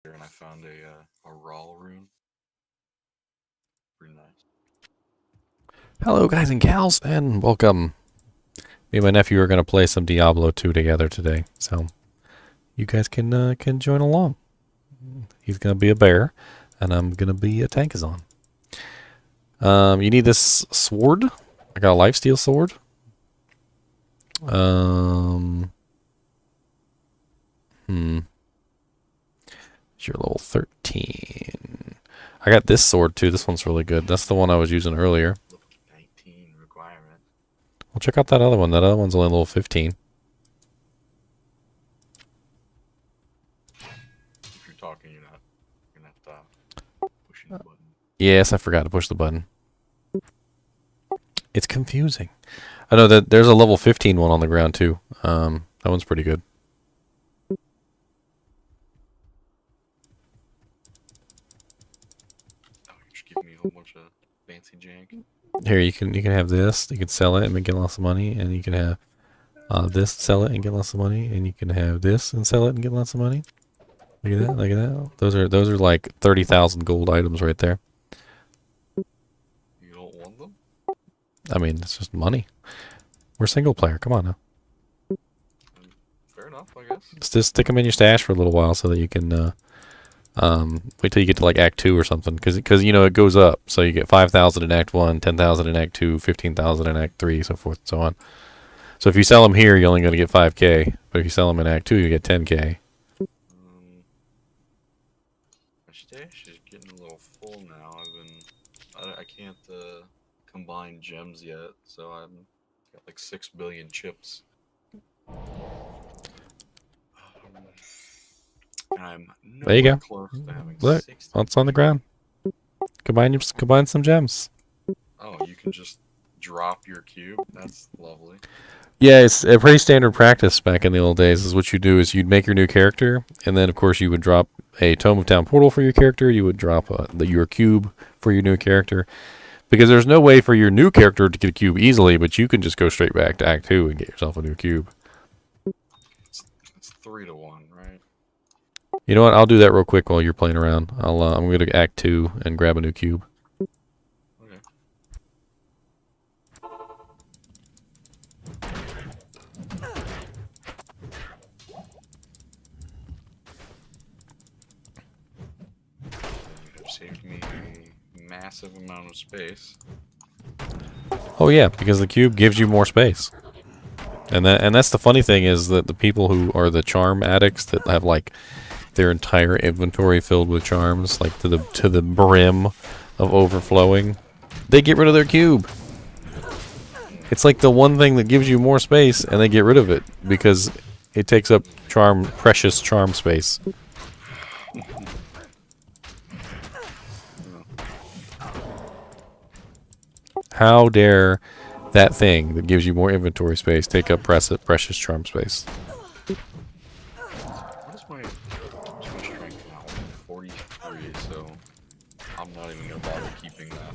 and I found a raw rune. Pretty nice. Hello, guys and gals, and welcome. Me and my nephew are going to play some Diablo 2 together today, so you guys can join along. He's going to be a bear, and I'm going to be a tankazon. You need this sword. I got a lifesteal sword. You're level 13. I got this sword too. This one's really good. That's the one I was using earlier. 19 requirement. Well, check out that other one. That other one's only level 15. If you're talking, you're not pushing the button. Yes, I forgot to push the button. It's confusing. I know that there's a level 15 one on the ground too. That one's pretty good. Oh, you're just giving me a whole bunch of fancy jank. Here, you can have this. You can sell it and get lots of money, and you can have this, sell it and get lots of money, and you can have this and sell it and get lots of money. Look at that! Look at that! Those are like 30,000 gold items right there. You don't want them? I mean, it's just money. We're single player. Come on now. Fair enough, I guess. Just stick them in your stash for a little while so that you can wait till you get to like Act 2 or something, because you know it goes up. So you get 5,000 in Act 1, 10,000 in Act 2, 15,000 in Act 3, so forth and so on. So if you sell them here, you're only going to get 5k, but if you sell them in Act 2, you get 10k. My stash is getting a little full now. I can't combine gems yet, so I've got like 6 billion chips. I'm There you go. close to having Look, 60. what's on the ground? Combine some gems. Oh, you can just drop your cube? That's lovely. Yeah, it's a pretty standard practice back in the old days. Is what you do is you'd make your new character, and then of course you would drop a Tome of Town portal for your character. You would drop your cube for your new character, because there's no way for your new character to get a cube easily, but you can just go straight back to Act 2 and get yourself a new cube. It's 3 to 1, right? You know what? I'll do that real quick while you're playing around. I'm going to Act 2 and grab a new cube. Okay. You have saved me a massive amount of space. Oh yeah, because the cube gives you more space. And that's the funny thing, is that the people who are the charm addicts that have like their entire inventory filled with charms, like to the brim of overflowing, they get rid of their cube. It's like the one thing that gives you more space, and they get rid of it because it takes up precious charm space. How dare that thing that gives you more inventory space take up precious charm space? What is my strength now? 43, so I'm not even gonna bother keeping that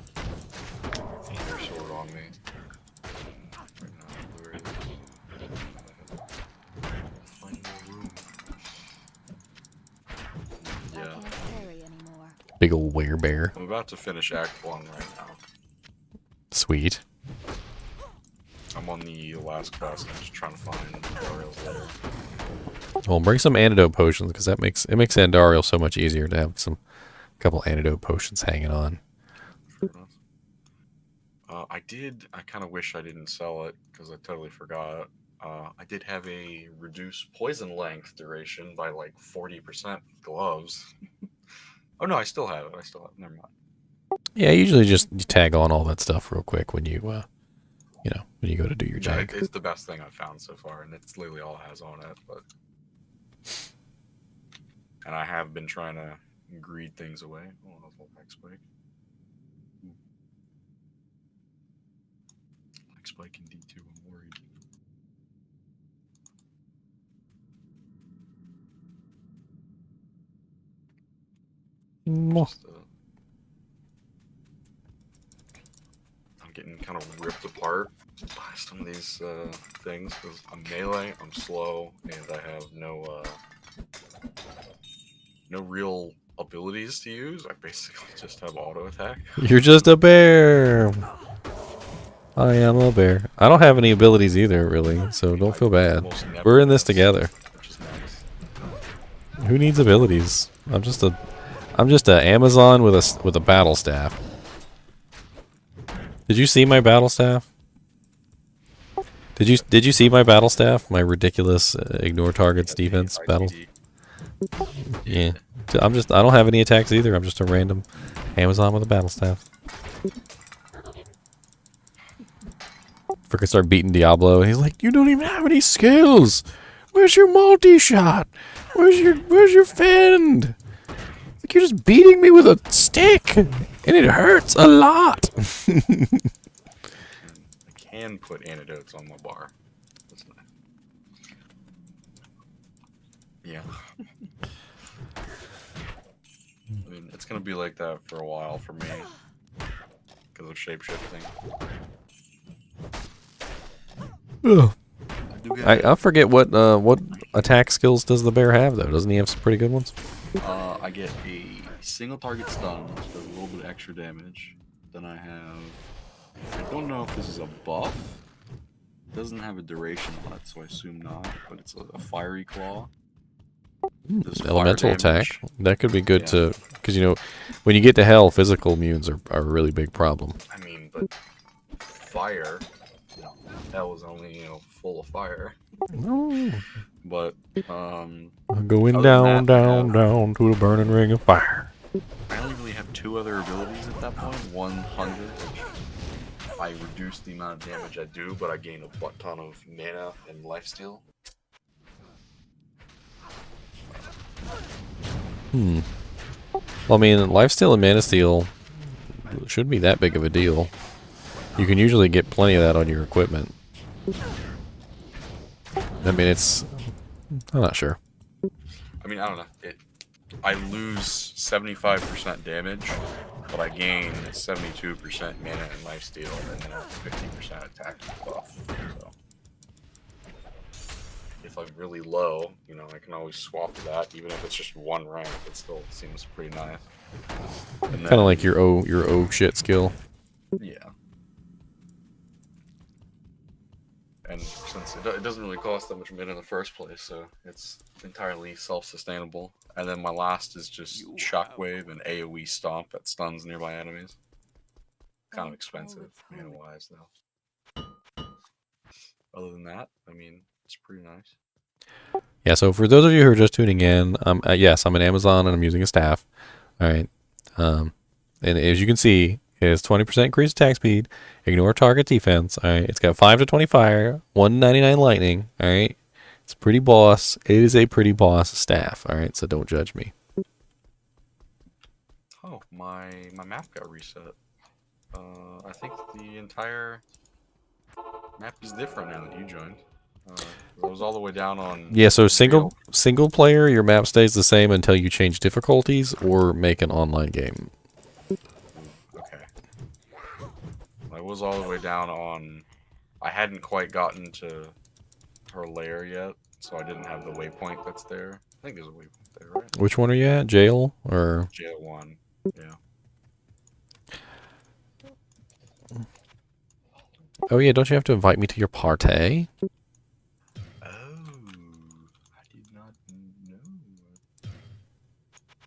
thunder sword on me. Right now, where is it? Find the room. Yeah. Big old werebear. I'm about to finish Act 1 right now. Sweet. I'm on the last quest. I'm just trying to find Dariel's lair. Well, bring some antidote potions, because it makes Andariel so much easier to have couple antidote potions hanging on. Fair enough. I kind of wish I didn't sell it because I totally forgot. I did have a reduced poison length duration by like 40% gloves. Oh no, I still have it. Never mind. Yeah, usually just you tag on all that stuff real quick when you when you go to do your Yeah, job. it's the best thing I've found so far, and it's literally all it has on it. And I have been trying to greed things away. Oh, that's a leg spike. Leg spike in D2. I'm worried. Just, I'm getting kind of ripped apart by some of these things because I'm melee, I'm slow, and I have no no real abilities to use. I basically just have auto attack. You're just a bear. I am a bear. I don't have any abilities either, really, so don't feel bad. We're in this together. Which is nice. Who needs abilities? I'm just a Amazon with a battle staff. Did you see my battle staff? Did you see my battle staff? My ridiculous ignore targets defense battle. Yeah. I don't have any attacks either. I'm just a random Amazon with a battle staff. Frickin' start beating Diablo, and he's like, "You don't even have any skills. Where's your multi-shot? Where's your fend? Like you're just beating me with a stick, and it hurts a lot." I can put antidotes on my bar. That's nice. Yeah. I mean, it's gonna be like that for a while for me because of shapeshifting. I forget what attack skills does the bear have though? Doesn't he have some pretty good ones? I get a single target stun, which does a little bit of extra damage. Then I don't know if this is a buff. It doesn't have a duration on it, so I assume not. But it's a fiery claw. Elemental attack. That could be good to, because when you get to hell, physical immunes are a really big problem. I mean, but fire. Hell is only full of fire. Oh. But I'm going down to the burning ring of fire. I only really have 2 other abilities at that point. One hunger, which I reduce the amount of damage I do, but I gain a butt ton of mana and lifesteal. Well, I mean, lifesteal and mana steal shouldn't be that big of a deal. You can usually get plenty of that on your equipment. I mean, I'm not sure. I mean, I don't know. I lose 75% damage, but I gain 72% mana and lifesteal, and then 50% attack buff. So, if I'm really low, I can always swap that. Even if it's just 1 rank, it still seems pretty nice. Kind of like your O shit skill. Yeah. And since it doesn't really cost that much mana in the first place, so it's entirely self-sustainable. And then my last is just Shockwave and AoE Stomp that stuns nearby enemies. Kind of expensive, mana-wise, though. Other than that, I mean, it's pretty nice. Yeah, so for those of you who are just tuning in, yes, I'm an Amazon and I'm using a staff. All right. And as you can see, it has 20% increased attack speed, ignore target defense. All right. It's got 5 to 20 fire, 199 lightning. All right. It's pretty boss. It is a pretty boss staff. All right. So don't judge me. Oh, my map got reset. I think the entire map is different now that you joined. It was all the way down on... Yeah, so single player, your map stays the same until you change difficulties or make an online game. Okay. I was all the way down on... I hadn't quite gotten to her lair yet, so I didn't have the waypoint that's there. I think there's a waypoint there, right? Which one are you at? Jail? Or... Jail 1, yeah. Oh yeah, don't you have to invite me to your party?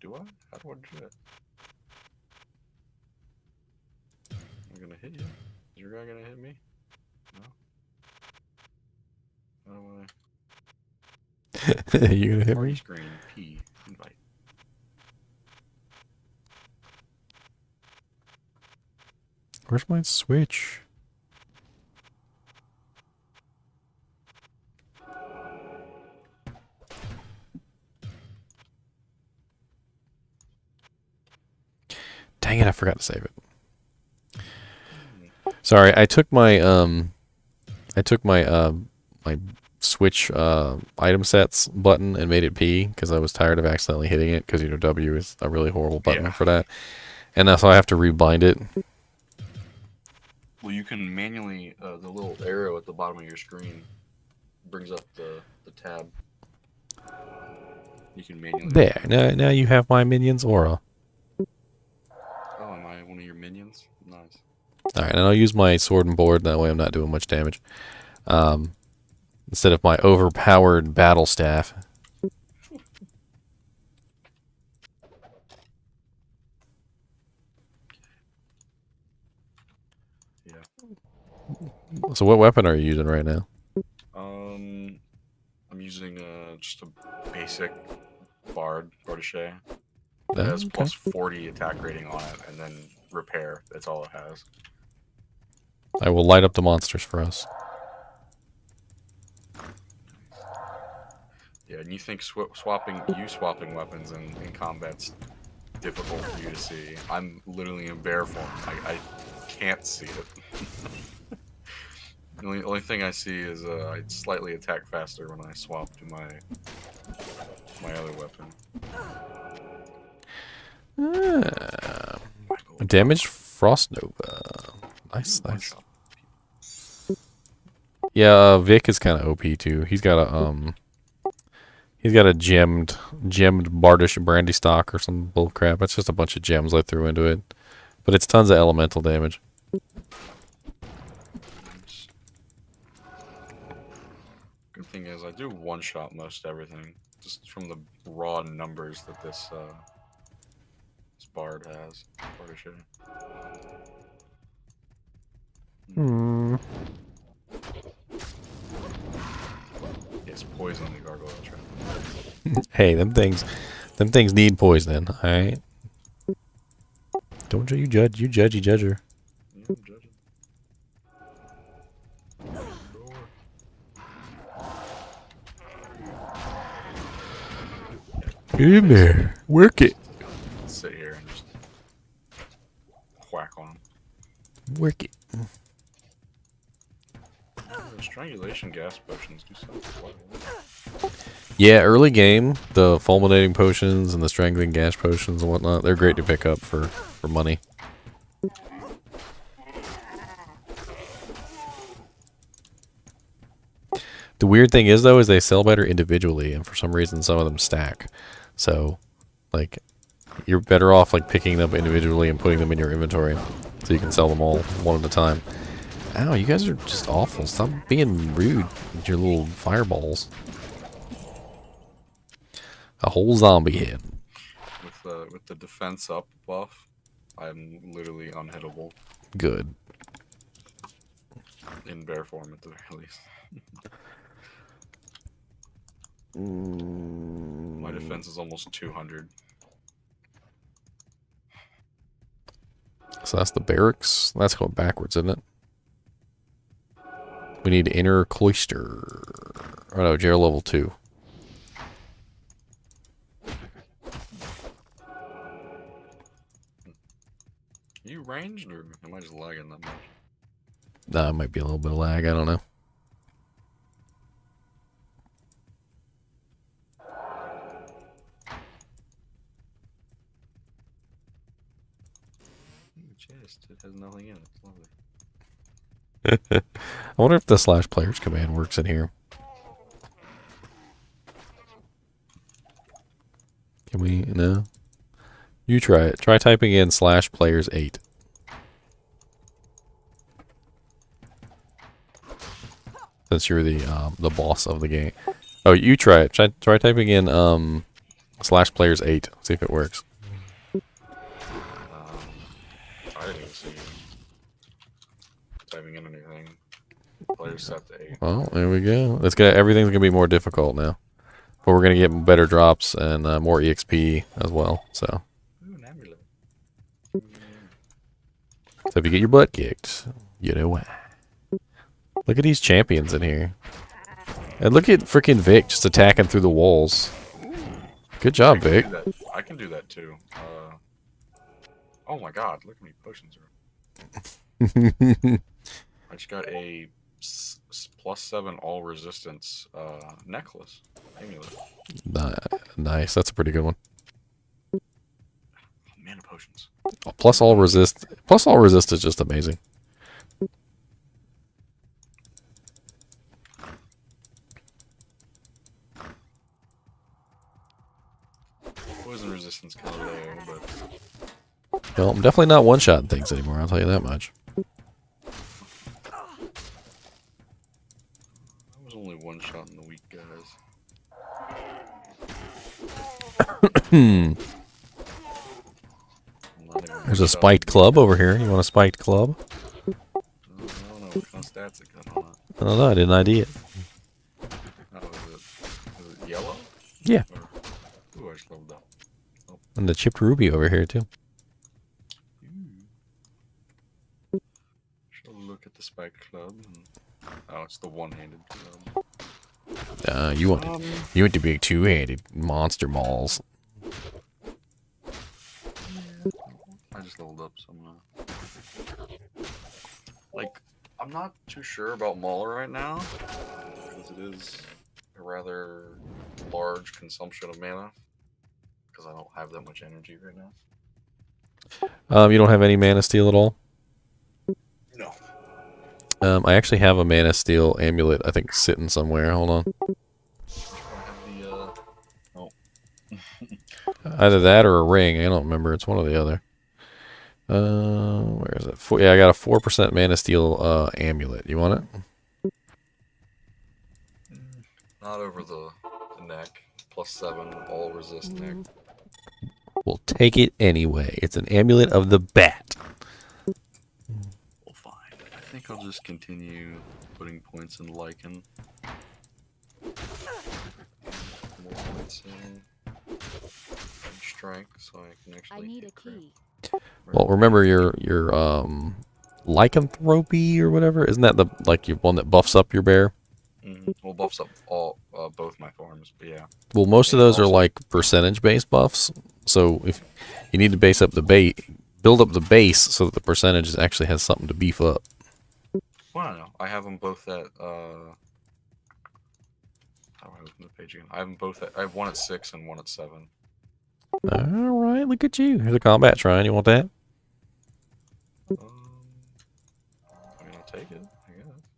Do I? How do I do that? I'm gonna hit you. Is your guy gonna hit me? No? How do I... You gonna hit me? Screen, P, invite. Where's my switch? Dang it, I forgot to save it. Sorry, I took my my switch item sets button and made it P because I was tired of accidentally hitting it because W is a really horrible button for that. And so I have to rebind it. Well, you can manually, the little arrow at the bottom of your screen brings up the tab. You can manually. There. Now you have my minion's aura. Oh, am I one of your minions? Nice. Alright, and I'll use my sword and board. That way I'm not doing much damage. Instead of my overpowered battle staff. Yeah. So what weapon are you using right now? I'm using just a basic bard protege. Oh, It has okay. plus 40 attack rating on it, and then repair. That's all it has. I will light up the monsters for us. Yeah, and you think swapping weapons in combat's difficult for you to see. I'm literally in bear form. I can't see it. The only thing I see is I slightly attack faster when I swap to my other weapon. Damaged Frost Nova. Nice. One shot. Yeah, Vic is kind of OP too. He's got a gemmed Bardish brandy stock or some bull crap. It's just a bunch of gems I threw into it, but it's tons of elemental damage. Good thing is I do one shot most everything, just from the raw numbers that this bard has. Protege. Yes, poison the gargoyle trap. Hey, them things need poisoning. All right. Don't you judge? You judgy judger. Yeah, I'm judging. Get in there. Work it. Sit here and just whack on him. Work it. The strangulation gas potions do something quite well. Yeah, early game, the fulminating potions and the strangling gash potions and whatnot, they're great to pick up for money. The weird thing is, though, is they sell better individually, and for some reason some of them stack. So, like, you're better off, like, picking them up individually and putting them in your inventory so you can sell them all one at a time. Ow, you guys are just awful. Stop being rude with your little fireballs. A whole zombie head. With the defense up buff, I'm literally unhittable. Good. In bear form, at the very least. My defense is almost 200. So that's the barracks. That's going backwards, isn't it? We need inner cloister. Oh no, jail level 2. Are you ranged, or am I just lagging that much? That might be a little bit of lag. I don't know. Chest. It has nothing in it. It's lovely. I wonder if the slash players command works in here. Can we? No. You try it. Try typing in slash players 8. Since you're the boss of the game. Oh, you try it. Try typing in slash players 8. See if it works. I didn't even see typing in anything. Players set to 8. Well, there we go. Everything's gonna be more difficult now, but we're gonna get better drops and more EXP as well. So Ooh, an amulet. if you get your butt kicked, you know why. Look at these champions in here, and look at freaking Vic just attacking through the walls. Good job, Vic. I can do that too. Oh my god, look how many potions are. I just got a +7 all resistance necklace amulet. Nice. That's a pretty good one. Oh, mana potions. Plus all resist is just amazing. resistance kind of there, but Well, I'm definitely not one-shotting things anymore, I'll tell you that much. I was only one shot in the week, guys. There's a spiked club over here. You want a spiked club? I don't know what kind of stats it got on it. I don't know, I didn't ID it. Oh, is it yellow? Yeah. Ooh, I just leveled up. Oh. And the chipped ruby over here, too. Shall we look at the spiked club? Oh, it's the one-handed club. You want the big two-handed monster balls. I just leveled up some. Like, I'm not too sure about Mauler right now, because it is a rather large consumption of mana, because I don't have that much energy right now. You don't have any mana steel at all? No. I actually have a mana steel amulet, I think, sitting somewhere. Hold on. I have the, oh. Either that or a ring. I don't remember. It's one or the other. Where is it? Yeah, I got a 4% mana steel amulet. You want it? Not over the neck. +7, all resist neck. We'll take it anyway. It's an amulet of the bat. Well, fine. I think I'll just continue putting points in Lycan. More points in strength, so I can actually. I need a key. Well, remember your lycanthropy or whatever? Isn't that the your one that buffs up your bear? Well, buffs up all both my forms, but yeah. Well, most of those are like percentage-based buffs. So if you need to base up the build up the base so that the percentage actually has something to beef up. Well, I don't know. I have them both at how do I open the page again? I have them both at. I have one at 6 and one at 7. All right, look at you. Here's a combat shrine. You want that? I mean, I'll take it, I guess.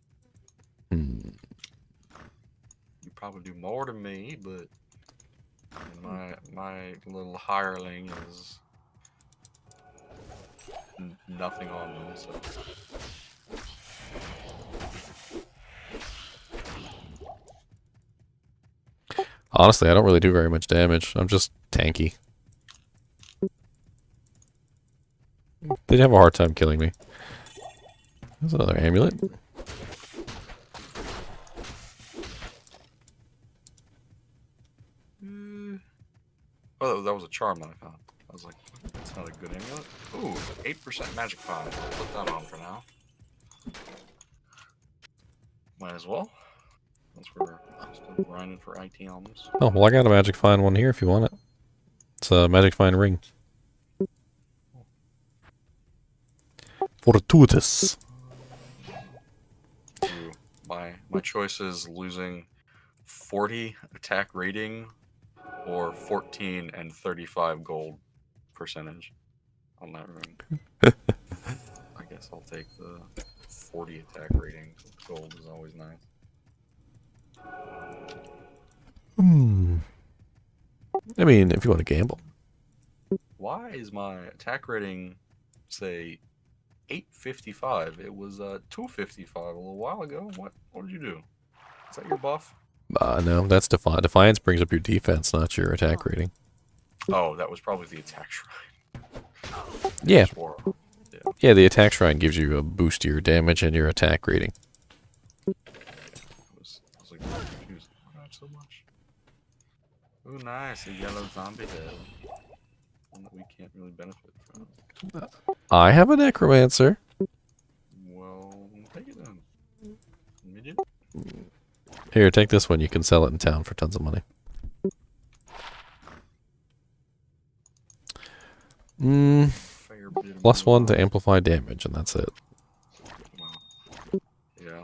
You probably do more than me, but my little hireling is nothing on them, so. Honestly, I don't really do very much damage. I'm just tanky. They'd have a hard time killing me. There's another amulet. Oh, that was a charm that I found. I was like, that's not a good amulet. Ooh, 8% magic find. I'll put that on for now. Might as well. Once we're still grinding for items. Oh, well, I got a magic find one here if you want it. It's a magic find ring. Fortuitous. Ooh, my choice is losing 40 attack rating or 14 and 35 gold percentage on that ring. I guess I'll take the 40 attack rating. Gold is always nice. I mean, if you want to gamble. Why is my attack rating, say, 855? It was 255 a little while ago. What did you do? Is that your buff? No, that's Defiance. Defiance brings up your defense, not your attack rating. Oh, that was probably the attack shrine. Yeah. Yeah. Yeah, the attack shrine gives you a boost to your damage and your attack rating. I was like, confused. Why not so much? Ooh, nice. A yellow zombie head. One that we can't really benefit from. I have a necromancer. Well, take it then. Midget? Here, take this one. You can sell it in town for tons of money. +1 to amplify damage, and that's it. Wow. Yeah.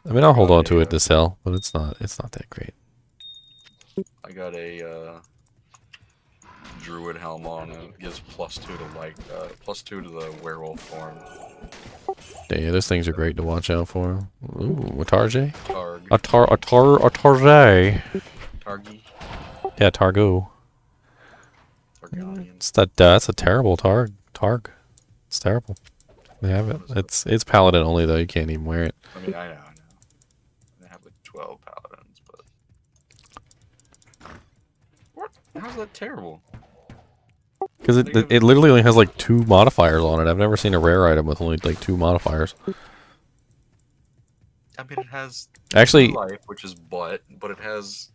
I mean, I'll hold on to it to sell, but it's not that great. I got a druid helm on, and it gives +2 to +2 to the werewolf form. Yeah, those things are great to watch out for. Ooh, a Tarjay? Targ. A Tarjay. Targi. Yeah, Targo. Targaryen. It's that's a terrible Targ. It's terrible. They have it. It's paladin only though. You can't even wear it. I mean, I know. They have like 12 paladins, but what? How's that terrible? Because it literally only has like 2 modifiers on it. I've never seen a rare item with only like 2 modifiers. I mean, it has Actually, life, which is but it has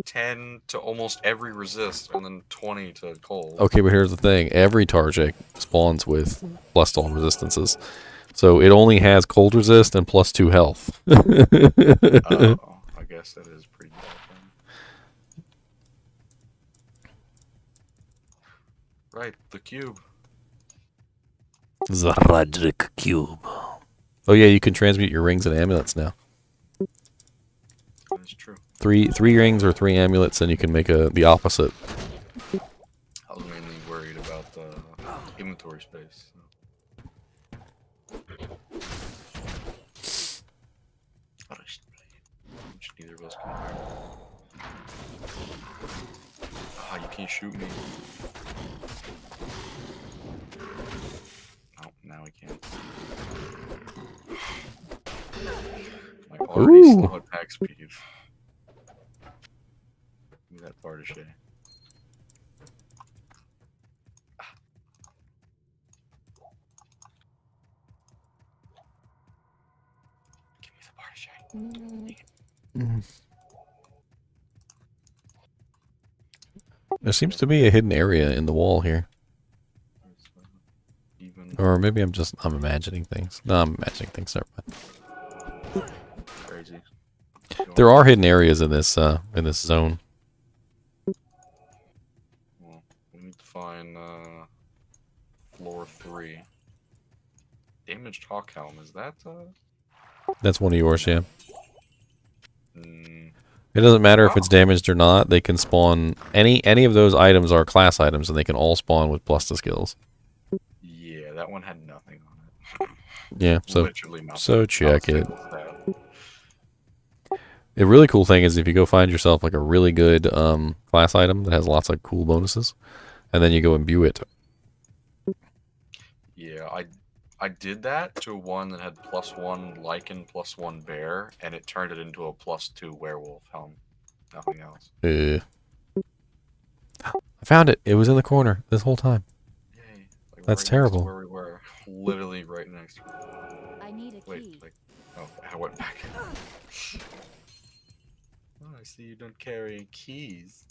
10 to almost every resist, and then 20 to cold. okay, but here's the thing: every Tarjik spawns with plus all resistances, so it only has cold resist and plus 2 health. Oh, I guess that is pretty bad then. Right, the cube. The Radric cube. Oh yeah, you can transmute your rings and amulets now. That is true. 3 rings or 3 amulets, and you can make the opposite. I was mainly worried about the inventory space. Which neither of us can wear. Ah, you can't shoot me. Oh, now we can't. Like already slow attack speed. Give me that Bartishe. Give me the Bartishe. There seems to be a hidden area in the wall here. Or maybe I'm imagining things. No, I'm imagining things. Never mind. Crazy. There are hidden areas in this zone. Well, we need to find floor 3. Damaged hawk helm. Is that That's one of yours, yeah. Mm, It doesn't matter if it's damaged or not. They can spawn any of those items are class items, and they can all spawn with plus to skills. yeah, that one had nothing on it. Yeah, so Literally nothing. so check it. Stat. The really cool thing is if you go find yourself like a really good class item that has lots of cool bonuses, and then you go imbue it. Yeah, I did that to one that had +1 lichen, +1 bear, and it turned it into a +2 werewolf helm. Nothing else. I found it. It was in the corner this whole time. Yay. Like That's right terrible. Next to where we were. Literally right next to it. I need a key. Wait, like, oh, I went back. Oh, I see you don't carry keys.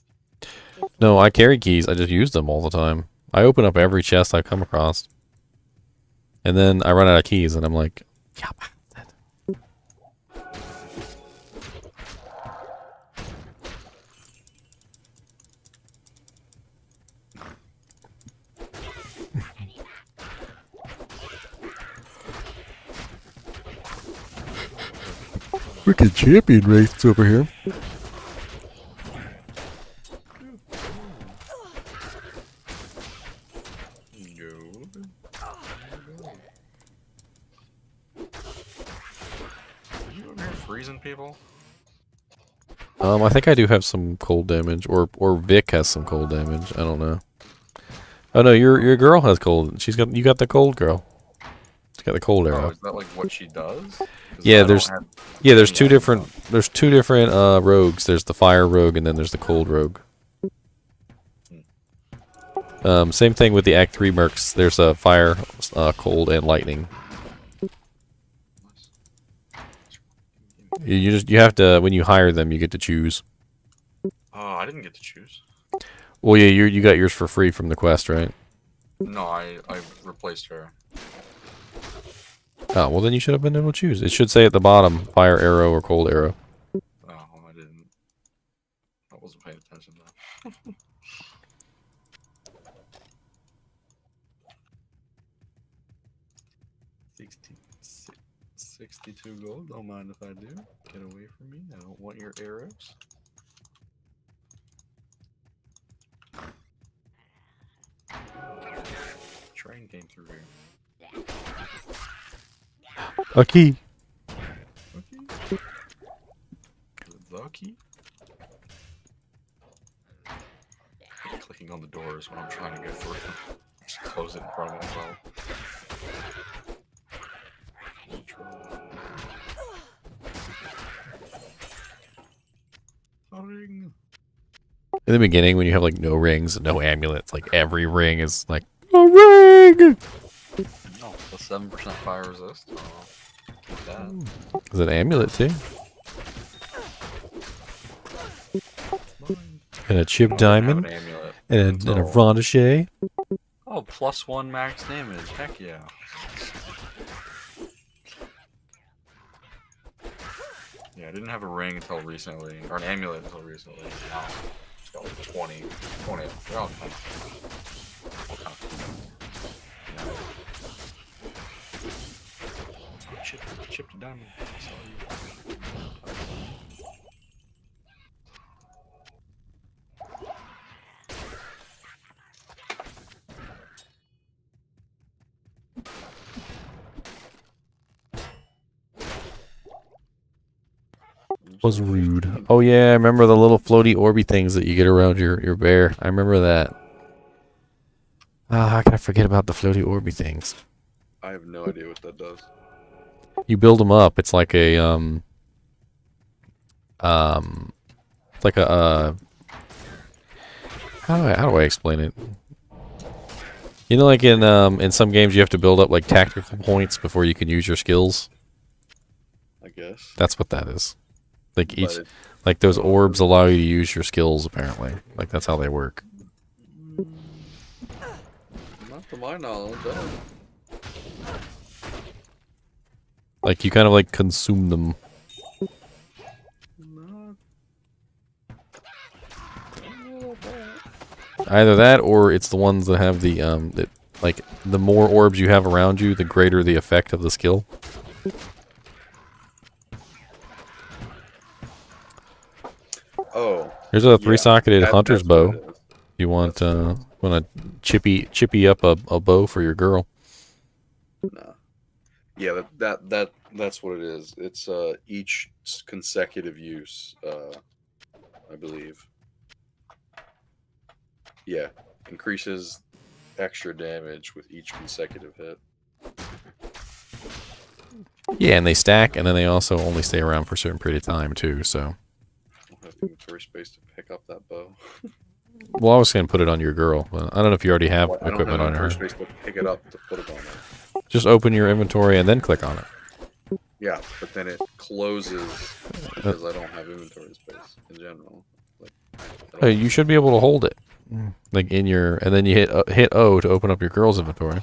No, I carry keys. I just use them all the time. I open up every chest I come across. And then I run out of keys, and I'm like, yeah. Freaking champion race over here. You over here freezing people? I think I do have some cold damage, or Vic has some cold damage. I don't know. Oh no, your girl has cold. You got the cold girl. She's got the cold arrow. Oh, is that like what she does? Yeah, there's two different rogues. There's the fire rogue and then there's the cold rogue. Same thing with the Act 3 mercs. There's a fire, cold, and lightning. You have to, when you hire them, you get to choose. Oh, I didn't get to choose. Well, yeah, you got yours for free from the quest, right? No, I replaced her. Oh, well then you should have been able to choose. It should say at the bottom, fire arrow or cold arrow. Oh, I didn't. I wasn't paying attention to that. 62 gold. Don't mind if I do. Get away from me. I don't want your arrows. Train came through here. A key. Okay. The key. clicking on the doors when I'm trying to go through. Just close it in front of myself. Ring. In the beginning, when you have like no rings, no amulets, like every ring is like a ring. No, the 7% fire resist. Keep that. Is it an amulet too? And a chip diamond. An amulet And a Rondache. Oh, +1 max damage. Heck yeah. Yeah, I didn't have a ring until recently, or an amulet until recently. Now it's got like 20. They're all kind of chipped diamond. Was rude. Oh yeah, I remember the little floaty orby things that you get around your bear. I remember that. Ah, how can I forget about the floaty orby things? I have no idea what that does. You build them up. It's like a it's like a how do I explain it? You know, like in some games you have to build up like tactical points before you can use your skills. I guess. That's what that is. Like like those orbs allow you to use your skills apparently. Like that's how they work. Not to my knowledge. I don't. Like you kind of like consume them. Either that or it's the ones that have the like the more orbs you have around you, the greater the effect of the skill. Oh. Here's a 3-socketed hunter's bow. If you want to chippy up a bow for your girl. No. Yeah, that's what it is. It's each consecutive use, I believe. Yeah, increases extra damage with each consecutive hit. Yeah, and they stack, and then they also only stay around for a certain period of time too. So. I'll have inventory space to pick up that bow. Well, I was going to put it on your girl. But I don't know if you already have equipment on her. I don't have inventory space to pick it up to put it on her. Just open your inventory and then click on it. Yeah, but then it closes because I don't have inventory space in general. Like, You should be able to hold it, like in your, and then you hit O to open up your girl's inventory.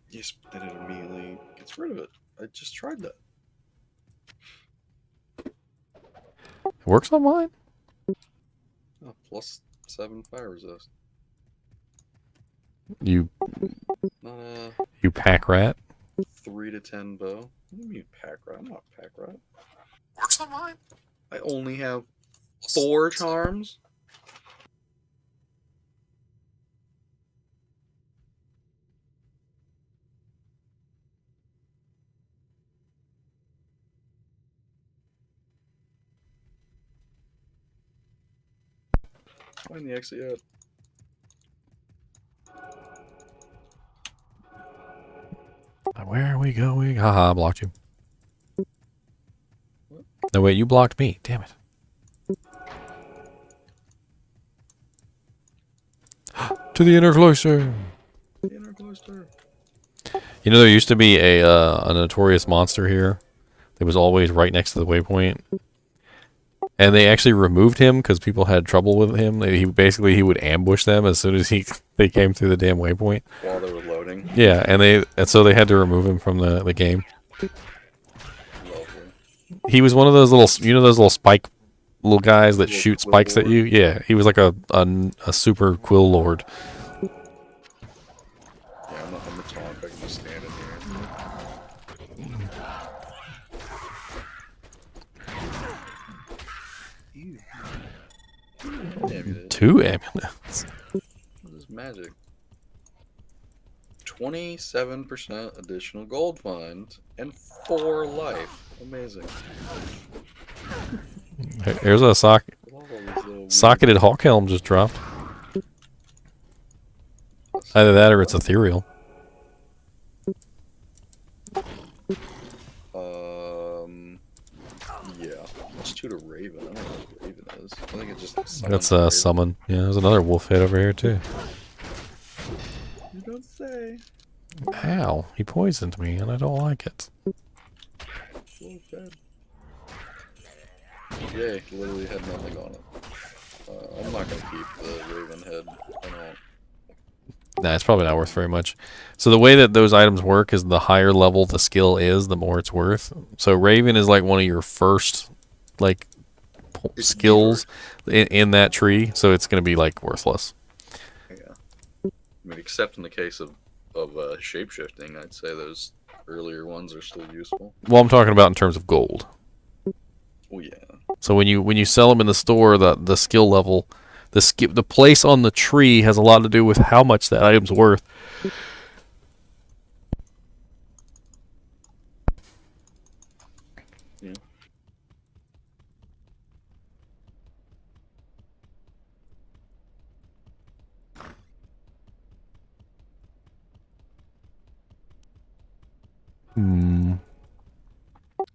Yes, but then it immediately gets rid of it. I just tried that. It works on mine. Oh, +7 fire resist. You pack rat. 3 to 10 bow. What do you mean pack rat? I'm not pack rat. Works on mine. I only have 4 charms. Find the exit yet. Where are we going? Haha, I blocked you. What? No, wait, you blocked me. Damn it. To the inner cloister. The inner cloister. You know, there used to be a notorious monster here that was always right next to the waypoint. And they actually removed him because people had trouble with him. He would ambush them as soon as they came through the damn waypoint. While they were loading. Yeah, and so they had to remove him from the game. Lovely. He was one of those little, you know, those little spike little guys that shoot spikes at you. Yeah, he was like a super quill lord. Yeah, I'm the taunt. I can just stand in here. 2 amulets. What is magic? 27% additional gold fund and 4 life. Amazing. Here's a socketed hawk helm just dropped. Either that or it's ethereal. Yeah. Plus 2 to Raven. I don't know what Raven is. I think it just summons That's Raven. summon. Yeah, there's another wolf head over here too. You don't say. Ow, he poisoned me and I don't like it. Wolf head. Yay, literally had nothing on it. I'm not gonna keep the Raven head. I don't. Nah, it's probably not worth very much. So the way that those items work is the higher level the skill is, the more it's worth. So Raven is like one of your first, like, skills in that tree, so it's going to be, like, worthless. Yeah. I mean, except in the case of shape-shifting, I'd say those earlier ones are still useful. Well, I'm talking about in terms of gold. Oh, yeah. So when you sell them in the store, the skill level, the place on the tree has a lot to do with how much that item's worth. Yeah. You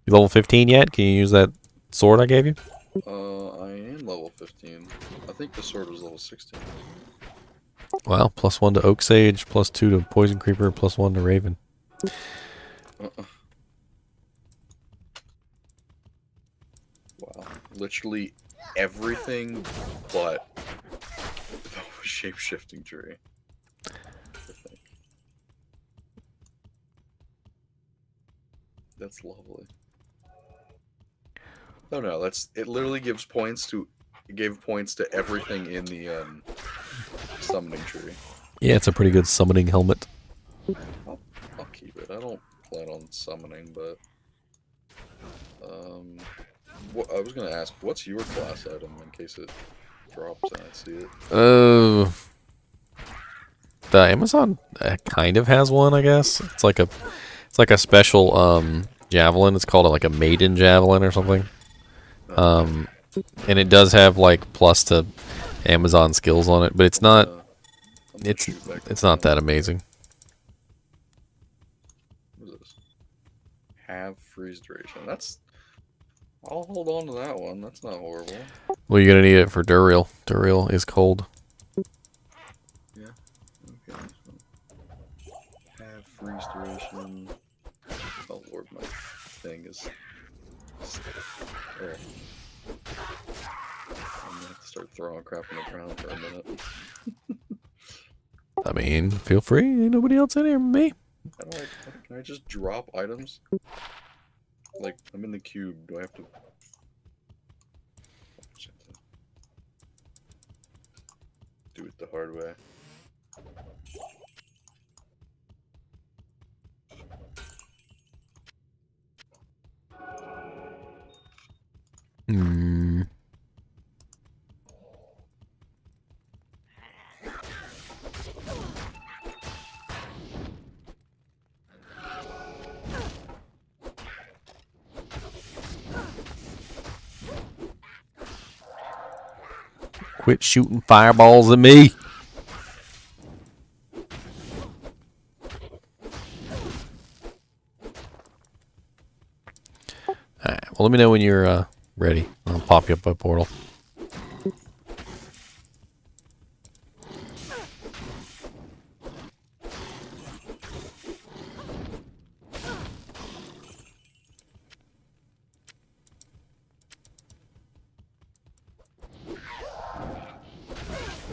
level 15 yet? Can you use that sword I gave you? I am level 15. I think the sword was level 16. Well, +1 to Oak Sage, +2 to Poison Creeper, +1 to Raven. Wow. Literally everything but the shape-shifting tree. I think. That's lovely. Oh no, it literally gives points to it gave points to everything in the summoning tree. Yeah, it's a pretty good summoning helmet. I'll keep it. I don't plan on summoning, but I was gonna ask, what's your class item in case it drops and I see it? The Amazon kind of has one, I guess. It's like a special javelin. It's called like a maiden javelin or something. And it does have like plus to Amazon skills on it, but it's not it's not that amazing. What is this? Have freeze duration. I'll hold on to that one. That's not horrible. Well, you're gonna need it for Duriel. Duriel is cold. Yeah. Okay. So, have freeze duration. Oh lord, my thing is. Oh. I'm gonna have to start throwing crap on the ground for a minute. I mean, feel free. Ain't nobody else in here but me. Can I just drop items? Like, I'm in the cube. Do I have to... do it the hard way? Quit shooting fireballs at me. Alright, well, let me know when you're ready. I'll pop you up a portal.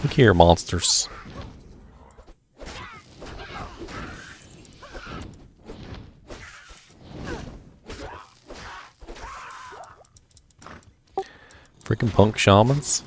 Look here, monsters. Freaking punk shamans.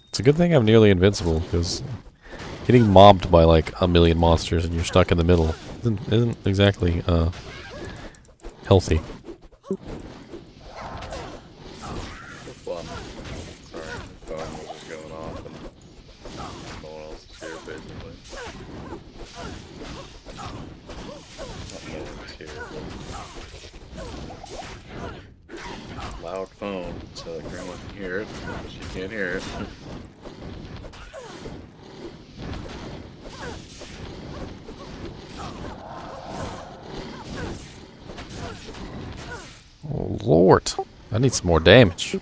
It's a good thing I'm nearly invincible, because getting mobbed by like a million monsters and you're stuck in the middle isn't exactly healthy. For fun. loud phone so that Grandma can hear it, but she can't hear it. Oh, Lord. I need some more damage.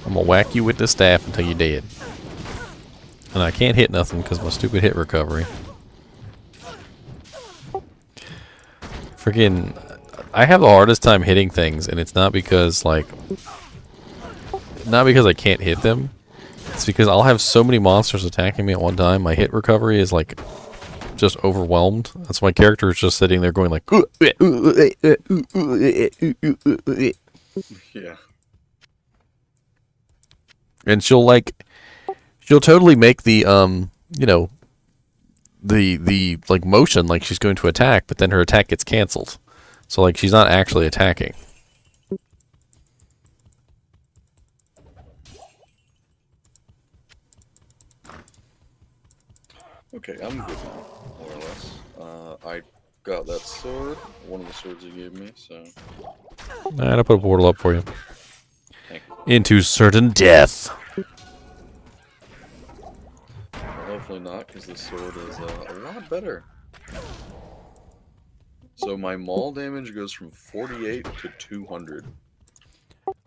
I'm gonna whack you with the staff until you're dead. And I can't hit nothing because my stupid hit recovery. Freaking, I have the hardest time hitting things, and it's not because, like, not because I can't hit them. It's because I'll have so many monsters attacking me at one time, my hit recovery is, like, just overwhelmed. That's my character is just sitting there going, like, Yeah. and she'll totally make the, you know, the like motion like she's going to attack, but then her attack gets canceled. So like she's not actually attacking. Okay, I'm good now, more or less. I got that sword, one of the swords you gave me, so... Alright, I'll put a portal up for you. Thank you. Into certain death. Well, hopefully not, because this sword is a lot better. So my maul damage goes from 48 to 200.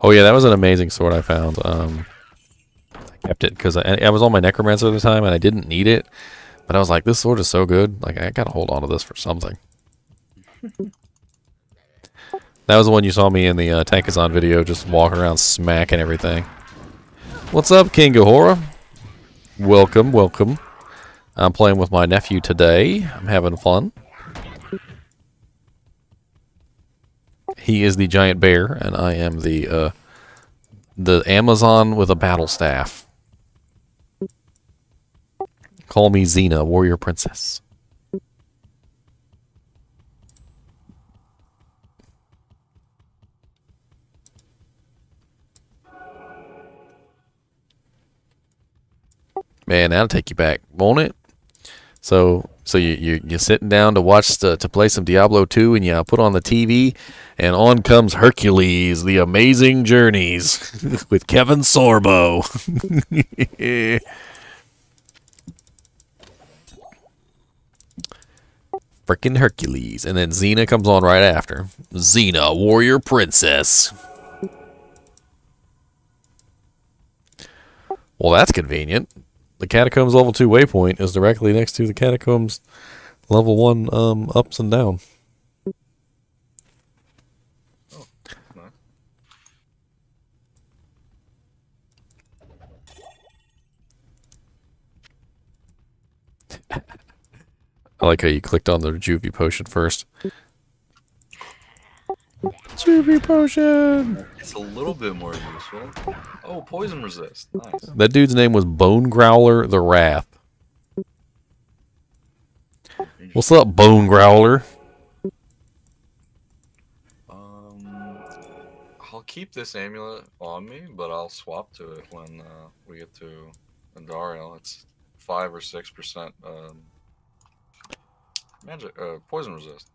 Oh yeah, that was an amazing sword I found. I kept it because I was on my necromancer at the time and I didn't need it. But I was like, this sword is so good. Like, I gotta hold on to this for something. That was the one you saw me in the Tankazon video, just walking around smacking everything. What's up, King Gahora? Welcome, welcome. I'm playing with my nephew today. I'm having fun. He is the giant bear, and I am the Amazon with a battle staff. Call me Xena, warrior princess. Man, that'll take you back, won't it? So you're sitting down to watch to play some Diablo 2, and you put on the TV, and on comes Hercules: The Amazing Journeys with Kevin Sorbo. Frickin' Hercules, and then Xena comes on right after. Xena, warrior princess. Well, that's convenient. The Catacombs level 2 waypoint is directly next to the Catacombs level 1 ups and down. Oh, nice. I like how you clicked on the Juvie potion first. Juvie potion! It's a little bit more useful. Oh, poison resist. Nice. That dude's name was Bone Growler the Wrath. What's up, Bone Growler? I'll keep this amulet on me, but I'll swap to it when we get to Andariel. It's 5 or 6% magic poison resist.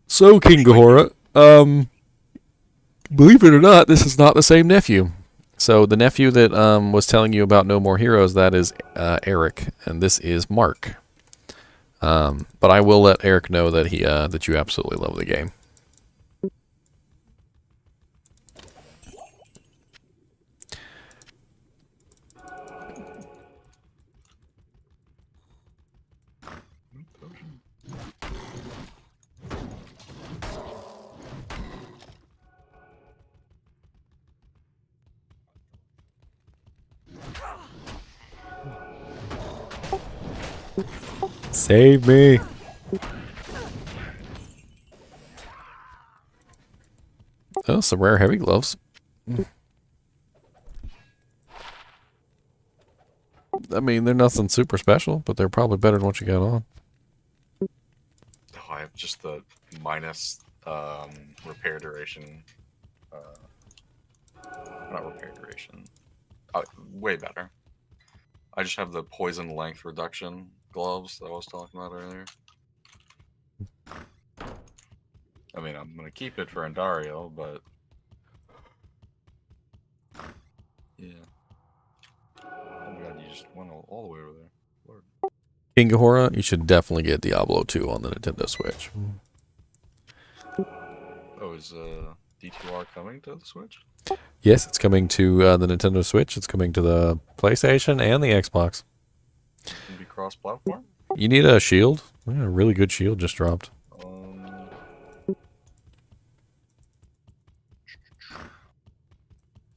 So, King Gahora, believe it or not, this is not the same nephew. So, the nephew that was telling you about No More Heroes, that is Eric, and this is Mark. But I will let Eric know that he that you absolutely love the game. Save me. Oh, some rare heavy gloves. I mean, they're nothing super special, but they're probably better than what you got on. I have just the minus repair duration. Not repair duration. Way better. I just have the poison length reduction gloves that I was talking about earlier. I mean, I'm gonna keep it for Andario, but yeah. Oh my god, you just went all the way over there. Lord. King Ghidorah, you should definitely get Diablo 2 on the Nintendo Switch. Oh, is D2R coming to the Switch? Yes, it's coming to the Nintendo Switch. It's coming to the PlayStation and the Xbox. Can be cross-platform? You need a shield. Yeah, a really good shield just dropped.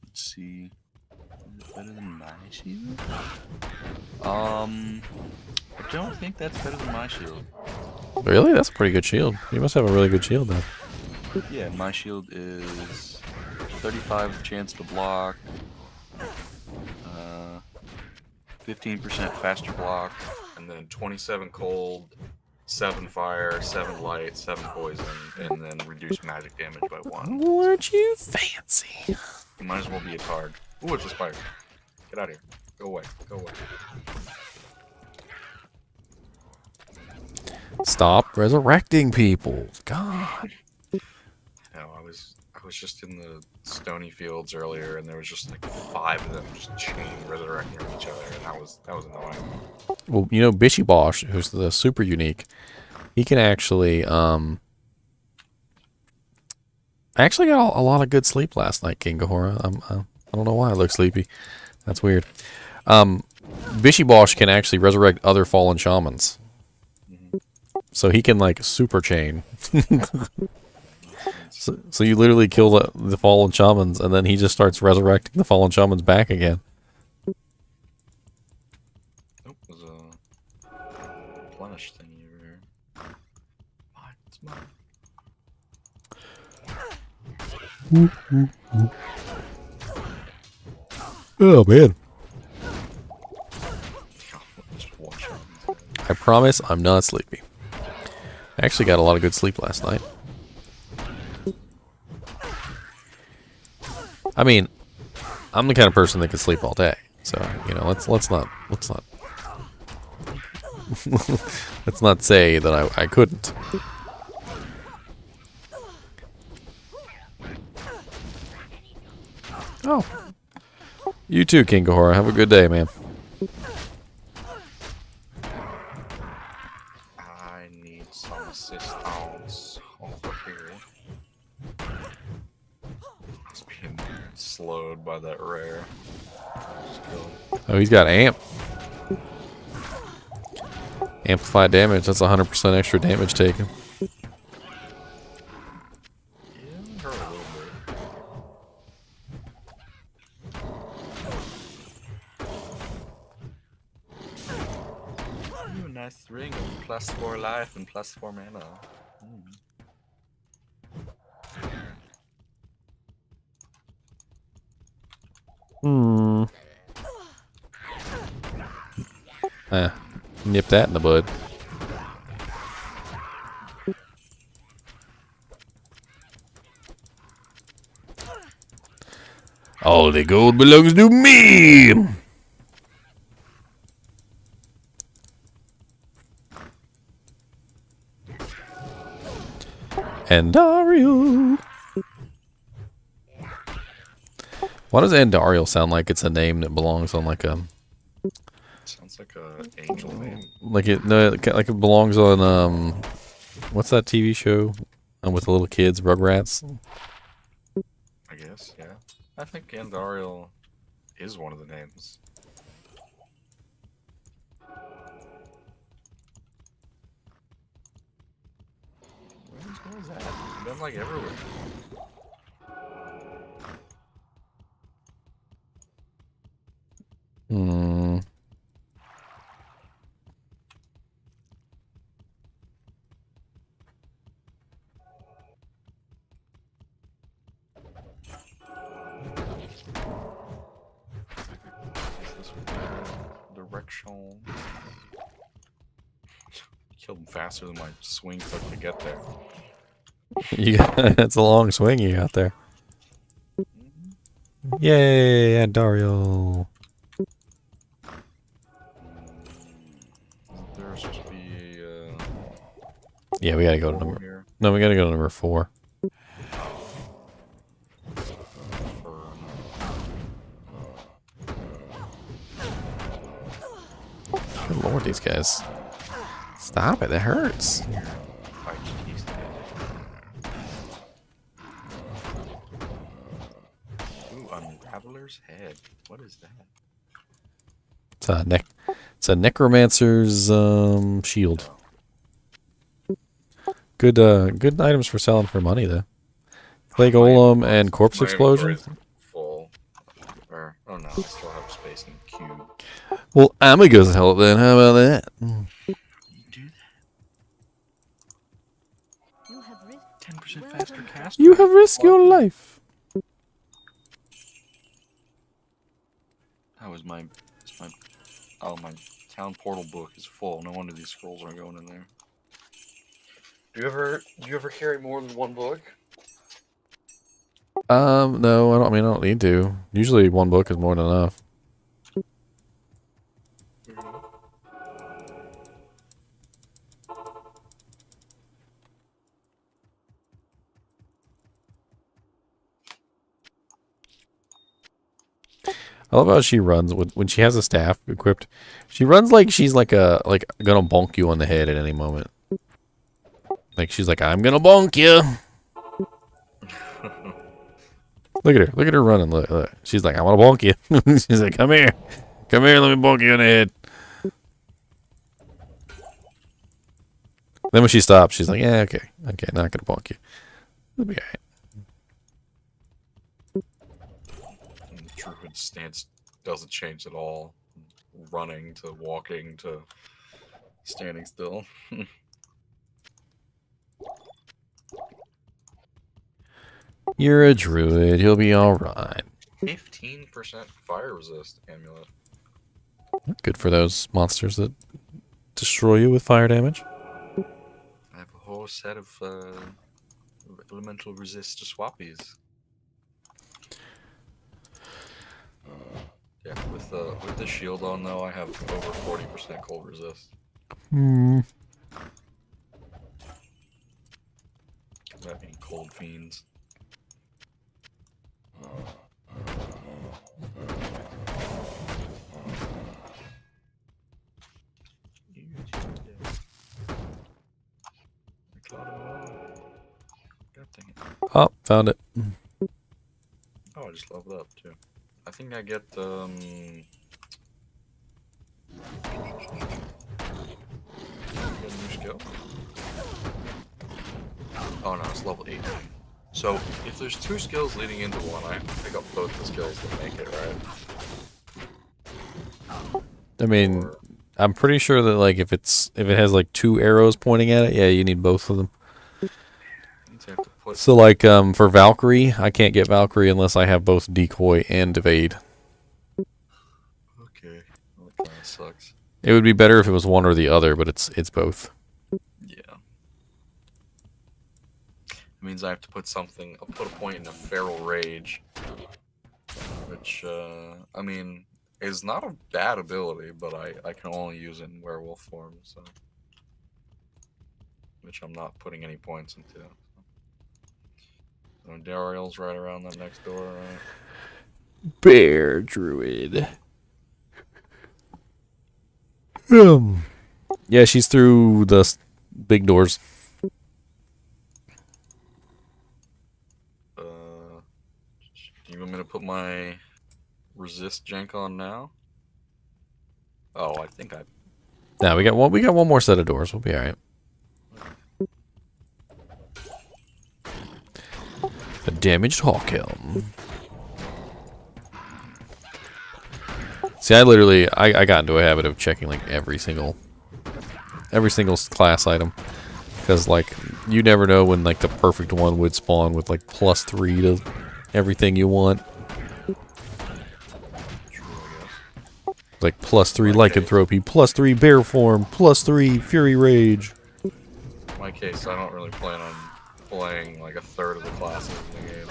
Let's see. Is it better than my shield? I don't think that's better than my shield. Really? That's a pretty good shield. You must have a really good shield then. Yeah, my shield is 35 chance to block, 15% faster block, And then 27 cold, 7 fire, 7 light, 7 poison, and then reduce magic damage by 1. Aren't you fancy? You might as well be a targ. Ooh, it's a spider. Get out of here. Go away. Go away. Stop resurrecting people. God. No, I was just in the stony fields earlier, and there was just like 5 of them just chain resurrecting each other, and that was annoying. Well, you know, Bishy Bosch, who's the super unique, he can actually, I actually got a lot of good sleep last night, King Ghidorah. I don't know why I look sleepy. That's weird. Bishy Bosch can actually resurrect other fallen shamans. So he can, like, super chain. So you literally kill the fallen shamans, and then he just starts resurrecting the fallen shamans back again. Nope, there's a replenish thingy over here. Mine, it's mine. Oh, man. Just one shot in his head. I promise I'm not sleepy. I actually got a lot of good sleep last night. I mean, I'm the kind of person that can sleep all day. So, you know, let's not let's not say that I couldn't. Oh. You too, King Ghidorah. Have a good day, man. I need some assistance over here. It's being slowed by that rare. Just kill him. Oh, he's got amp. Amplified damage. That's 100% extra damage taken. Yeah, it hurt a little bit. Ooh, nice ring of +4 life and +4 mana. Nip that in the bud. All the gold belongs to me! Andariel! Why does Andariel sound like it's a name that belongs on like a... Sounds like a angel name. Like it belongs on, what's that TV show? With the little kids, Rugrats? I guess, yeah. I think Andariel is one of the names. Where's that? It's been like everywhere. Is this direction? killed him faster than my swing took to get there. It's a long swing you got there. Yay, and Dario. There's supposed to be Yeah, we gotta go to number. here. No, we gotta go to number 4. Good lord, these guys. Stop it, that hurts. Ooh, Unraveler's Head. What is that? It's a necromancer's shield. Good items for selling for money though. Clay golem and corpse My explosion. inventory's full. Or, oh no, I still have space in the cube. Well, I'm gonna go sell it then. How about that? You do that? 10% faster cast. You rate. have risked your life. That was my. Oh, my town portal book is full. No wonder these scrolls aren't going in there. Do you ever carry more than one book? No, I don't need to. Usually one book is more than enough. I love how she runs when she has a staff equipped. She runs like she's like gonna bonk you on the head at any moment. Like she's like, I'm gonna bonk you. Look at her running. Look. She's like, I want to bonk you. She's like, come here, let me bonk you on the head. Then when she stops, she's like, yeah, okay, not gonna bonk you. It'll be alright. And the druid stance doesn't change at all. Running to walking to standing still. You're a druid. You'll be all right. 15% fire resist amulet. Good for those monsters that destroy you with fire damage. I have a whole set of elemental resist to swappies. Yeah, with the shield on though, I have over 40% cold resist. That being cold fiends. God dang it. Oh, found it. Oh, I just leveled up too. I think I get get a new skill. Oh no, it's level 8. So if there's 2 skills leading into one, I have to pick up both the skills to make it, right? I mean, I'm pretty sure that like if it has like 2 arrows pointing at it, yeah, you need both of them. Means I have to put So like for Valkyrie, I can't get Valkyrie unless I have both decoy and evade. okay. Well, that kind of sucks. It would be better if it was one or the other, but it's both. Yeah. It means I have to put something. I'll put a point in a feral rage, which I mean is not a bad ability, but I can only use it in werewolf form, so which I'm not putting any points into. So Dariel's right around that next door, right? Bear druid. Yeah, she's through the big doors. Do you want me to put my resist jank on now? Oh, I think I. Now we got one more set of doors. We'll be all right. A damaged hawk helm. See, I got into a habit of checking like every single class item, because like you never know when like the perfect one would spawn with like +3 to everything you want. True, I guess. Like +3 My case. lycanthropy, +3 bear form, +3 fury rage. In my case, I don't really plan on playing like a third of the classes in the game.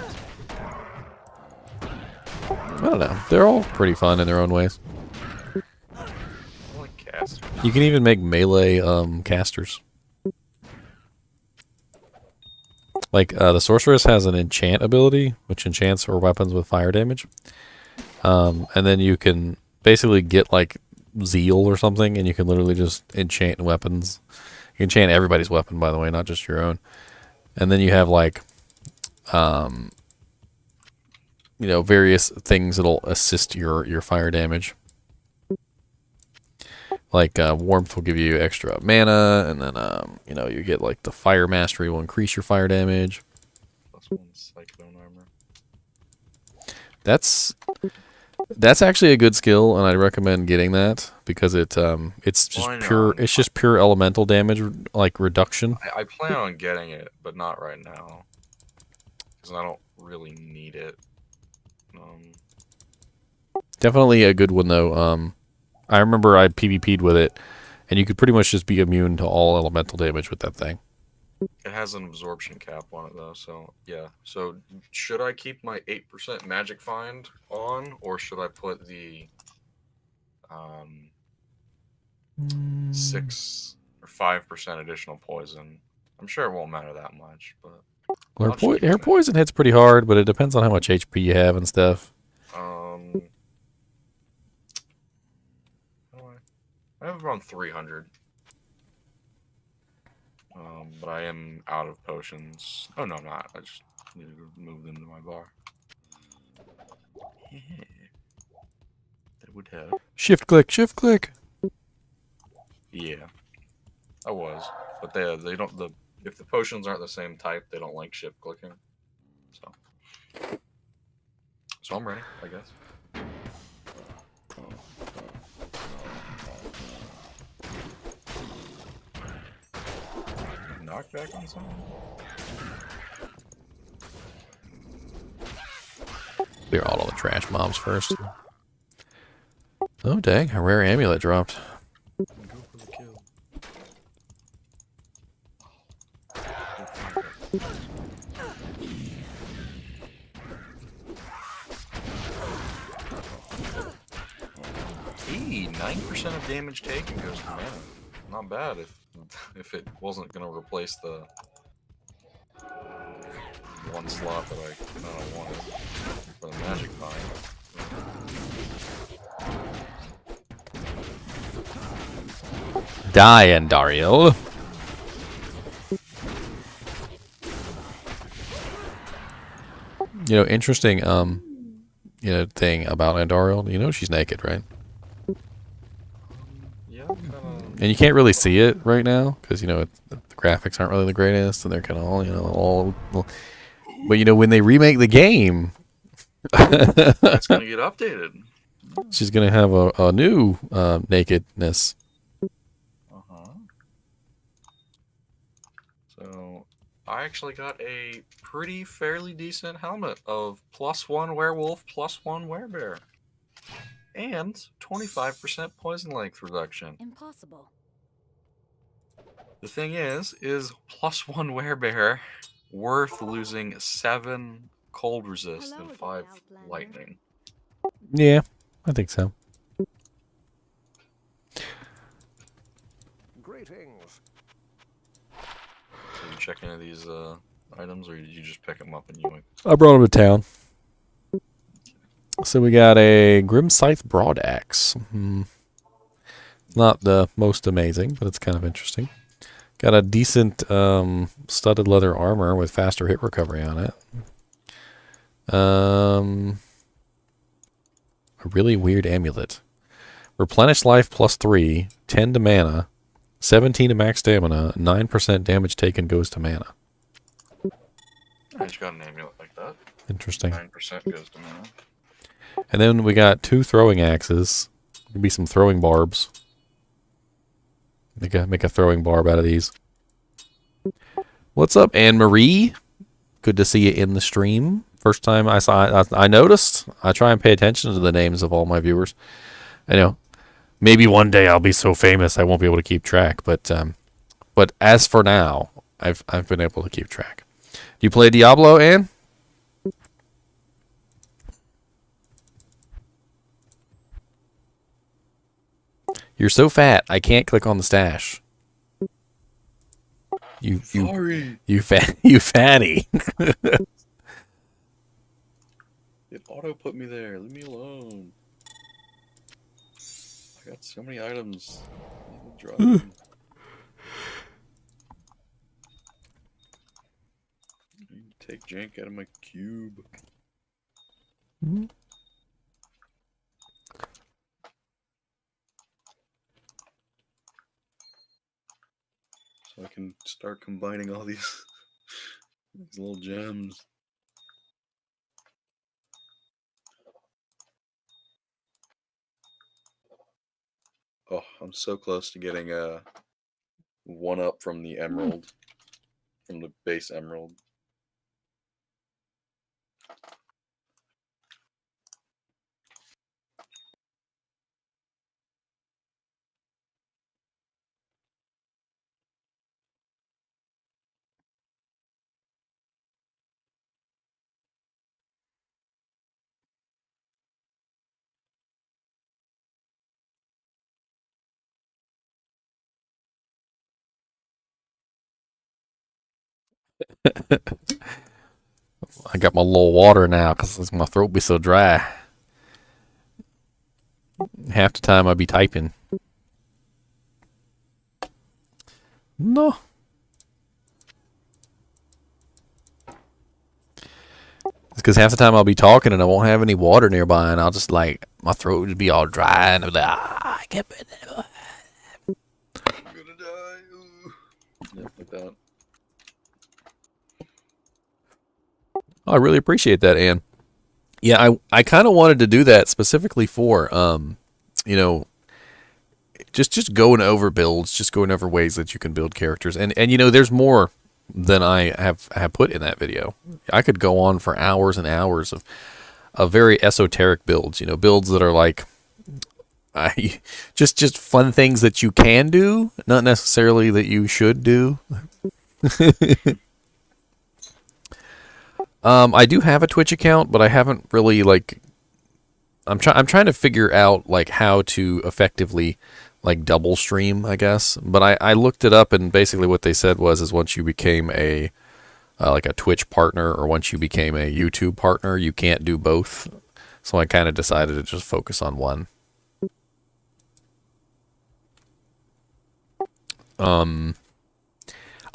I don't know. They're all pretty fun in their own ways. I like cast. You can even make melee casters. Like the sorceress has an enchant ability, which enchants her weapons with fire damage. And then you can basically get like zeal or something, and you can literally just enchant weapons. You can enchant everybody's weapon, by the way, not just your own. And then you have like, you know, various things that'll assist your fire damage. Like warmth will give you extra mana, and then you know, you get like the fire mastery will increase your fire damage. +1 cyclone armor. That's actually a good skill, and I'd recommend getting that because it's just Why pure. not? It's just pure elemental damage like reduction. I plan on getting it, but not right now. Because I don't really need it. Definitely a good one though. I remember I PvP'd with it, and you could pretty much just be immune to all elemental damage with that thing. It has an absorption cap on it though, so yeah. So should I keep my 8% magic find on, or should I put the 6 or 5% additional poison? I'm sure it won't matter that much, but Well, I'll just keep her it. poison hits pretty hard, but it depends on how much HP you have and stuff. I have around 300. But I am out of potions. Oh no, I'm not. I just need to move them to my bar. Yeah. That would help. Shift click, shift click. Yeah, I was, but they don't if the potions aren't the same type, they don't like shift clicking. So I'm ready, I guess. Knockback on something? Clear all of the trash mobs first. Oh dang, a rare amulet dropped. Go for the kill. 9% of damage taken goes to mana. Not bad if it wasn't gonna replace the one slot that I wanted for the magic bind. Die, Andariel. You know, interesting, you know, thing about Andariel. You know she's naked, right? Yeah, kind of. And you can't really see it right now because, you know, the graphics aren't really the greatest, and they're kind of all, you know, all. But you know, when they remake the game, That's gonna get updated. she's gonna have a new nakedness. So I actually got a pretty fairly decent helmet of +1 werewolf, +1 werebear, and 25% poison length reduction. Impossible. The thing is +1 werebear worth losing 7 cold resist Hello and again, 5 Outlander. lightning. Yeah, I think so. Greetings. So you check any of these items, or did you just pick them up and you went? I brought him to town. So we got a Grim Scythe Broadaxe. Not the most amazing, but it's kind of interesting. Got a decent studded leather armor with faster hit recovery on it. A really weird amulet. Replenish life +3, 10 to mana, 17 to max stamina, 9% damage taken goes to mana. I just got an amulet like that. Interesting. 9% goes to mana. And then we got 2 throwing axes. Could be some throwing barbs. Make a throwing barb out of these. What's up, Anne Marie? Good to see you in the stream. First time I saw, I noticed. I try and pay attention to the names of all my viewers. I know Maybe one day I'll be so famous I won't be able to keep track. But as for now, I've been able to keep track. Do you play Diablo, Ann? You're so fat, I can't click on the stash. Sorry. You fatty. It auto put me there. Leave me alone. I got so many items. Driving. Take jank out of my cube. So I can start combining all these, these little gems. Oh, I'm so close to getting a one up from the emerald, from the base emerald. I got my little water now because my throat be so dry. Half the time I be typing. No. It's because half the time I'll be talking and I won't have any water nearby, and I'll just like my throat would be all dry, and I'll be like, I can't breathe. I'm gonna die. Ooh. Yeah, like that. Oh, I really appreciate that, Ann. Yeah, I kind of wanted to do that specifically for you know, just going over builds, just going over ways that you can build characters, and you know, there's more than I have put in that video. I could go on for hours and hours of very esoteric builds, you know, builds that are like just fun things that you can do, not necessarily that you should do. I do have a Twitch account, but I haven't really like. I'm trying to figure out like how to effectively like double stream, I guess. But I looked it up, and basically what they said is once you became a like a Twitch partner, or once you became a YouTube partner, you can't do both. So I kind of decided to just focus on one.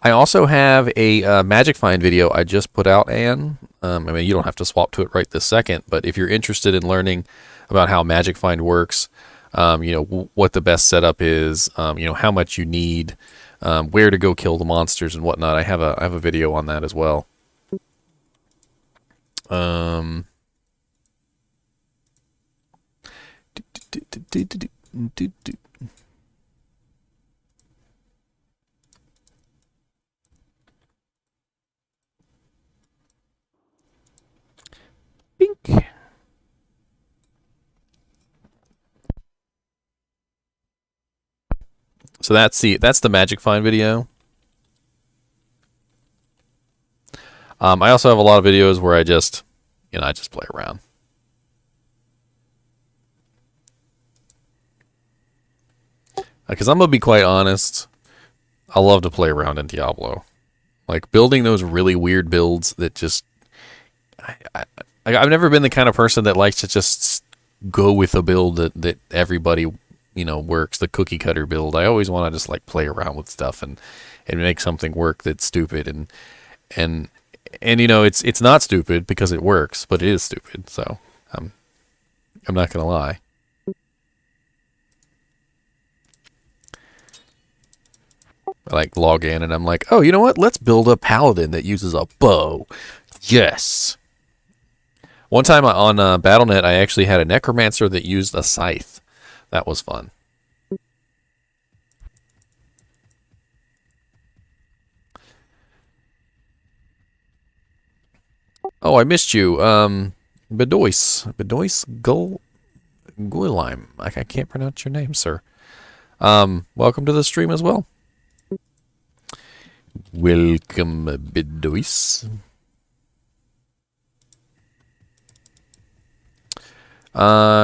I also have a Magic Find video I just put out, Anne. I mean, you don't have to swap to it right this second, but if you're interested in learning about how Magic Find works, you know, what the best setup is, you know, how much you need, where to go kill the monsters and whatnot, I have a video on that as well. Bink. So that's the Magic Find video. I also have a lot of videos where I just play around. Because I'm gonna be quite honest, I love to play around in Diablo, like building those really weird builds that just. I've never been the kind of person that likes to just go with a build that everybody, you know, works, the cookie cutter build. I always want to just like play around with stuff and make something work that's stupid and you know, it's not stupid because it works, but it is stupid. So I'm not gonna lie. I like log in and I'm like, oh, you know what? Let's build a paladin that uses a bow. Yes. One time on Battle.net, I actually had a necromancer that used a scythe. That was fun. Oh, I missed you. Bedois Guilheim. I can't pronounce your name, sir. Welcome to the stream as well. Welcome, Bidois.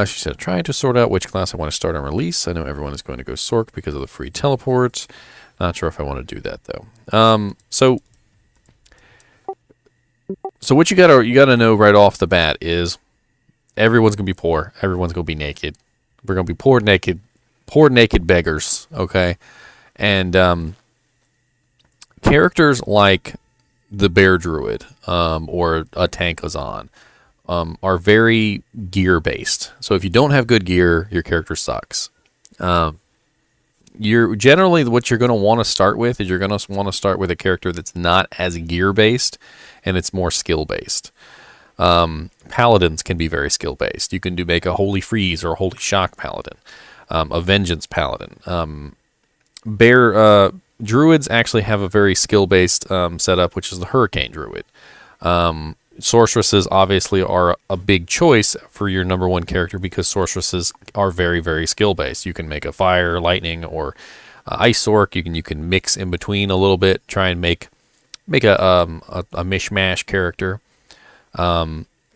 She said, trying to sort out which class I want to start on release. I know everyone is going to go Sork because of the free teleport. Not sure if I want to do that though. So what you gotta know right off the bat is everyone's gonna be poor. Everyone's gonna be naked. We're gonna be poor naked beggars. Okay, and characters like the Bear Druid or a Tankazan are very gear based. So if you don't have good gear, your character sucks. You're generally what you're going to want to start with is you're going to want to start with a character that's not as gear based and it's more skill based. Paladins can be very skill based. You can make a Holy Freeze or a Holy Shock Paladin, a Vengeance Paladin. Druids actually have a very skill based setup, which is the Hurricane Druid. Sorceresses obviously are a big choice for your number one character because sorceresses are very, very skill based. You can make a fire, lightning, or ice orc. You can mix in between a little bit, try and make a mishmash character.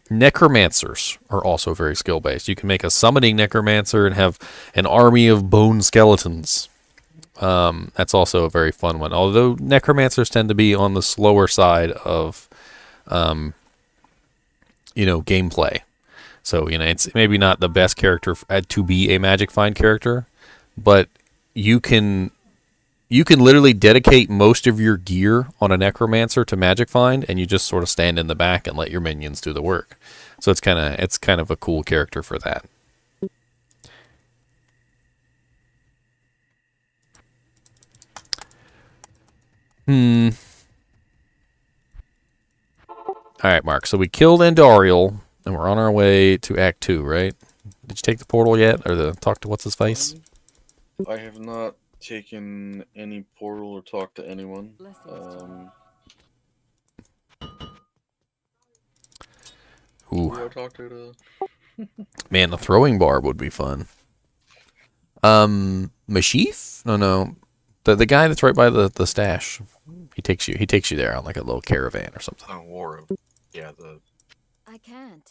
Necromancers are also very skill based. You can make a summoning necromancer and have an army of bone skeletons. That's also a very fun one. Although necromancers tend to be on the slower side of gameplay. So, it's maybe not the best character to be a Magic Find character, but you can literally dedicate most of your gear on a Necromancer to Magic Find, and you just sort of stand in the back and let your minions do the work. So it's kind of a cool character for that. All right, Mark. So we killed Andariel, and we're on our way to Act 2, right? Did you take the portal yet, or talk to what's his face? I have not taken any portal or talked to anyone. Who do I talk to? Man, the throwing barb would be fun. Mashif? No. The guy that's right by the stash. He takes you there on like a little caravan or something. Oh, Waro. Yeah, I can't.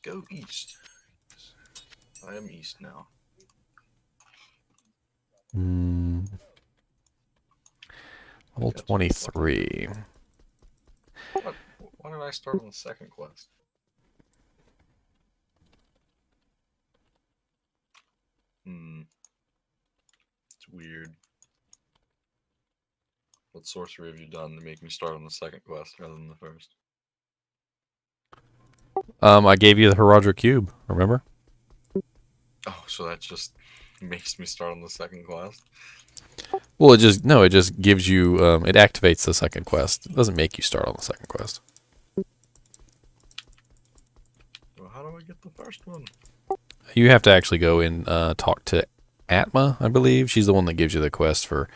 Go east. I am east now. Level 23. Why did I start on the second quest? It's weird. What sorcery have you done to make me start on the second quest rather than the first? I gave you the Herodra Cube, remember? Oh, so that just makes me start on the second quest? Well, it just gives you, it activates the second quest. It doesn't make you start on the second quest. Well, how do I get the first one? You have to actually go and talk to Atma, I believe. She's the one that gives you the quest for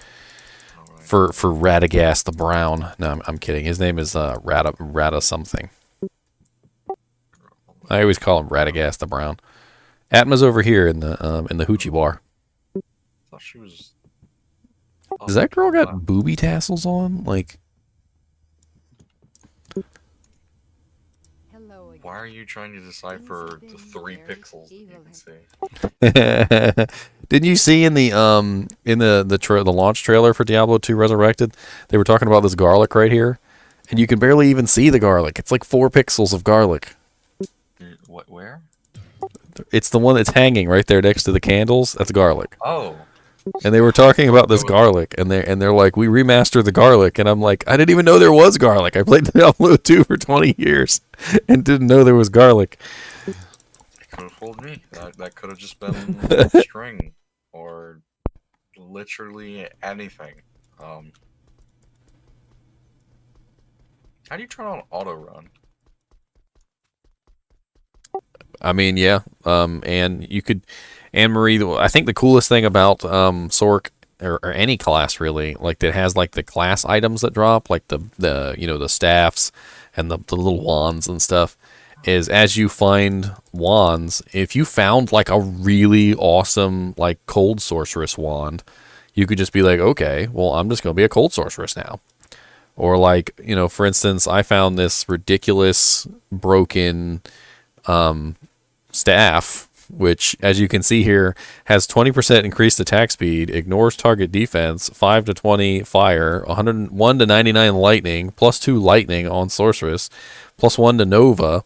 Radagast the Brown. No, I'm kidding. His name is Rada something. I always call him Radagast the Brown. Atma's over here in the hoochie bar. I thought she was. Does that girl got booby tassels on? Like, why are you trying to decipher the 3 pixels that you can see? Didn't you see in the launch trailer for Diablo II Resurrected? They were talking about this garlic right here, and you can barely even see the garlic. It's like 4 pixels of garlic. What? Where? It's the one that's hanging right there next to the candles. That's garlic. Oh. And they were talking about this garlic, and they're like, we remastered the garlic, and I'm like, I didn't even know there was garlic. I played Diablo 2 for 20 years and didn't know there was garlic. It could have fooled me. That could have just been a string or literally anything. How do you turn on auto run? I mean, yeah. And you could, Anne-Marie, I think the coolest thing about Sork or any class really, like that has like the class items that drop, like the staffs and the little wands and stuff, is as you find wands, if you found like a really awesome like cold sorceress wand, you could just be like, okay, well, I'm just going to be a cold sorceress now. Or like, you know, for instance, I found this ridiculous broken staff, which, as you can see here, has 20% increased attack speed, ignores target defense, 5 to 20 fire, 101 to 99 lightning, plus 2 lightning on sorceress, plus 1 to nova.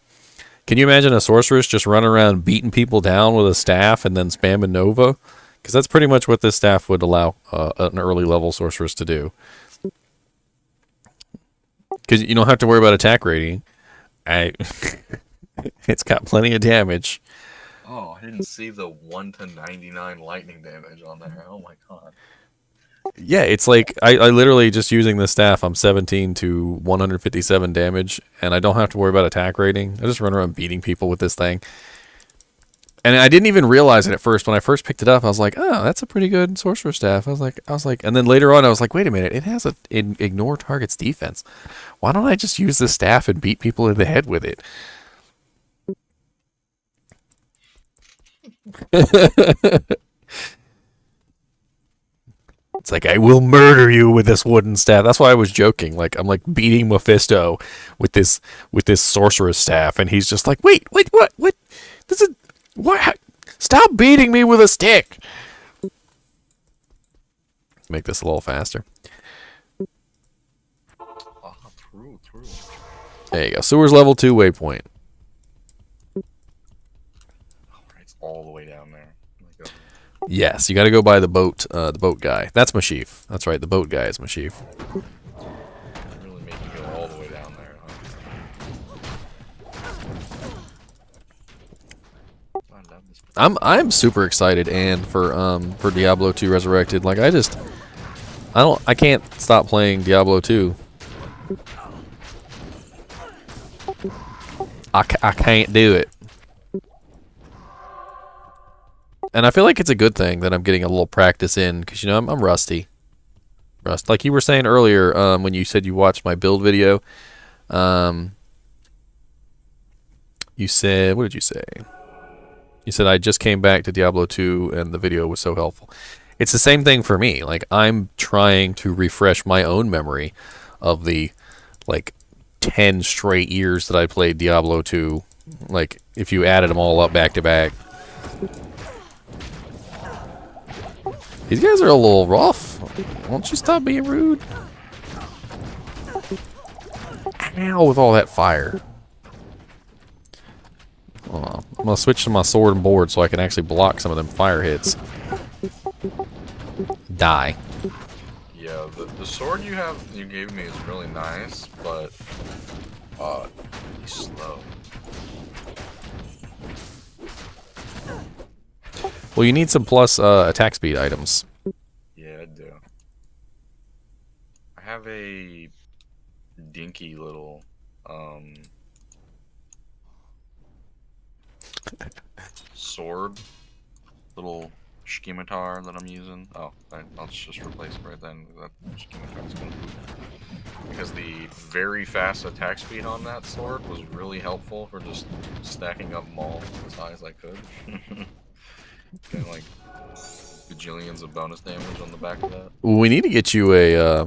Can you imagine a sorceress just running around beating people down with a staff and then spamming nova? Because that's pretty much what this staff would allow an early level sorceress to do. Because you don't have to worry about attack rating. It's got plenty of damage. Oh, I didn't see the 1 to 99 lightning damage on there. Oh my god. Yeah, it's like I literally just using this staff, I'm 17 to 157 damage, and I don't have to worry about attack rating. I just run around beating people with this thing. And I didn't even realize it at first. When I first picked it up, I was like, oh, that's a pretty good sorcerer staff. I was like, and then later on, I was like, wait a minute, it has a ignore target's defense. Why don't I just use this staff and beat people in the head with it? It's like, I will murder you with this wooden staff. That's why I was joking. Like, I'm like beating Mephisto with this sorcerer's staff, and he's just like, wait, what? This is what? Stop beating me with a stick. Make this a little faster. True. There you go. Sewers level 2 waypoint. It's all the way down there. Yes, you got to go by the boat guy. That's Mashif. That's right, the boat guy is Mashif. Really make you go all the way down there, huh? I love this. I'm super excited, and for Diablo 2 Resurrected. Like I can't stop playing Diablo 2. I can't do it. And I feel like it's a good thing that I'm getting a little practice in, because, you know, I'm rusty. Like you were saying earlier, when you said you watched my build video, you said, what did you say? You said I just came back to Diablo 2 and the video was so helpful. It's the same thing for me. Like, I'm trying to refresh my own memory of the, like, 10 straight years that I played Diablo 2. Like, if you added them all up back to back. These guys are a little rough. Won't you stop being rude? Ow, with all that fire. I'm going to switch to my sword and board so I can actually block some of them fire hits. Die. Yeah, the sword you gave me is really nice, but he's slow. Well, you need some plus attack speed items. Yeah, I do. I have a dinky little sword, little scimitar that I'm using. Oh, I'll just replace it right then. That scimitar's gonna because the very fast attack speed on that sword was really helpful for just stacking up maul as high as I could. Getting like bajillions of bonus damage on the back of that. We need to get you a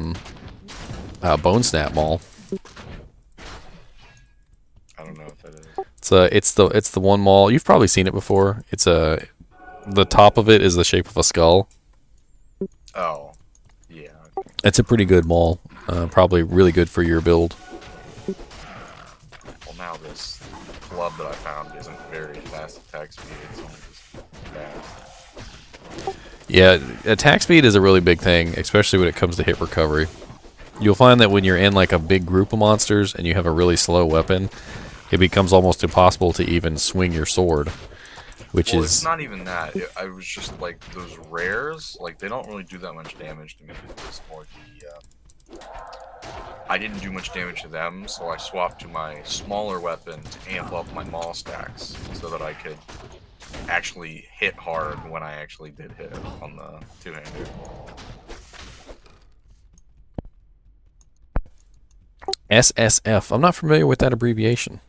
bone snap maul. I don't know if that is. It's the one maul. You've probably seen it before. It's the top of it is the shape of a skull. Oh, yeah. It's a pretty good maul. Probably really good for your build. Well, now this club that I found isn't very fast attack speed. It's only just fast. Yeah, attack speed is a really big thing, especially when it comes to hit recovery. You'll find that when you're in like a big group of monsters and you have a really slow weapon, it becomes almost impossible to even swing your sword. Which well, is... it's not even that. I was just like, those rares, like, they don't really do that much damage to me. It's more the, I didn't do much damage to them, so I swapped to my smaller weapon to amp up my maul stacks, so that I could actually hit hard when I actually did hit on the two-hander. SSF. I'm not familiar with that abbreviation.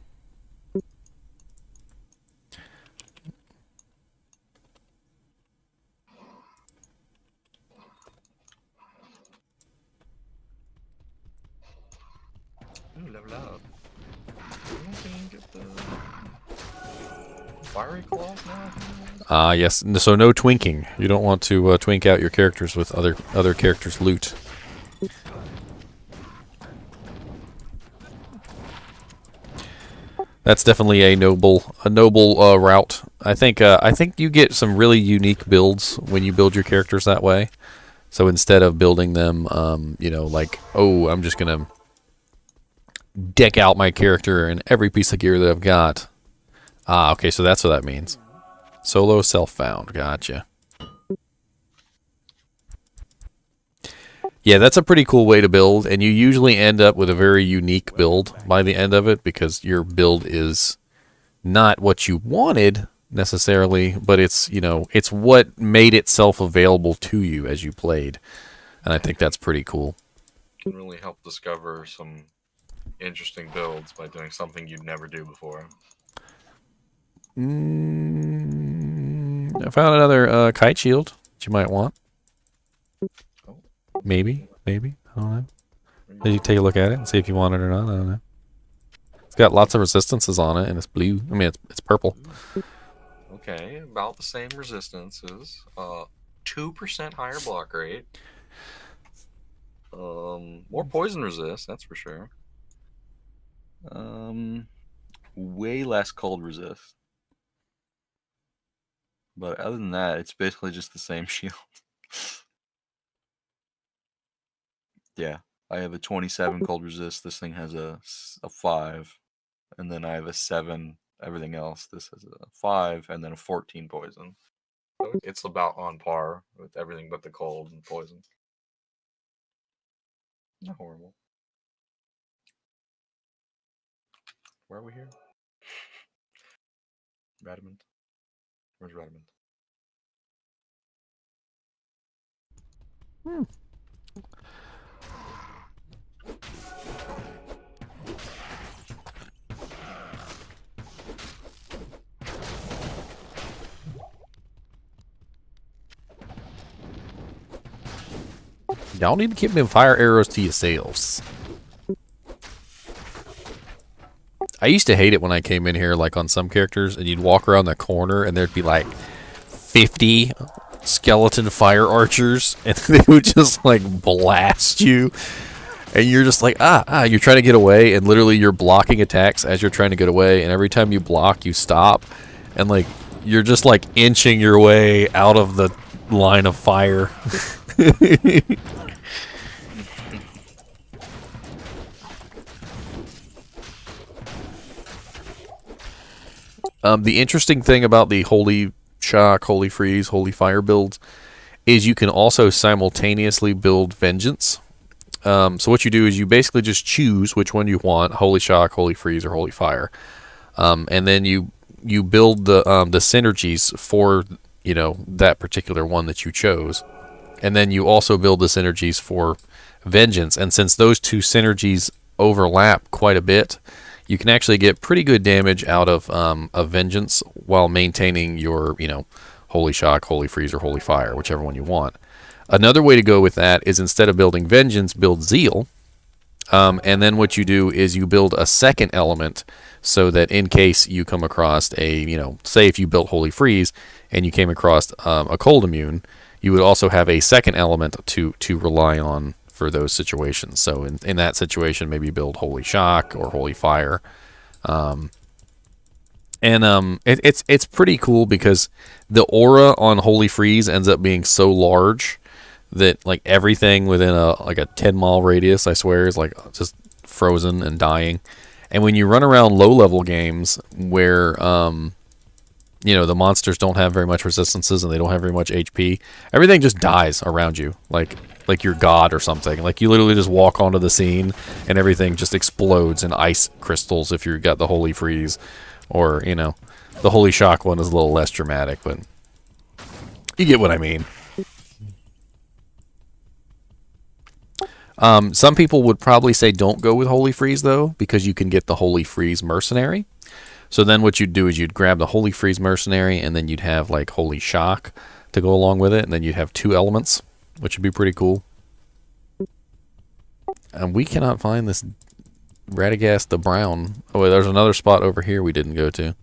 Ooh, level up. Can you get the fiery claws now? Yes. So no twinking. You don't want to twink out your characters with other characters' loot. That's definitely a noble route. I think you get some really unique builds when you build your characters that way. So instead of building them, like, oh, I'm just gonna deck out my character in every piece of gear that I've got. Okay, so that's what that means. Solo self-found. Gotcha. Yeah, that's a pretty cool way to build, and you usually end up with a very unique build by the end of it because your build is not what you wanted necessarily, but it's what made itself available to you as you played, and I think that's pretty cool. Can really help discover some interesting builds by doing something you'd never do before. I found another kite shield that you might want. Maybe. I don't know. Did you take a look at it and see if you want it or not? I don't know. It's got lots of resistances on it, and it's blue. I mean, it's purple. Okay, about the same resistances. 2% higher block rate. More poison resist, that's for sure. Way less cold resist. But other than that, it's basically just the same shield. Yeah, I have a 27 cold resist. This thing has a 5. And then I have a 7. Everything else. This has a 5 and then a 14 poison. So it's about on par with everything but the cold and poison. Not horrible. Where are we here? Radamant. Where's Radamant? Y'all need to keep them fire arrows to yourselves. I used to hate it when I came in here, like on some characters, and you'd walk around the corner and there'd be like 50 skeleton fire archers, and they would just like blast you. And you're just like, you're trying to get away, and literally you're blocking attacks as you're trying to get away, and every time you block, you stop, and like you're just like inching your way out of the line of fire. The interesting thing about the Holy Shock, Holy Freeze, Holy Fire builds is you can also simultaneously build Vengeance. So what you do is you basically just choose which one you want, Holy Shock, Holy Freeze, or Holy Fire. And then you build the synergies for, that particular one that you chose. And then you also build the synergies for Vengeance. And since those two synergies overlap quite a bit, you can actually get pretty good damage out of Vengeance while maintaining your, Holy Shock, Holy Freeze, or Holy Fire, whichever one you want. Another way to go with that is instead of building Vengeance, build Zeal. And then what you do is you build a second element so that in case you come across say if you built Holy Freeze and you came across a cold immune, you would also have a second element to rely on for those situations. So in that situation, maybe build Holy Shock or Holy Fire. It's pretty cool because the aura on Holy Freeze ends up being so large that like everything within a 10-mile radius, I swear, is like just frozen and dying. And when you run around low-level games where the monsters don't have very much resistances and they don't have very much HP, everything just dies around you, like you're God or something. Like you literally just walk onto the scene and everything just explodes in ice crystals if you've got the Holy Freeze, or the Holy Shock one is a little less dramatic, but you get what I mean. Some people would probably say don't go with Holy Freeze though, because you can get the Holy Freeze Mercenary. So then what you'd do is you'd grab the Holy Freeze Mercenary, and then you'd have like Holy Shock to go along with it, and then you'd have 2 elements, which would be pretty cool. And we cannot find this Radagast the Brown. Oh, wait, there's another spot over here we didn't go to.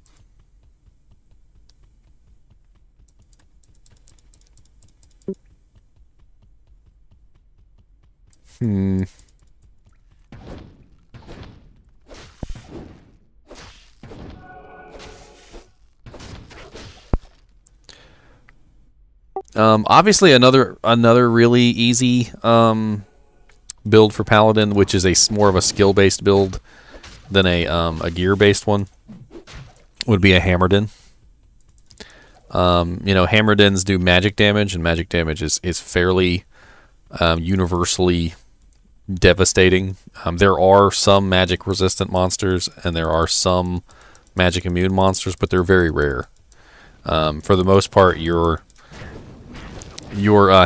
Hmm. Obviously, another really easy build for Paladin, which is more of a skill-based build than a gear-based one, would be a Hammerdin. Hammerdins do magic damage, and magic damage is fairly universally devastating. There are some magic-resistant monsters, and there are some magic-immune monsters, but they're very rare. For the most part, your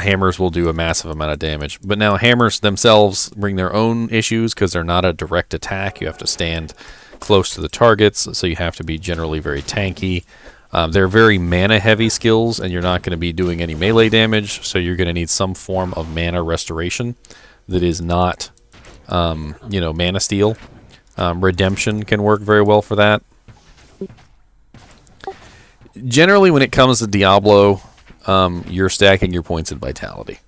hammers will do a massive amount of damage. But now hammers themselves bring their own issues because they're not a direct attack. You have to stand close to the targets, so you have to be generally very tanky. They're very mana-heavy skills, and you're not going to be doing any melee damage, so you're going to need some form of mana restoration that is not, mana steal. Redemption can work very well for that. Generally, when it comes to Diablo, you're stacking your points in Vitality.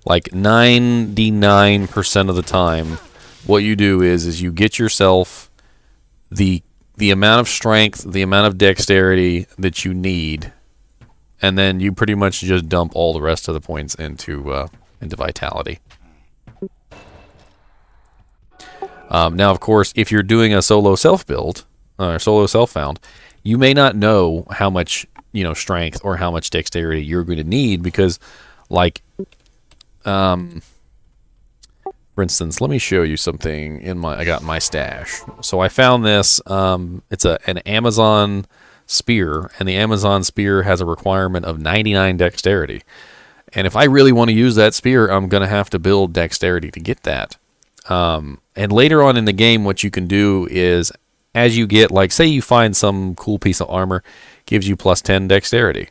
Like 99% of the time, what you do is you get yourself the amount of strength, the amount of dexterity that you need, and then you pretty much just dump all the rest of the points into Vitality. Now, of course, if you're doing a solo self build or solo self found, you may not know how much strength or how much dexterity you're going to need because, like, for instance, let me show you something I got in my stash. So I found this. It's an Amazon spear, and the Amazon spear has a requirement of 99 dexterity. And if I really want to use that spear, I'm going to have to build dexterity to get that. And later on in the game, what you can do is, as you get, like, say you find some cool piece of armor, gives you plus 10 dexterity.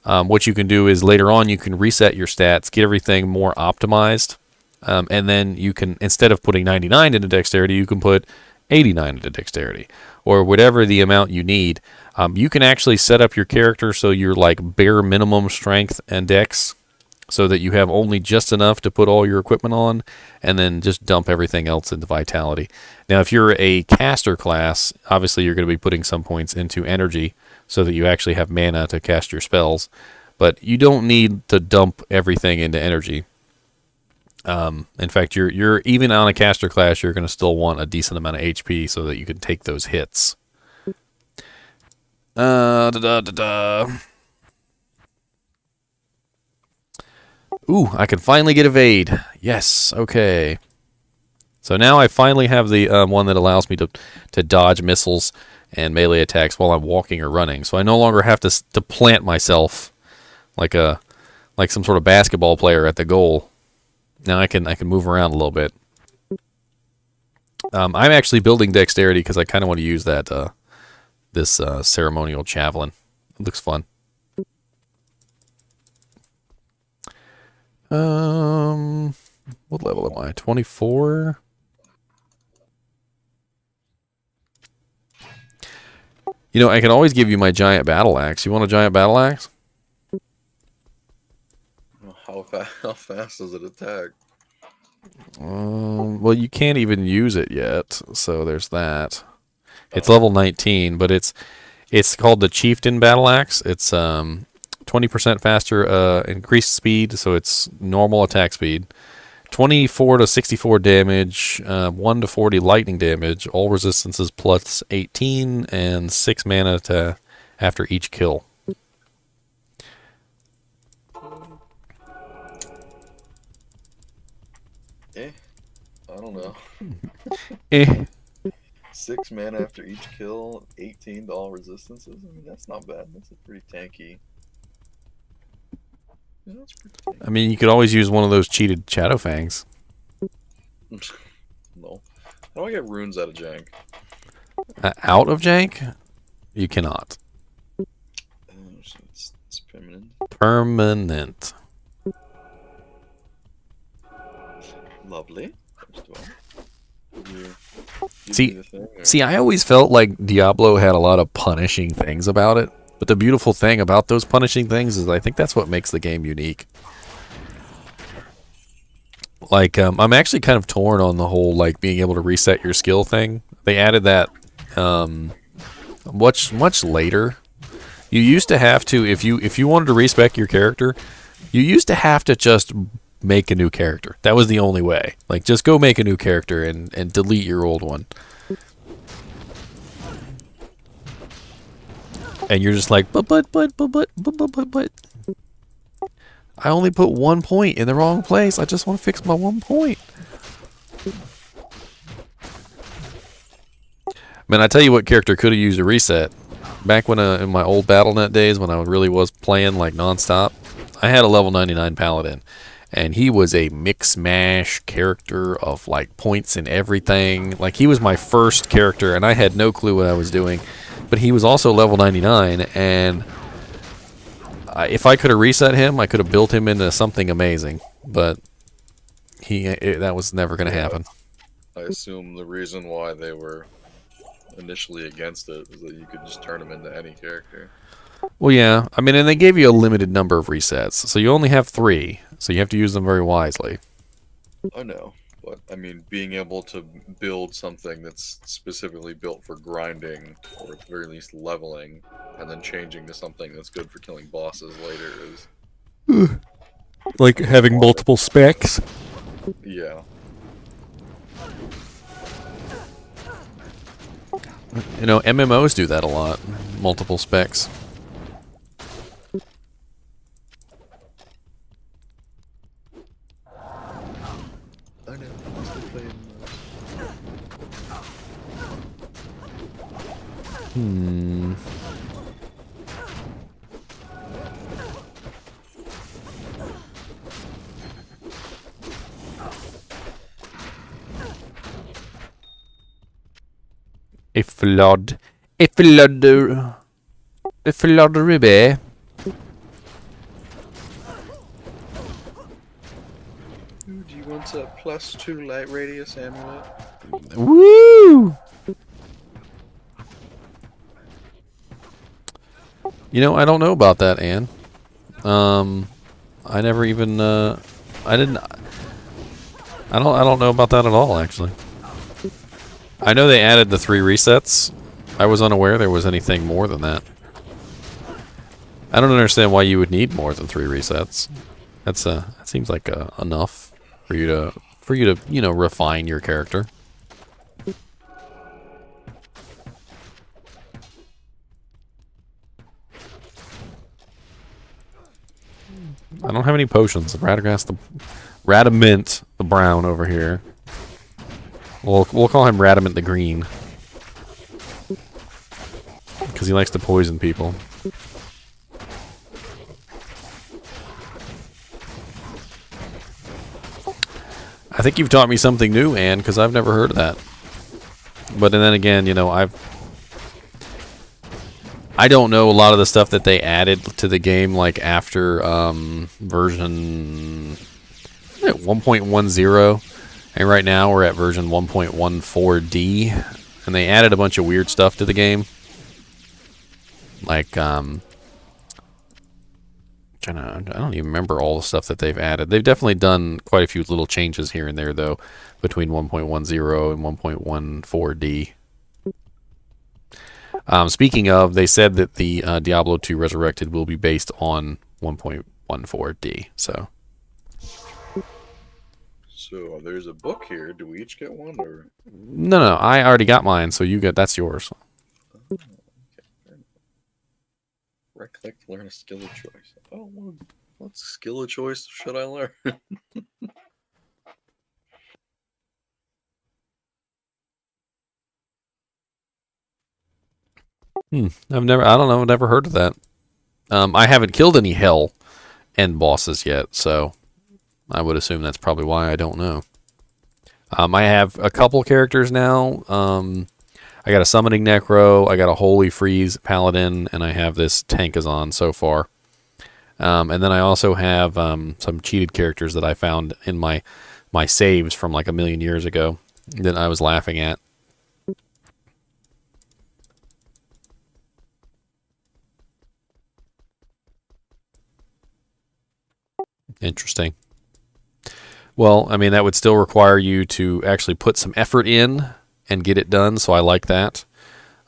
What you can do is later on you can reset your stats, get everything more optimized, and then you can, instead of putting 99 into dexterity, you can put 89 into dexterity, or whatever the amount you need. You can actually set up your character so you're like bare minimum strength and dex, so that you have only just enough to put all your equipment on, and then just dump everything else into Vitality. Now, if you're a caster class, obviously you're going to be putting some points into energy, so that you actually have mana to cast your spells. But you don't need to dump everything into energy. In fact, you're even on a caster class, you're going to still want a decent amount of HP so that you can take those hits. Ooh, I can finally get evade. Yes, okay. So now I finally have the one that allows me to dodge missiles and melee attacks while I'm walking or running. So I no longer have to plant myself like some sort of basketball player at the goal. Now I can move around a little bit. I'm actually building dexterity because I kind of want to use that this ceremonial javelin. It looks fun. What level am I? 24? I can always give you my giant battle axe. You want a giant battle axe? How fast does it attack? Well, you can't even use it yet, so there's that. It's level 19, but it's called the Chieftain Battle Axe. It's 20% faster increased speed, so it's normal attack speed. 24 to 64 damage, 1 to 40 lightning damage, all resistances plus 18, and 6 mana after each kill. I don't know. 6 mana after each kill, 18 to all resistances. I mean, that's not bad. That's a pretty tanky. Yeah, that's pretty tanky. I mean, you could always use one of those cheated Shadow Fangs. No. How do I get runes out of jank? Out of jank? You cannot. So it's permanent. Permanent. Lovely. First of all. give See- me the thing? Or... See, I always felt like Diablo had a lot of punishing things about it. But the beautiful thing about those punishing things is I think that's what makes the game unique. Like, I'm actually kind of torn on the whole, like, being able to reset your skill thing. They added that much later. You used to have to, if you wanted to respec your character, you used to have to just make a new character. That was the only way. Like, just go make a new character and delete your old one. And you're just like, but. I only put 1 point in the wrong place. I just want to fix my 1 point. Man, I tell you what character could have used a reset. Back when in my old BattleNet days, when I really was playing like nonstop, I had a level 99 Paladin. And he was a mix-mash character of like points and everything. Like, he was my first character, and I had no clue what I was doing. But he was also level 99, and if I could have reset him, I could have built him into something amazing. But that was never going to happen. I assume the reason why they were initially against it was that you could just turn him into any character. Well, yeah. I mean, and they gave you a limited number of resets. So you only have 3. So you have to use them very wisely. I know, but I mean, being able to build something that's specifically built for grinding, or at the very least leveling, and then changing to something that's good for killing bosses later is... Like having multiple specs. Yeah. You know, MMOs do that a lot. Multiple specs. I know, I'm still playing A flood ruby. Do you want a +2 light radius amulet? Woo! You know, I don't know about that, Anne. I never even I don't know about that at all, actually. I know they added the 3 resets. I was unaware there was anything more than that. I don't understand why you would need more than 3 resets. That's that seems like enough for you to you know, refine your character. I don't have any potions. Radamint the brown over here. We'll call him Radamint the green. Because he likes to poison people. I think you've taught me something new, Anne, because I've never heard of that. But then again, you know, I don't know a lot of the stuff that they added to the game, like after version 1.10. And right now we're at version 1.14D. And they added a bunch of weird stuff to the game. Like, I don't even remember all the stuff that they've added. They've definitely done quite a few little changes here and there, though, between 1.10 and 1.14D. Speaking of, they said that the Diablo II Resurrected will be based on 1.14D. So there's a book here. Do we each get one, or? No, I already got mine, so that's yours. Oh, okay. Right click to learn a skill of choice. Oh, what skill of choice should I learn? I've never heard of that. I haven't killed any hell end bosses yet, so I would assume that's probably why. I don't know. I have a couple characters now. I got a Summoning Necro, I got a Holy Freeze Paladin, and I have this Tankazon so far. And then I also have some cheated characters that I found in my saves from like a million years ago that I was laughing at. Interesting. Well, I mean, that would still require you to actually put some effort in and get it done, so I like that.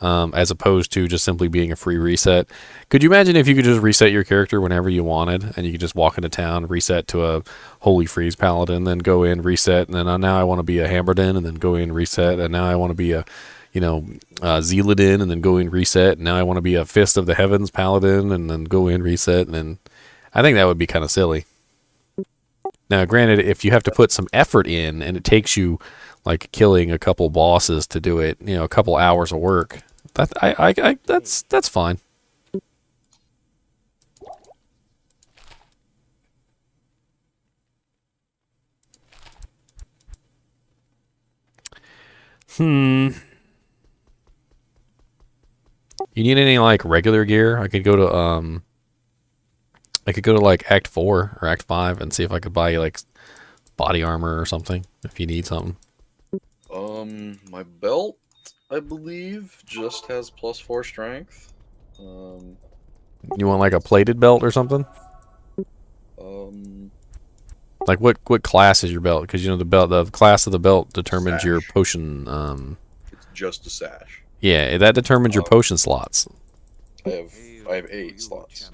As opposed to just simply being a free reset. Could you imagine if you could just reset your character whenever you wanted, and you could just walk into town, reset to a Holy Freeze Paladin, then go in, reset, and then now I want to be a Hammerdin, and then go in, reset, and now I want to be a, Zealadin, and then go in, reset, and now I want to be a Fist of the Heavens Paladin, and then go in, reset, and then I think that would be kind of silly. Now, granted, if you have to put some effort in, and it takes you like killing a couple bosses to do it, a couple hours of work, that's fine. You need any like regular gear? I could go to like Act 4 or Act 5 and see if I could buy you like body armor or something if you need something. My belt, I believe, just has +4 strength. You want like a plated belt or something? Like what class is your belt? Because the class of the belt determines Sash. your potion. It's just a sash. Yeah, that determines your potion slots. I have 8 slots.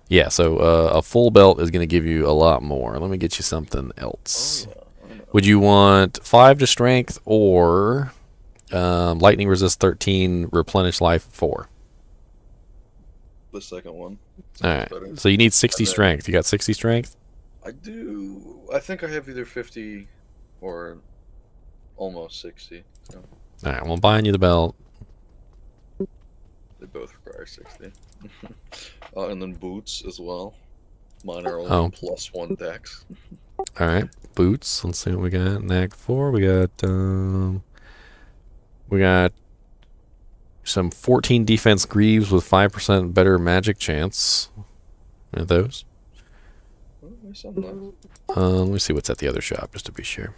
Yeah, so a full belt is going to give you a lot more. Let me get you something else. Oh, yeah, Would you want 5 to strength or lightning resist 13, replenish life 4? the second one. All right. Better. So you need 60 And then- strength. You got 60 strength? I do. I think I have either 50 or almost 60. So All right. Well, I'm buying you the belt. they both require 60. And then boots as well. Mine are only Oh. +1 dex. All right. Boots. Let's see what we got. In Act 4, we got some 14 defense greaves with 5% better magic chance. Are those? Oh, there's some nice. Let me see what's at the other shop just to be sure.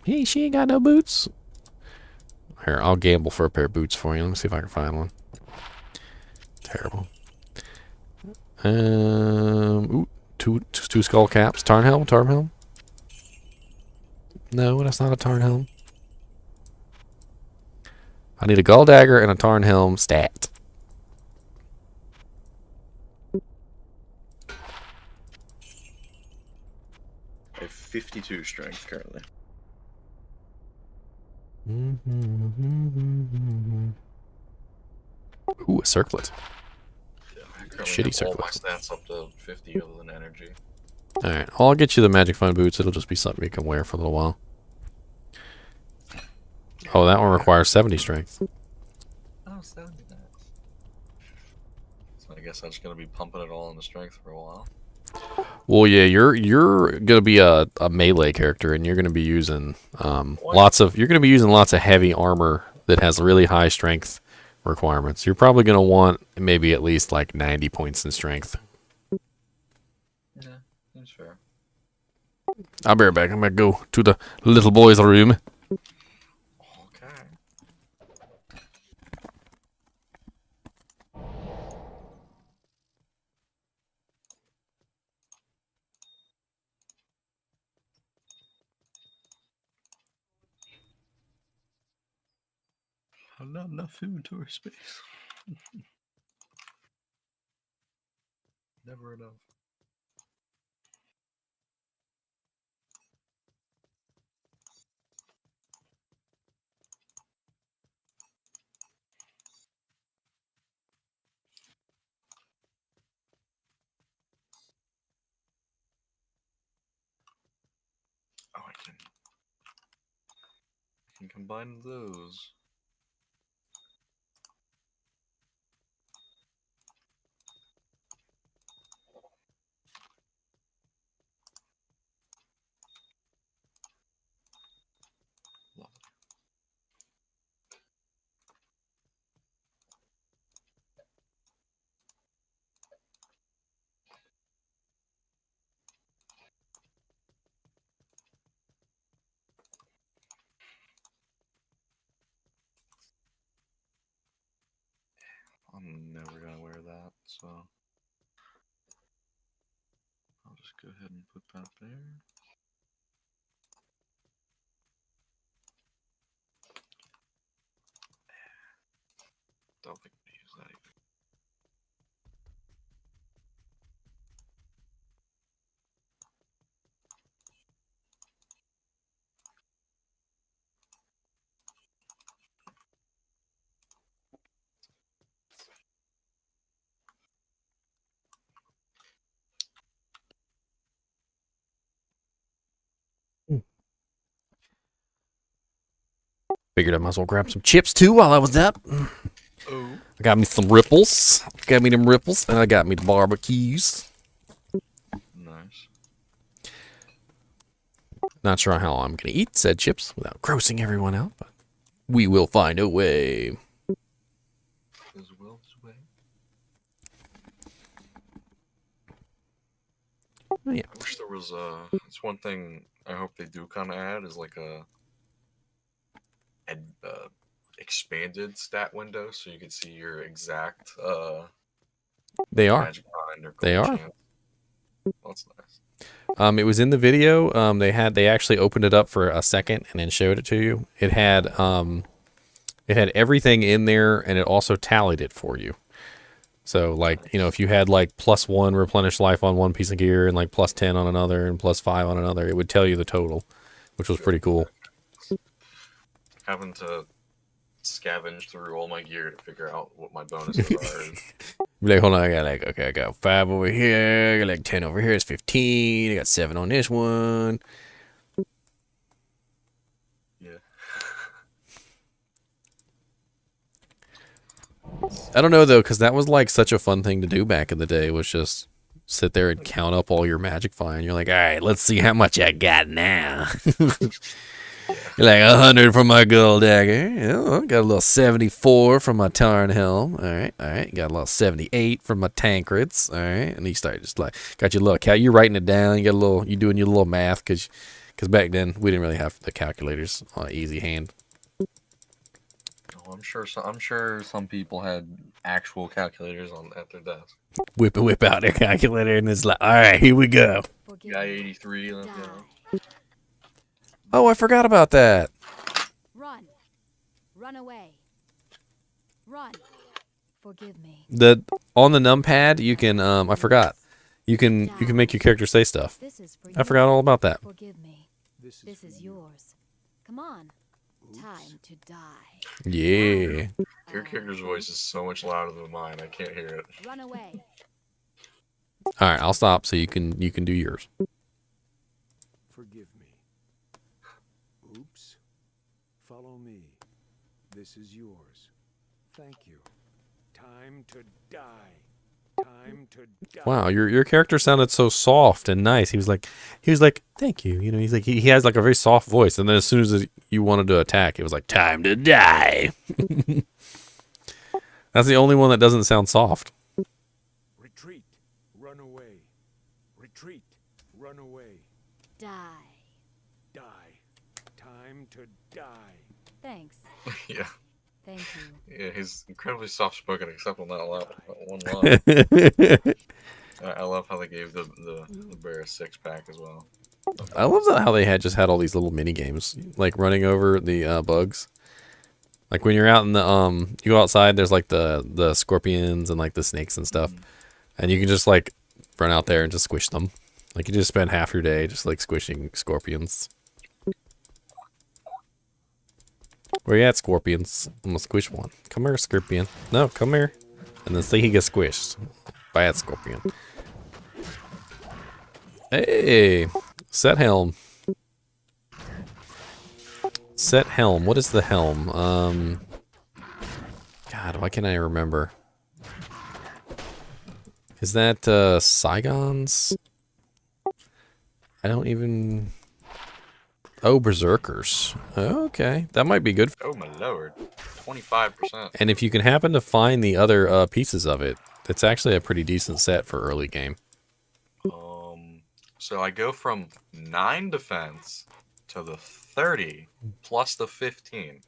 Hey, she ain't got no boots. Here, I'll gamble for a pair of boots for you. Let me see if I can find one. Terrible. Ooh, two skull caps. Tarnhelm? No, that's not a Tarnhelm. I need a Gull Dagger and a Tarnhelm stat. I have 52 strength currently. Ooh, a circlet. Yeah, I currently Shitty have all my circlet. stats up to 50 other than energy. Alright, I'll get you the Magic Fun boots. It'll just be something you can wear for a little while. Oh, that one requires 70 strength. Oh, 70 nice. So I guess I'm just gonna be pumping it all into strength for a while. Well, yeah, you're gonna be a melee character, and you're gonna be using lots of heavy armor that has really high strength requirements. You're probably gonna want maybe at least like 90 points in strength. Yeah, that's fair. I'll be right back. I'm gonna go to the little boy's room. Okay. Not enough inventory space. Never enough. Oh, I can combine those. Lovely. I'm never gonna wear that, so go ahead and put that there. Don't think we use that either. Figured I might as well grab some chips too while I was up. Oh. I got me some ripples. Got me them ripples, and I got me the barbecues. Nice. Not sure how I'm gonna eat said chips without grossing everyone out, but we will find a way. As well as way. Oh, yeah. I wish there was it's one thing I hope they do kind of add is like a expanded stat window so you can see your exact They are. magic bind or They gold are. chance. That's nice. It was in the video. They actually opened it up for a second and then showed it to you. It had everything in there, and it also tallied it for you. So like, you know, if you had like +1 replenish life on one piece of gear and like +10 on another and +5 on another, it would tell you the total, which was pretty cool. Having to scavenge through all my gear to figure out what my bonuses are. Like, hold on, I got 5 over here, I got like 10 over here, it's 15, I got 7 on this one. Yeah. I don't know though, because that was like such a fun thing to do back in the day, was just sit there and count up all your magic fire, and you're like, all right, let's see how much I got now. You're like 100 from my gold dagger. Oh, got a little 74 from my tarn helm. All right. Got a little 78 from my tankreds. All right, and you start just like got your little you're writing it down. You got a little, you doing your little math because back then we didn't really have the calculators on easy hand. Oh, I'm sure some people had actual calculators at their desk. Whip out their calculator, and it's like, all right, here we go. Guy 83. Let's go. Oh, I forgot about that. Run away. Run. Forgive me. On the numpad, you can I forgot. You can make your character say stuff. This is for I you. forgot all about that. Forgive me. This is yours. Come on. Time to die. Yeah. Your character's voice is so much louder than mine. I can't hear it. Run away. All right, I'll stop so you can do yours. Forgive me. Oops. Follow me. This is yours. Thank you. Time to die. Time to die. Wow, your character sounded so soft and nice. He was like, thank you. You know, he's like he has like a very soft voice, and then as soon as you wanted to attack, it was like, time to die. That's the only one that doesn't sound soft. Retreat. Run away. Retreat. Run away. Die. Die. Time to die. Thanks. Yeah. Thank you. Yeah, he's incredibly soft-spoken, except on that one line. I love how they gave the bear a 6-pack as well. I love that how they just had all these little mini games, like running over the bugs. Like when you're out in the you go outside, there's like the scorpions and like the snakes and stuff, and you can just like run out there and just squish them. Like you just spend half your day just like squishing scorpions. Where you at, scorpions? I'm gonna squish one. Come here, scorpion. No, come here. And then see he gets squished. Bad scorpion. Hey, set helm. Set helm. What is the helm? God, why can't I remember? Is that Saigon's? I don't even. Oh, berserkers. Okay, that might be good. Oh my lord, 25%. And if you can happen to find the other pieces of it, it's actually a pretty decent set for early game. So I go from 9 defense to the 30 plus the 15,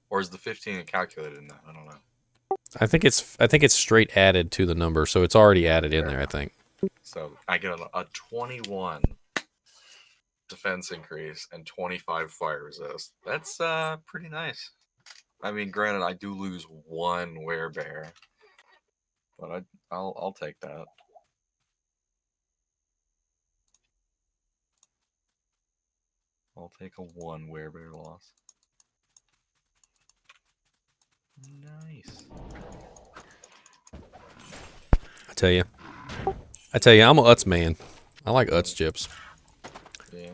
or is the 15 calculated in that? I don't know. I think it's straight added to the number, so it's already added in there, I think. So I get a 21 defense increase and 25 fire resist. That's pretty nice. I mean, granted, I do lose one werebear, but I'll take that. I'll take a 1 werebear loss. Nice. I tell you, I'm a Utz man. I like Utz chips. Yeah.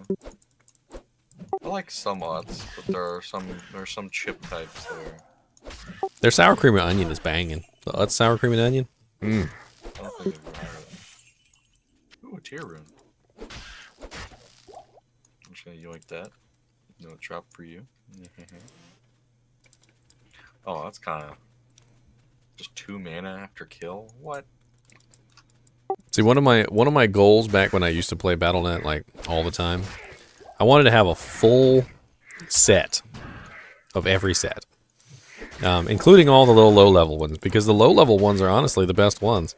I like some odds, but there are some chip types there. Their sour cream and onion is banging. The Utz sour cream and onion. Mmm. I don't think I've ever had it. Ooh, a tier rune. I'm just gonna yoink that. No drop for you. Oh, that's kind of just 2 mana after kill. What? See, one of my goals back when I used to play Battle.net like all the time, I wanted to have a full set of every set, including all the little low-level ones, because the low-level ones are honestly the best ones.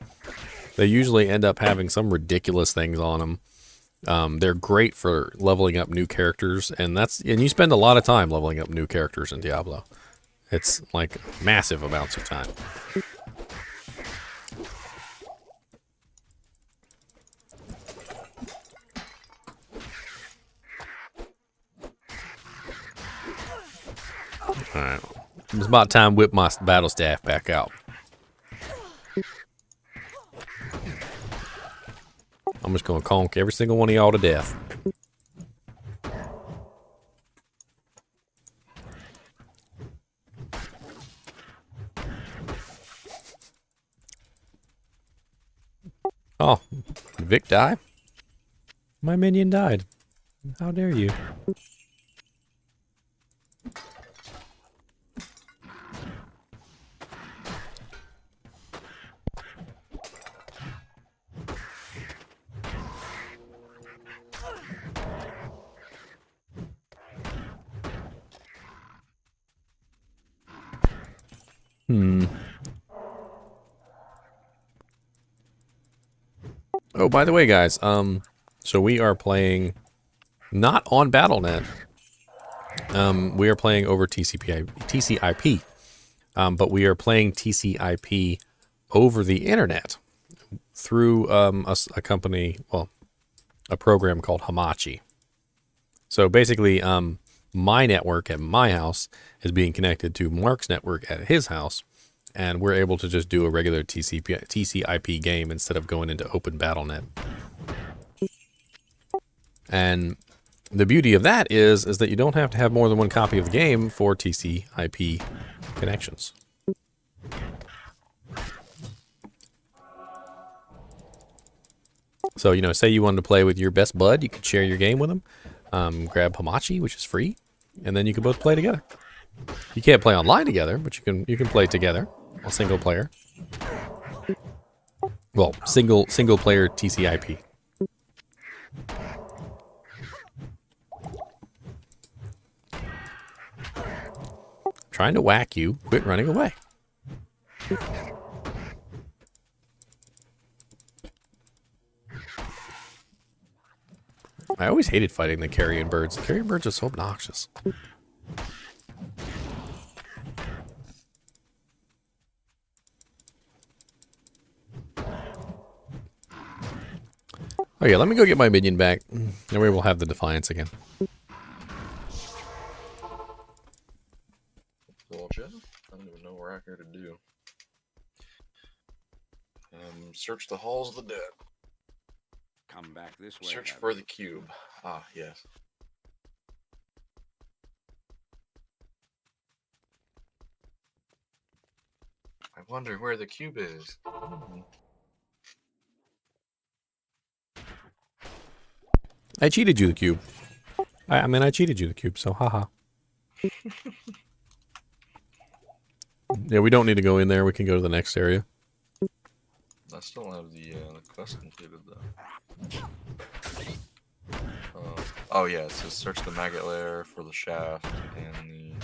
They usually end up having some ridiculous things on them. They're great for leveling up new characters, and you spend a lot of time leveling up new characters in Diablo. It's like massive amounts of time. Alright. It's about time to whip my battle staff back out. I'm just gonna conk every single one of y'all to death. Oh, did Vic die? My minion died. How dare you? Oh, by the way, guys, so we are playing not on Battle.net. We are playing over TCP, but we are playing TCP over the internet through a company, well, a program called Hamachi. So basically, my network at my house is being connected to Mark's network at his house, and we're able to just do a regular TCP game instead of going into open Battle.net. And the beauty of that is that you don't have to have more than one copy of the game for TCP connections. So, you know, say you wanted to play with your best bud, you could share your game with him. Grab Hamachi, which is free, and then you can both play together. You can't play online together, but you can play together, a single player. Well, single player TCP. Trying to whack you. Quit running away. I always hated fighting the carrion birds. The carrion birds are so obnoxious. Oh yeah, let me go get my minion back. Then we will have the Defiance again. Well, Jeff, I don't even know what we're out here to do. Search the halls of the dead. Come back this way. Search for the cube. Ah, yes. I wonder where the cube is. I cheated you the cube. I mean, I cheated you the cube, so haha. Yeah, we don't need to go in there. We can go to the next area. I still have the quest completed though. Oh yeah, it says search the maggot lair for the shaft and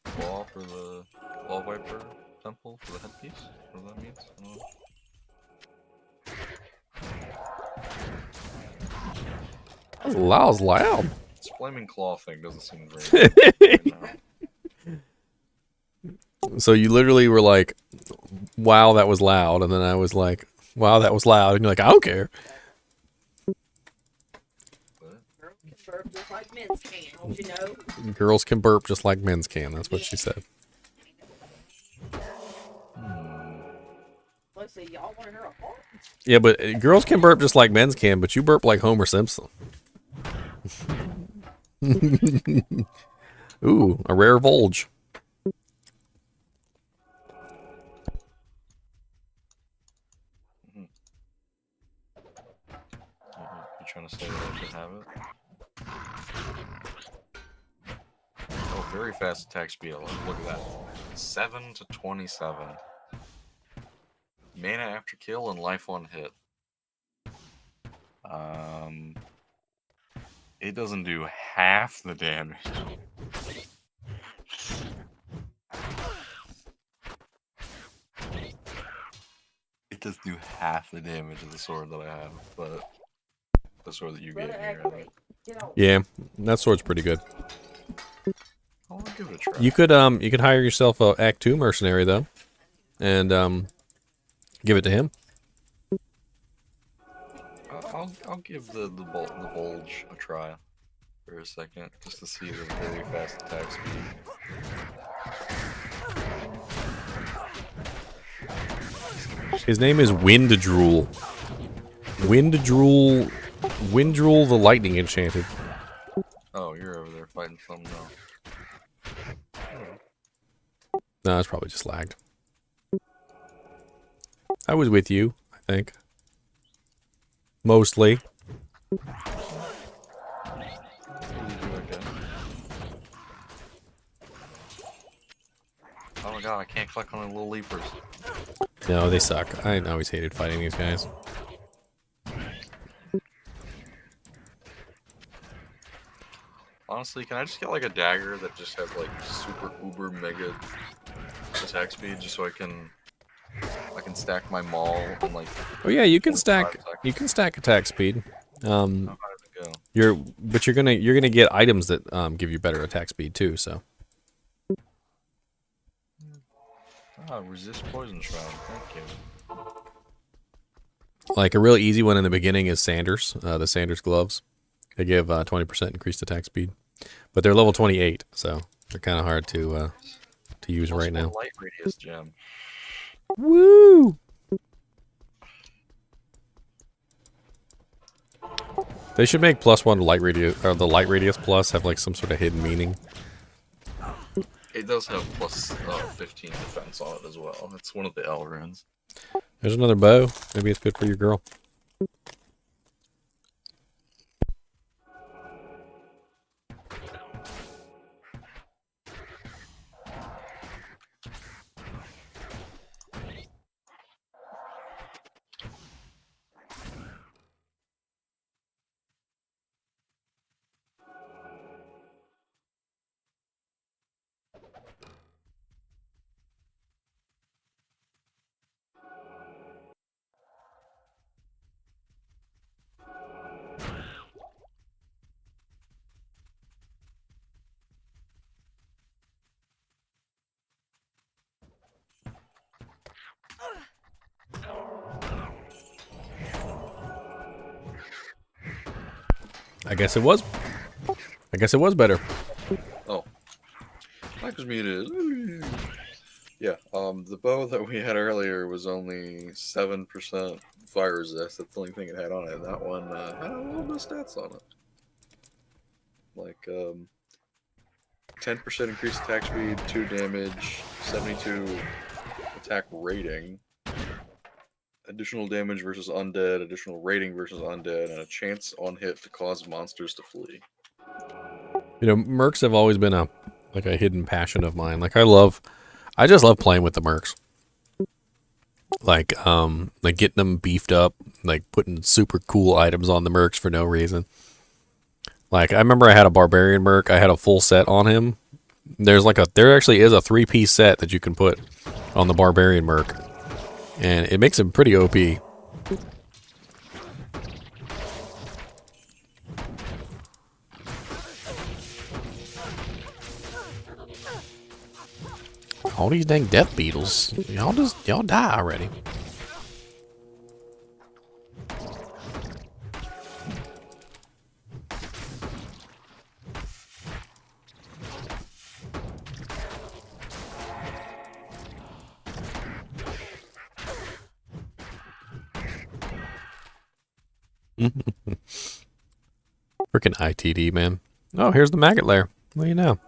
the wall for the wall viper temple for the headpiece. What that means? I don't know. That was loud. This flaming claw thing doesn't seem very good right now. So you literally were like, wow, that was loud. And then I was like, wow, that was loud. And you're like, I don't care. Burp just like men's can, don't you know? Girls can burp just like men's can. That's what she said. Let's see, y'all want to hear a fart? Yeah, but girls can burp just like men's can, but you burp like Homer Simpson. Ooh, a rare Volge. You trying to say that I should have it? Oh, very fast attack speed. Look at that. 7 to 27. Mana after kill and life on hit. It doesn't do half the damage. It does do half the damage of the sword that I have, but the sword that you gave me. Rather. Yeah, that sword's pretty good. I'll give it a try. You could hire yourself a Act 2 mercenary though, and give it to him. I'll give the bulge a try for a second, just to see the very fast attack speed. His name is Windrool. Windrool the Lightning Enchanted. Oh, you're over there fighting something else. No, it's probably just lagged. I was with you, I think. Mostly. Oh my god, I can't click on the little leapers. No, they suck. I always hated fighting these guys. Honestly, can I just get like a dagger that just has like super uber mega attack speed, just so I can stack my maul and like. Oh yeah, you can 45 stack. seconds? You can stack attack speed. How does it go? You're gonna get items that give you better attack speed too. So. Ah, resist poison shroud. Thank you. Like a real easy one in the beginning is Sanders, the Sanders gloves. They give 20% increased attack speed, but they're level 28, so they're kind of hard to use right now. Light radius gem. Woo! They should make +1 light radius, or the light radius plus have like some sort of hidden meaning. It does have plus 15 defense on it as well. It's one of the L runes. There's another bow. Maybe it's good for your girl. I guess it was better. Oh. Mike was muted. Yeah, the bow that we had earlier was only 7% fire resist. That's the only thing it had on it. And that one had a little bit of stats on it. Like, 10% increased attack speed, 2 damage, 72 attack rating, additional damage versus undead, additional rating versus undead, and a chance on hit to cause monsters to flee. You know, mercs have always been a hidden passion of mine. Like I just love playing with the mercs. Like getting them beefed up, like putting super cool items on the mercs for no reason. Like I remember I had a barbarian merc, I had a full set on him. There actually is a 3-piece set that you can put on the barbarian merc. And it makes him pretty OP. All these dang death beetles. Y'all die already. Freaking ITD, man. Oh, here's the maggot lair. What do you know?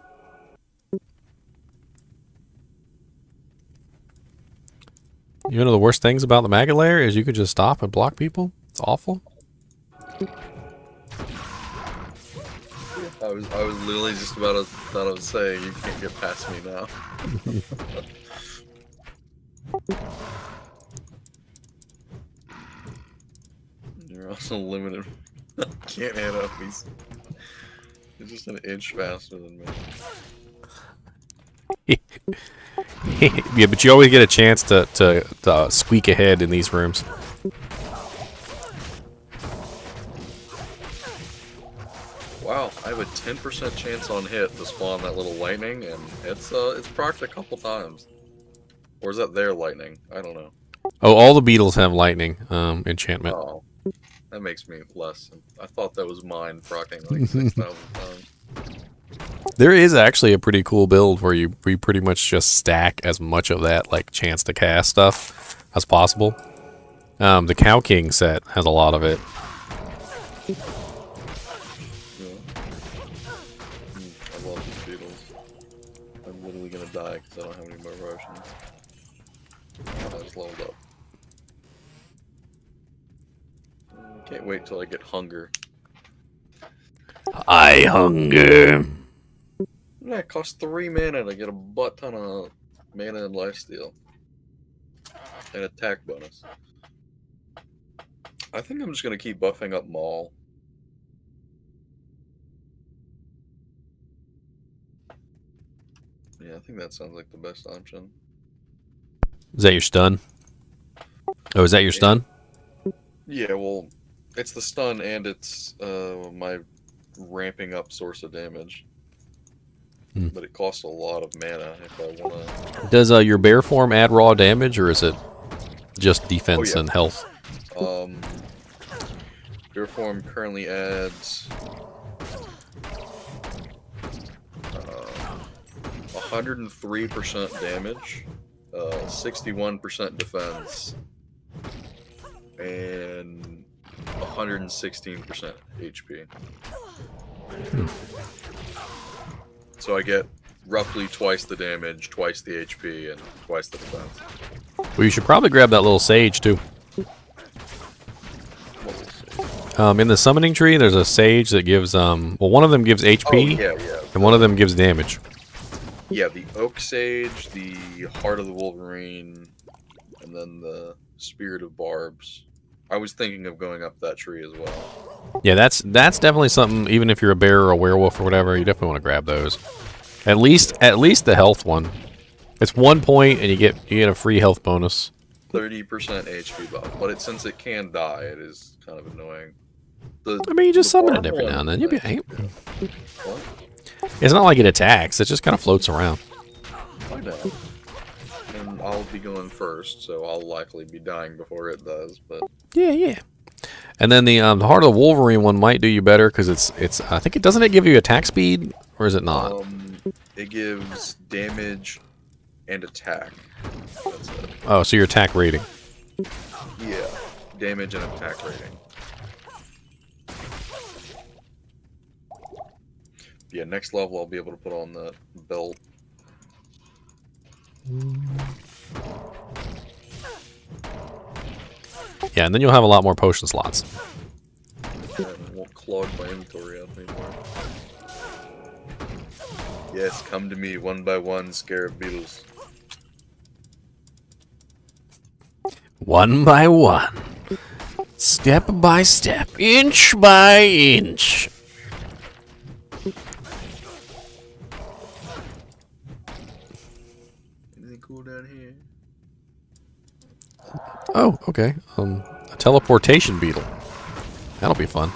You know the worst things about the maggot lair is you could just stop and block people. It's awful. I was literally just about to say you can't get past me now. You're also limited. Can't hit up. He's just an inch faster than me. Yeah, but you always get a chance to squeak ahead in these rooms. Wow, I have a 10% chance on hit to spawn that little lightning, and it's procced a couple times. Or is that their lightning? I don't know. Oh, all the beetles have lightning enchantment. Oh, that makes me less. I thought that was mine proccing like 6,000 times. There is actually a pretty cool build where you pretty much just stack as much of that like chance to cast stuff as possible. The Cow King set has a lot of it. I love these beetles. I'm literally gonna die because I don't have any more Russians. I just leveled up. Can't wait till I get hunger. I hunger. Yeah, it costs 3 mana to get a butt ton of mana and lifesteal. And attack bonus. I think I'm just gonna keep buffing up Maul. Yeah, I think that sounds like the best option. Is that your stun? Oh, is that your stun? Yeah, well, it's the stun and it's my ramping up source of damage. But it costs a lot of mana if I wanna. Does your bear form add raw damage, or is it just defense and health? Bear form currently adds 103% damage, 61% defense, and 116% HP. So I get roughly twice the damage, twice the HP, and twice the defense. Well, you should probably grab that little sage too. In the summoning tree, there's a sage that gives well, one of them gives HP, and one of them gives damage. Yeah, the Oak Sage, the Heart of the Wolverine, and then the Spirit of Barbs. I was thinking of going up that tree as well. Yeah, that's definitely something. Even if you're a bear or a werewolf or whatever, you definitely want to grab those. At least the health one. It's 1 point, and you get a free health bonus. 30% HP buff, but since it can die, it is kind of annoying. I mean, you just summon it every now and then. You'll be alright. What? It's not like it attacks. It just kind of floats around. I know. And I'll be going first, so I'll likely be dying before it does. But yeah. And then the Heart of the Wolverine one might do you better because it's I think it doesn't give you attack speed, or is it not? It gives damage and attack. That's it. Oh, so your attack rating. Yeah, damage and attack rating. Yeah, next level I'll be able to put on the belt. Yeah, and then you'll have a lot more potion slots. And it won't clog my inventory up anymore. Yes, come to me one by one, scarab beetles. One by one. Step by step. Inch by inch. Anything cool down here? Oh, okay. A teleportation beetle. That'll be fun.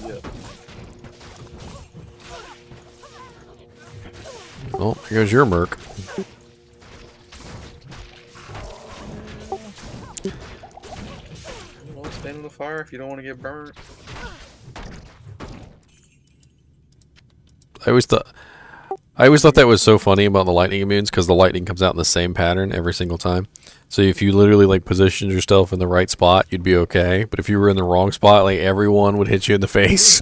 Yeah. Oh, here goes your Merc. Well, stand in the fire if you don't want to get burnt. I always thought that was so funny about the lightning immunes because the lightning comes out in the same pattern every single time. So if you literally like positioned yourself in the right spot, you'd be okay. But if you were in the wrong spot, like everyone would hit you in the face.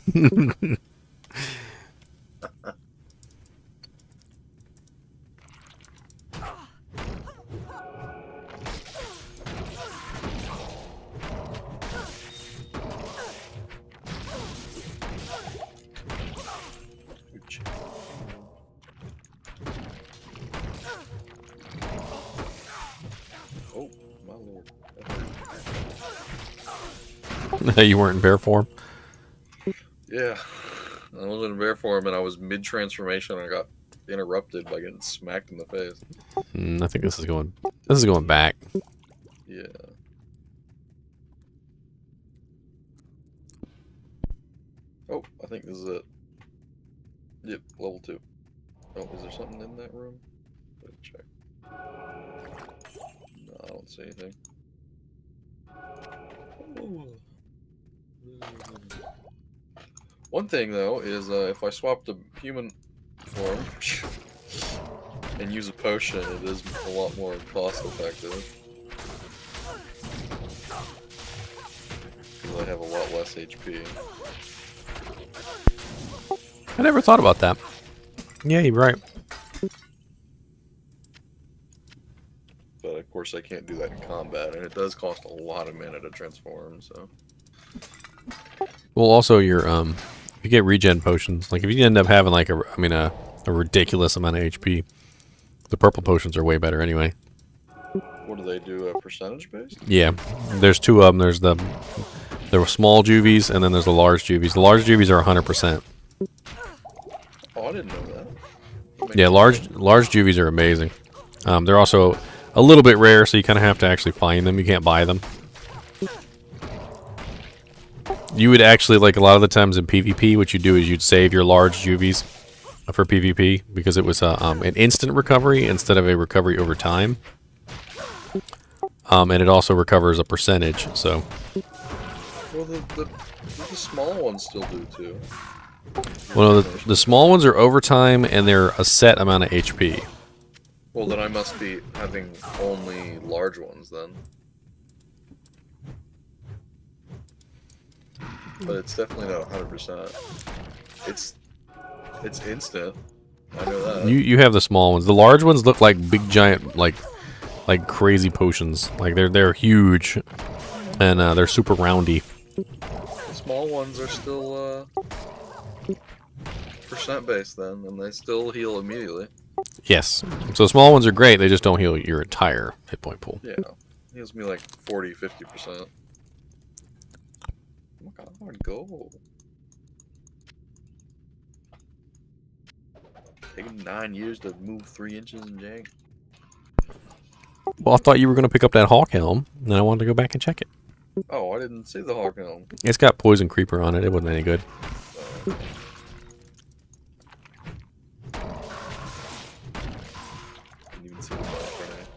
Oh, my lord. You weren't in bear form. Yeah. I was in bear form and I was mid transformation and I got interrupted by getting smacked in the face. I think this is going back. Yeah. Oh, I think this is it. Yep, level 2. Oh, is there something in that room? Let's check. No, I don't see anything. Oh. One thing though is if I swap to human form and use a potion, it is a lot more cost effective. Because I have a lot less HP. I never thought about that. Yeah, you're right. But of course I can't do that in combat, and it does cost a lot of mana to transform, so... Well, also your if you get regen potions, like if you end up having like a ridiculous amount of HP, the purple potions are way better anyway. What do they do, a percentage based? Yeah, there's two of them. There's the small juvies, and then there's the large juvies. The large juvies are 100%. Oh, I didn't know that. Yeah, large juvies are amazing. They're also a little bit rare, so you kind of have to actually find them. You can't buy them. You would actually, like a lot of the times in PvP, what you do is you'd save your large juvies for PvP because it was an instant recovery instead of a recovery over time. And it also recovers a percentage, so... Well, the small ones still do too. Well, no, the small ones are overtime, and they're a set amount of HP. Well, then I must be having only large ones then. But it's definitely not 100%. It's instant. I know that. You have the small ones. The large ones look like big giant like crazy potions. Like they're huge, and they're super roundy. The small ones are still percent based then, and they still heal immediately. Yes. So small ones are great. They just don't heal your entire hit point pool. Yeah, heals me like 40-50%. Oh my god, go! Taking 9 years to move 3 inches in jank. Well, I thought you were going to pick up that hawk helm, and I wanted to go back and check it. Oh, I didn't see the hawk helm. It's got poison creeper on it. It wasn't any good. Didn't even see the black grenade.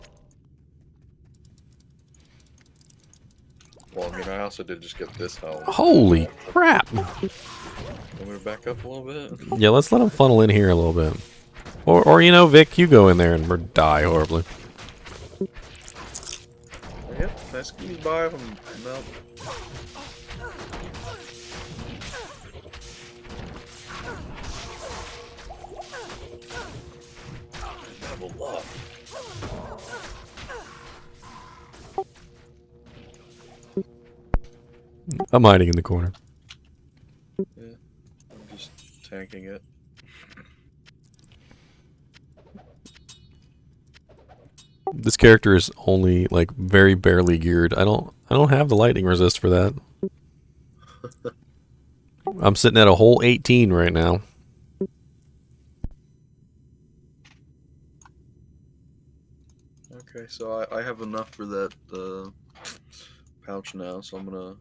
Well, I mean, I also did just get this helm. Holy crap! Want me to back up a little bit? Yeah, let's let them funnel in here a little bit. Or you know, Vic, you go in there and die horribly. Yep, can I squeeze by them? No. Level up. I'm hiding in the corner. Yeah, I'm just tanking it. This character is only like very barely geared. I don't have the lightning resist for that. I'm sitting at a whole 18 right now. Okay, so I have enough for that pouch now, so I'm gonna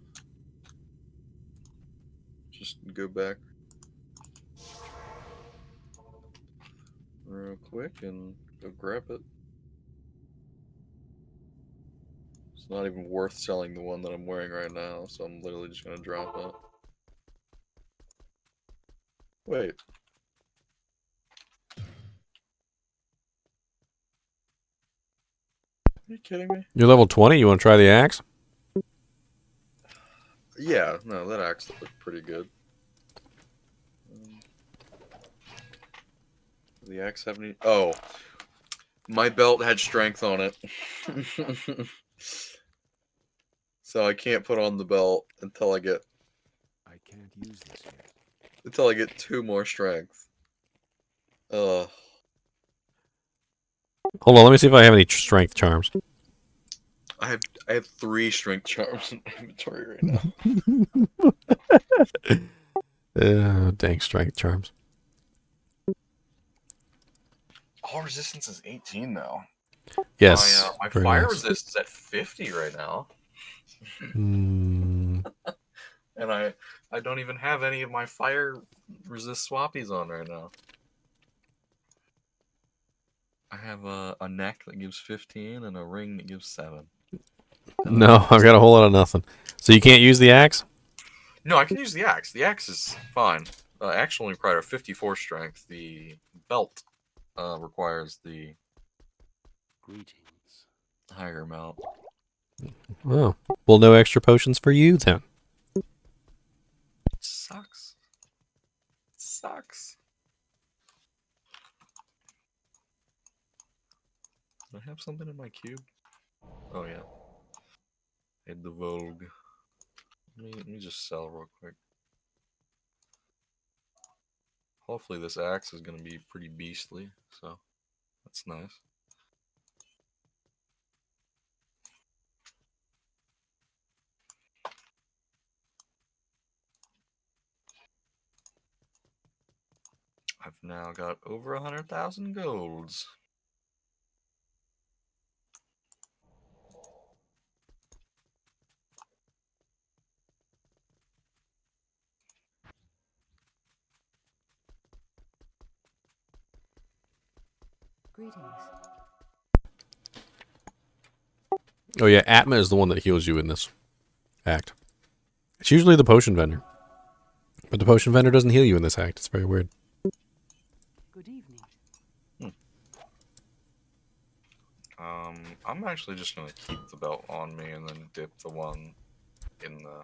just go back. real quick and go grab it. It's not even worth selling the one that I'm wearing right now, so I'm literally just gonna drop it. Wait. Are you kidding me? You're level 20. You want to try the axe? Yeah, no, that axe looked pretty good. The axe have any? Oh, my belt had strength on it, so I can't put on the belt until I get I can't use this yet. 2 more strength. Ugh. Hold on. Let me see if I have any strength charms. I have 3 strength charms in my inventory right now. Dang strength charms. All resistance is 18 now. Yes. My very fire nice. resist is at 50 right now. Mm, And I don't even have any of my fire resist swappies on right now. I have a neck that gives 15 and a ring that gives 7. no, I've got a whole lot of nothing. So you can't use the axe? No, I can use the axe. The axe is fine. Axe only requires a 54 strength. The belt requires the Greetings. higher amount. Oh. Well, no extra potions for you then. Sucks. Sucks. Do I have something in my cube? Oh yeah. I had the Vogue. Let me just sell real quick. Hopefully this axe is going to be pretty beastly, so that's nice. I've now got over 100,000 golds. Greetings. Oh yeah, Atma is the one that heals you in this act. It's usually the potion vendor. But the potion vendor doesn't heal you in this act. It's very weird. Good evening. I'm actually just going to keep the belt on me and then dip the one in the...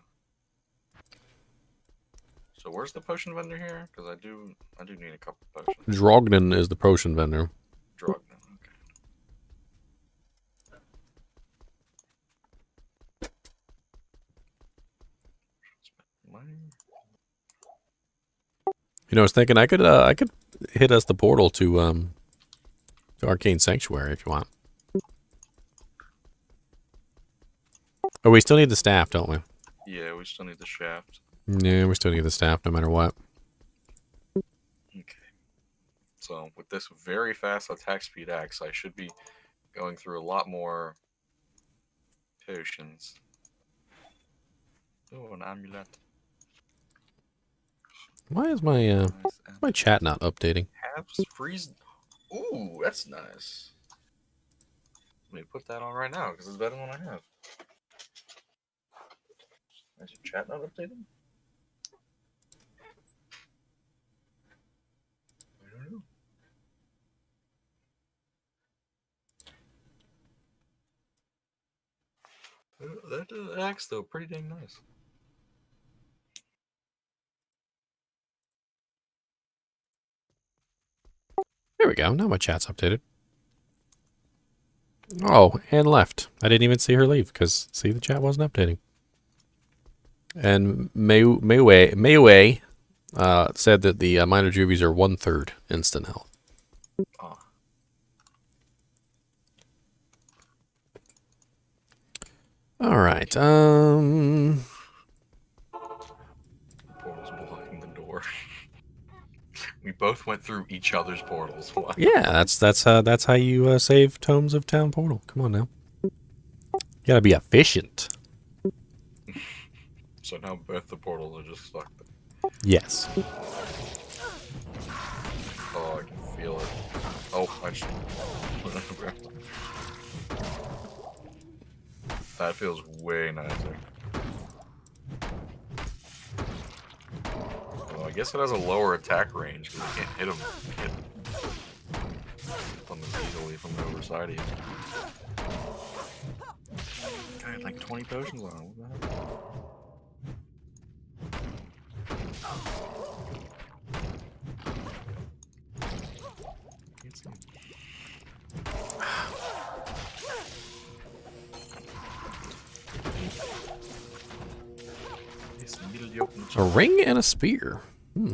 So where's the potion vendor here? Because I do need a couple potions. Drognan is the potion vendor. Drognan, okay. You know, I was thinking I could hit us the portal to Arcane Sanctuary if you want. Oh, we still need the staff, don't we? Yeah, we still need the shaft. Yeah, we still need the staff no matter what. Okay. So with this very fast attack speed axe, I should be going through a lot more potions. Oh, an amulet. Why is my chat not updating? Halves freeze. Ooh, that's nice. Let me put that on right now because it's better than what I have. Is your chat not updated? I don't know. That axe though, pretty dang nice. There we go. Now my chat's updated. Oh, and left. I didn't even see her leave because, see, the chat wasn't updating. And Mayway said that the minor juvies are 1/3 instant health. Oh. All right. Portal's blocking the door. We both went through each other's portals. Wow. Yeah, that's how you save Tomes of Town Portal. Come on now. You gotta be efficient. So now both the portals are just stuck. Yes. Oh, I can feel it. just that feels way nicer. Well, I guess it has a lower attack range because you can't hit them easily from the other side of you. I had like 20 potions on him. What the hell? A ring and a spear. Hmm.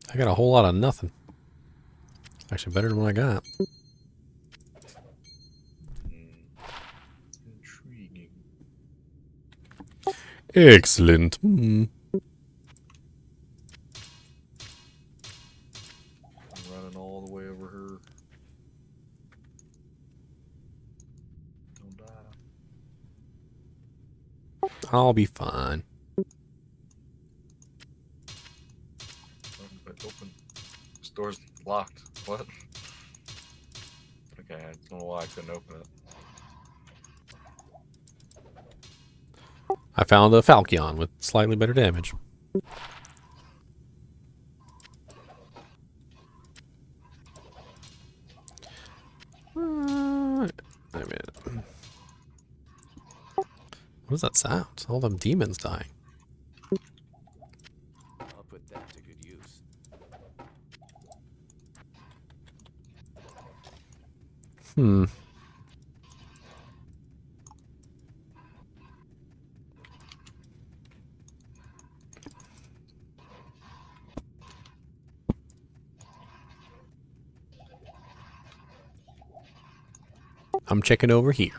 I got a whole lot of nothing. Actually, better than what I got. Intriguing. Excellent. Hmm. I'm running all the way over here. Don't die. I'll be fine. Open. This door's locked. What? Okay, I don't know why I couldn't open it. I found a Falchion with slightly better damage. Wait a minute. What is that sound? It's all them demons dying. I'll put that to good use. Hmm. I'm checking over here.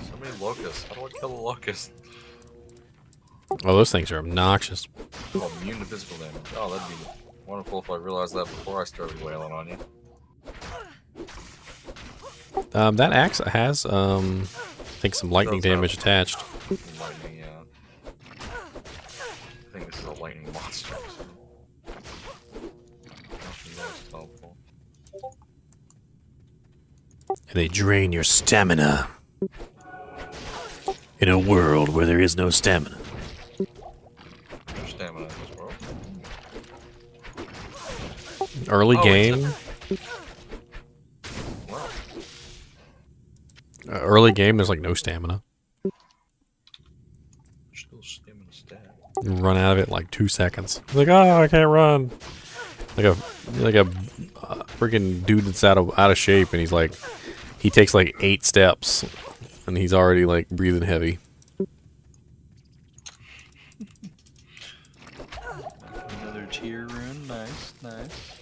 So many locusts. How do I kill a locust? Oh, those things are obnoxious. Oh, immune to physical damage. Oh, that'd be wonderful if I realized that before I started wailing on you. That axe has, I think some lightning Does have damage attached. Lightning, yeah. I think this is a lightning monster. So. Nothing most helpful. They drain your stamina. In a world where there is no stamina. No stamina in this world. Early Oh, game. Wow. Early game, there's like no stamina. Still stamina stat. You run out of it in like 2 seconds. Like, oh, I can't run. Like a freaking dude that's out of shape, and he's like, he takes like 8 steps, and he's already like breathing heavy. Another tier rune, nice, nice.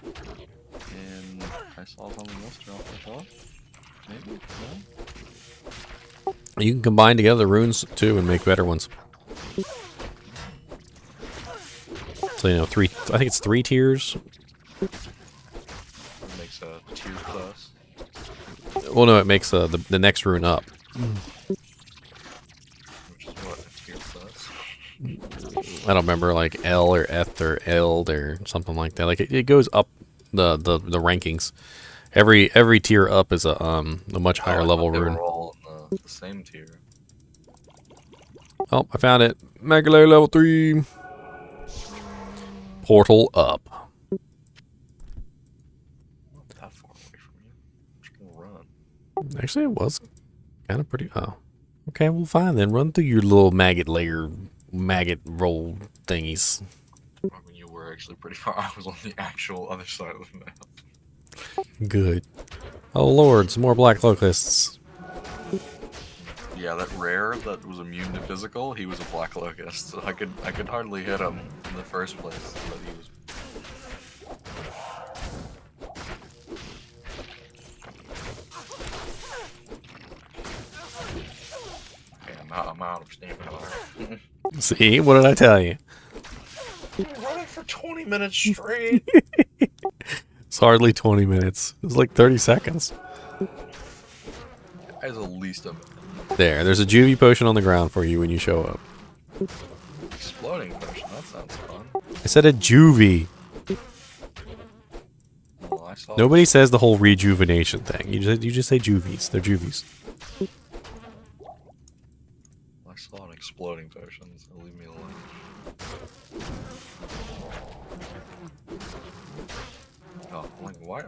And I saw something else drop, I thought. Maybe? No? You can combine together runes too and make better ones. So you know, I think it's 3 tiers. It makes a tier plus. Well, no, it makes the next rune up. Which is what, a tier plus? I don't remember, like L or F or L or something like that. Like it goes up the rankings. Every tier up is a much higher level they rune. were all in the same tier. Oh, I found it. Megalay level 3. Portal up. Not that far away from you. I'm just gonna run. Actually, it was kind of pretty. Oh, okay. Well, fine then. Run through your little maggot roll thingies. I mean, you were actually pretty far. I was on the actual other side of the map. Good. Oh lord, some more black locusts. Yeah, that rare that was immune to physical, he was a black locust. So I could hardly hit him in the first place, but he was. Okay, I'm out of stamina. See, what did I tell you? Running for 20 minutes straight. It's hardly 20 minutes. It was like 30 seconds. That is the least of it. There's a juvie potion on the ground for you when you show up. Exploding potion. That sounds fun. I said a juvie. Well, I saw Nobody says the whole rejuvenation thing. You just say juvies. They're juvies. I saw an exploding potion, so leave me alone. Oh, I'm like, why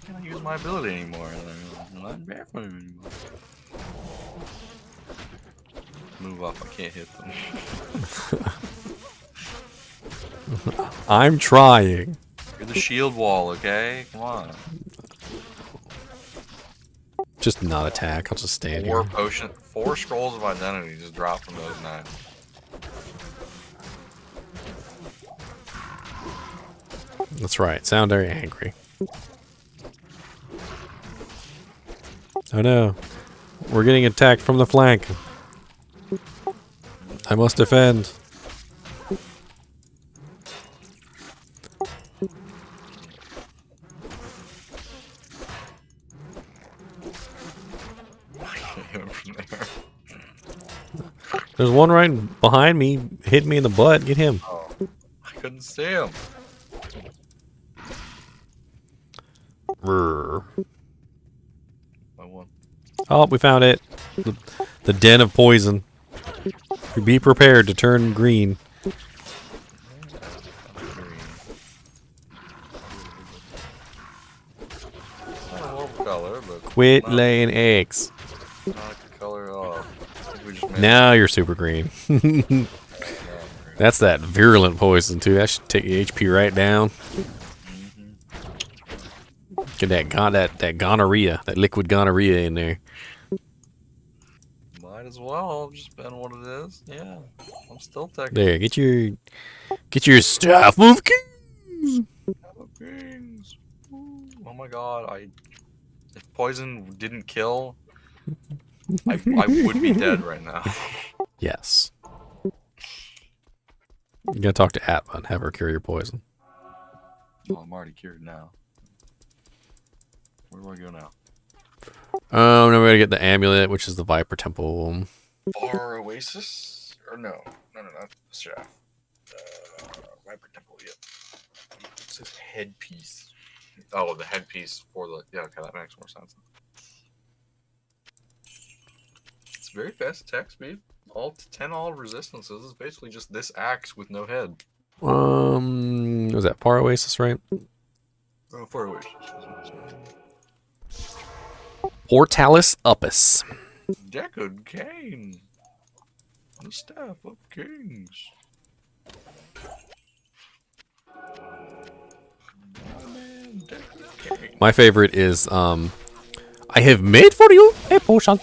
can't I use my ability anymore? I'm not barefoot anymore. Move up, I can't hit them. I'm trying. You're the shield wall, okay? Come on. Just not attack. I'll just stand Four here. potion, 4 scrolls of identity just dropped from those 9. That's right. Sound very angry. Oh no. We're getting attacked from the flank. I must defend. From there. There's one right behind me. Hit me in the butt. Get him. Oh, I couldn't see him. Brr. I won. Oh, we found it. The den of poison. Be prepared to turn green. Not a horrible color, but Quit not, laying eggs. not the color of. I think we just made Now you're super green. it. That's that virulent poison too. That should take your HP right down. Get that gonorrhea, that liquid gonorrhea in there. Might as well just been what it is. Yeah, I'm still taking. There, get your staff of kings. Kings. Ooh, oh my god! If poison didn't kill, I would be dead right now. Yes. You gotta talk to Atma and have her cure your poison. Oh, I'm already cured now. Where do I go now? Now we gotta get the amulet, which is the Viper Temple. Bar Oasis? Or no, not Shaft. Viper Temple. Yep. It says headpiece. Oh, the headpiece for the okay, that makes more sense. It's very fast attack speed. All 10 all resistances is basically just this axe with no head. Was that Par Oasis, right? Oh, for Oasis. Portalis Uppus. Deckard Kane. The staff of kings. Man, Deckard Kane. My favorite is I have made for you a potion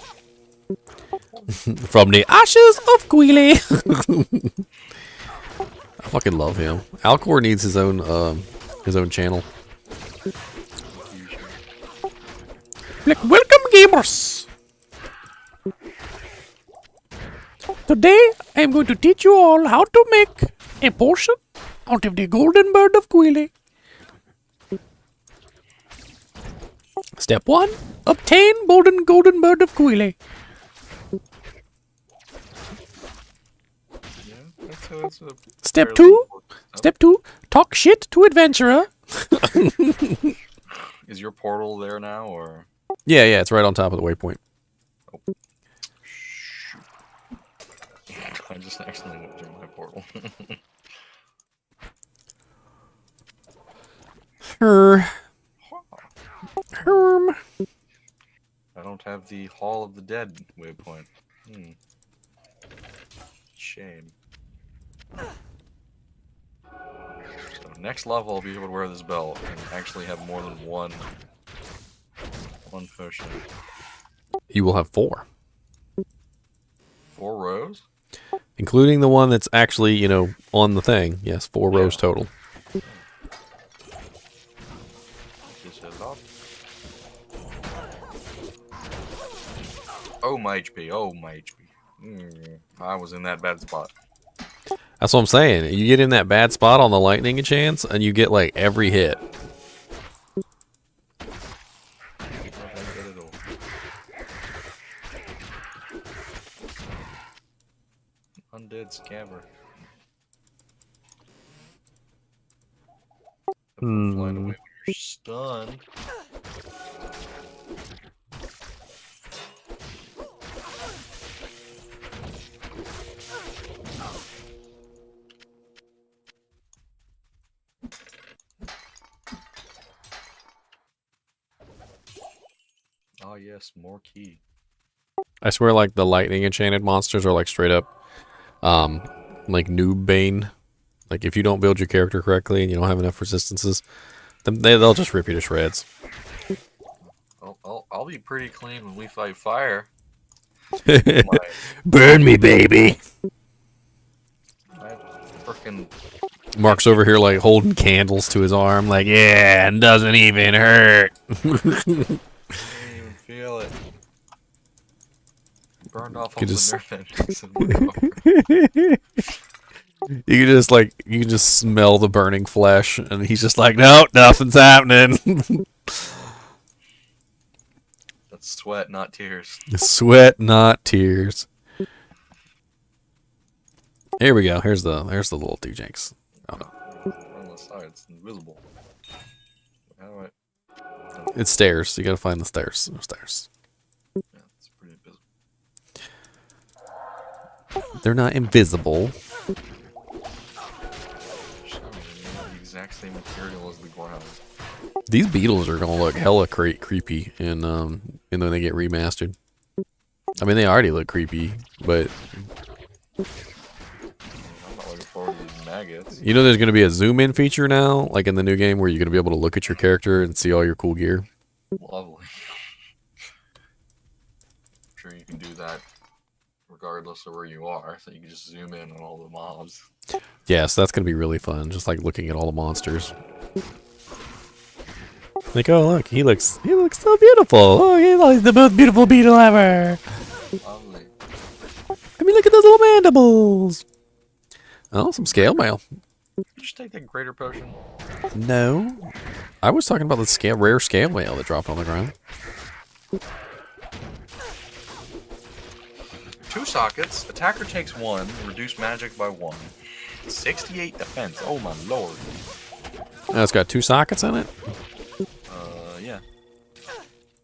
from the ashes of Queely. I fucking love him. Alcor needs his own channel. Like, welcome gamers. Today I'm going to teach you all how to make a potion out of the golden bird of Queely. Step 1. Obtain golden bird of Queely. That's a Step fairly 2. important step. Step 2. Talk shit to adventurer. Is your portal there now, or? Yeah, it's right on top of the waypoint. I just accidentally went through my portal. Herm. I don't have the Hall of the Dead waypoint. Shame. So next level, I'll be able to wear this belt and actually have more than one potion. You will have 4. 4 rows? Including the one that's actually, on the thing. Yes, 4 rows total. Just a lot. Oh, my HP. Oh, my HP. I was in that bad spot. That's what I'm saying. You get in that bad spot on the lightning chance, and you get, like, every hit. did, scammer. Flying away when you're stunned. Oh yes, more key. I swear, like the lightning enchanted monsters are like straight up, like noob bane. Like if you don't build your character correctly and you don't have enough resistances, then they'll just rip you to shreds. I'll be pretty clean when we fight fire. Burn me, baby. I frickin' Mark's over here like holding candles to his arm, like yeah, and doesn't even hurt. can't even feel it. Burned off all You the just- nerve endings in my arm. You can just smell the burning flesh, and he's just like, no, nothing's happening. That's sweat, not tears. Sweat, not tears. Here we go. Here's the little Dujinx. Oh no, On the side, it's invisible. How do I? it's stairs. You gotta find the stairs. There's stairs. Yeah, it's pretty invisible. They're not invisible. The exact same material as the ground. These beetles are gonna look hella creepy, and when they get remastered. I mean, they already look creepy, but I'm not looking forward to these maggots. you know, there's gonna be a zoom in feature now, like in the new game, where you're gonna be able to look at your character and see all your cool gear. Lovely. I'm sure you can do that regardless of where you are, so you can just zoom in on all the mobs. Yes, that's gonna be really fun. Just like looking at all the monsters. Like, oh look, he looks so beautiful. Oh, he's the most beautiful beetle ever. Lovely. I mean, look at those little mandibles. Oh, some scale mail. Did you just take that greater potion? No, I was talking about the rare scale mail that dropped on the ground. 2 sockets. Attacker takes 1. Reduce magic by 1. 68 defense. Oh my lord. Oh, it's got 2 sockets in it. Yeah.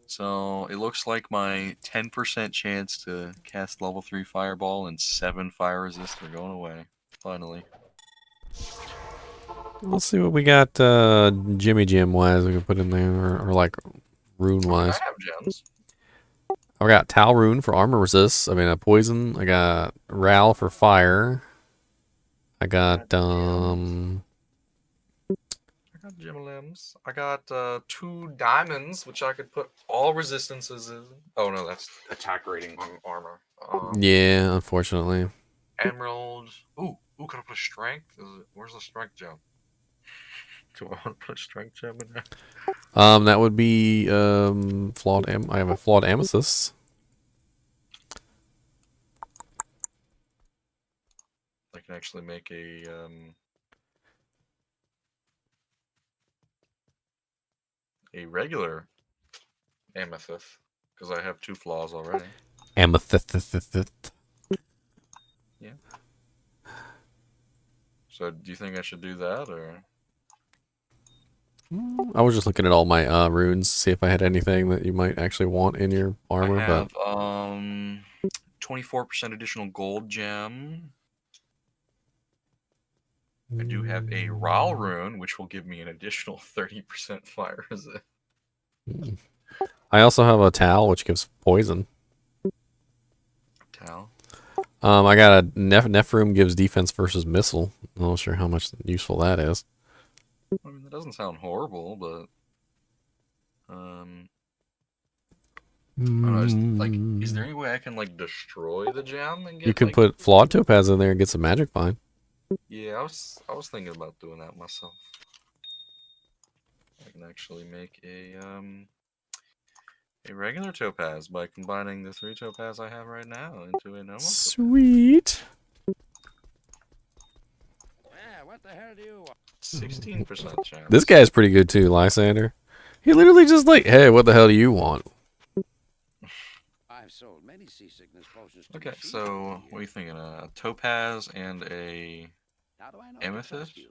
So it looks like my 10% chance to cast level 3 fireball and 7 fire resist are going away. Finally. Let's see what we got Jimmy Jim wise we can put in there, or like rune wise. I have gems. I got Tal Rune for armor resist. I mean, a poison. I got Ral for fire. I got I got gem limbs. I got 2 diamonds, which I could put all resistances in. Oh no, that's attack rating on armor. yeah, unfortunately. Emerald. Ooh, can I put a strength? Where's the strength gem? Do I want to put a strength gem in there? That would be flawed. I have a flawed amethyst. I can actually make a regular amethyst because I have 2 flaws already. Amethyst. Yeah. So, do you think I should do that, or? I was just looking at all my runes, see if I had anything that you might actually want in your armor. I have but 24% additional gold gem. I do have a Ral rune, which will give me an additional 30% fire resist. I also have a Tal, which gives poison. Tal. I got a Nephilim gives defense versus missile. I'm not sure how much useful that is. I mean, that doesn't sound horrible, but I don't know, is there any way I can like destroy the gem and get? You could like, put flawed topaz in there and get some magic fine. Yeah, I was thinking about doing that myself. I can actually make a regular topaz by combining the 3 topaz I have right now into a normal topaz. Sweet. What the hell do you want? 16% chance. This guy's pretty good too, Lysander. He literally just like, hey, what the hell do you want? I've sold many these seasickness potions. Okay, so what are you thinking? A topaz and a How do I know amethyst? you,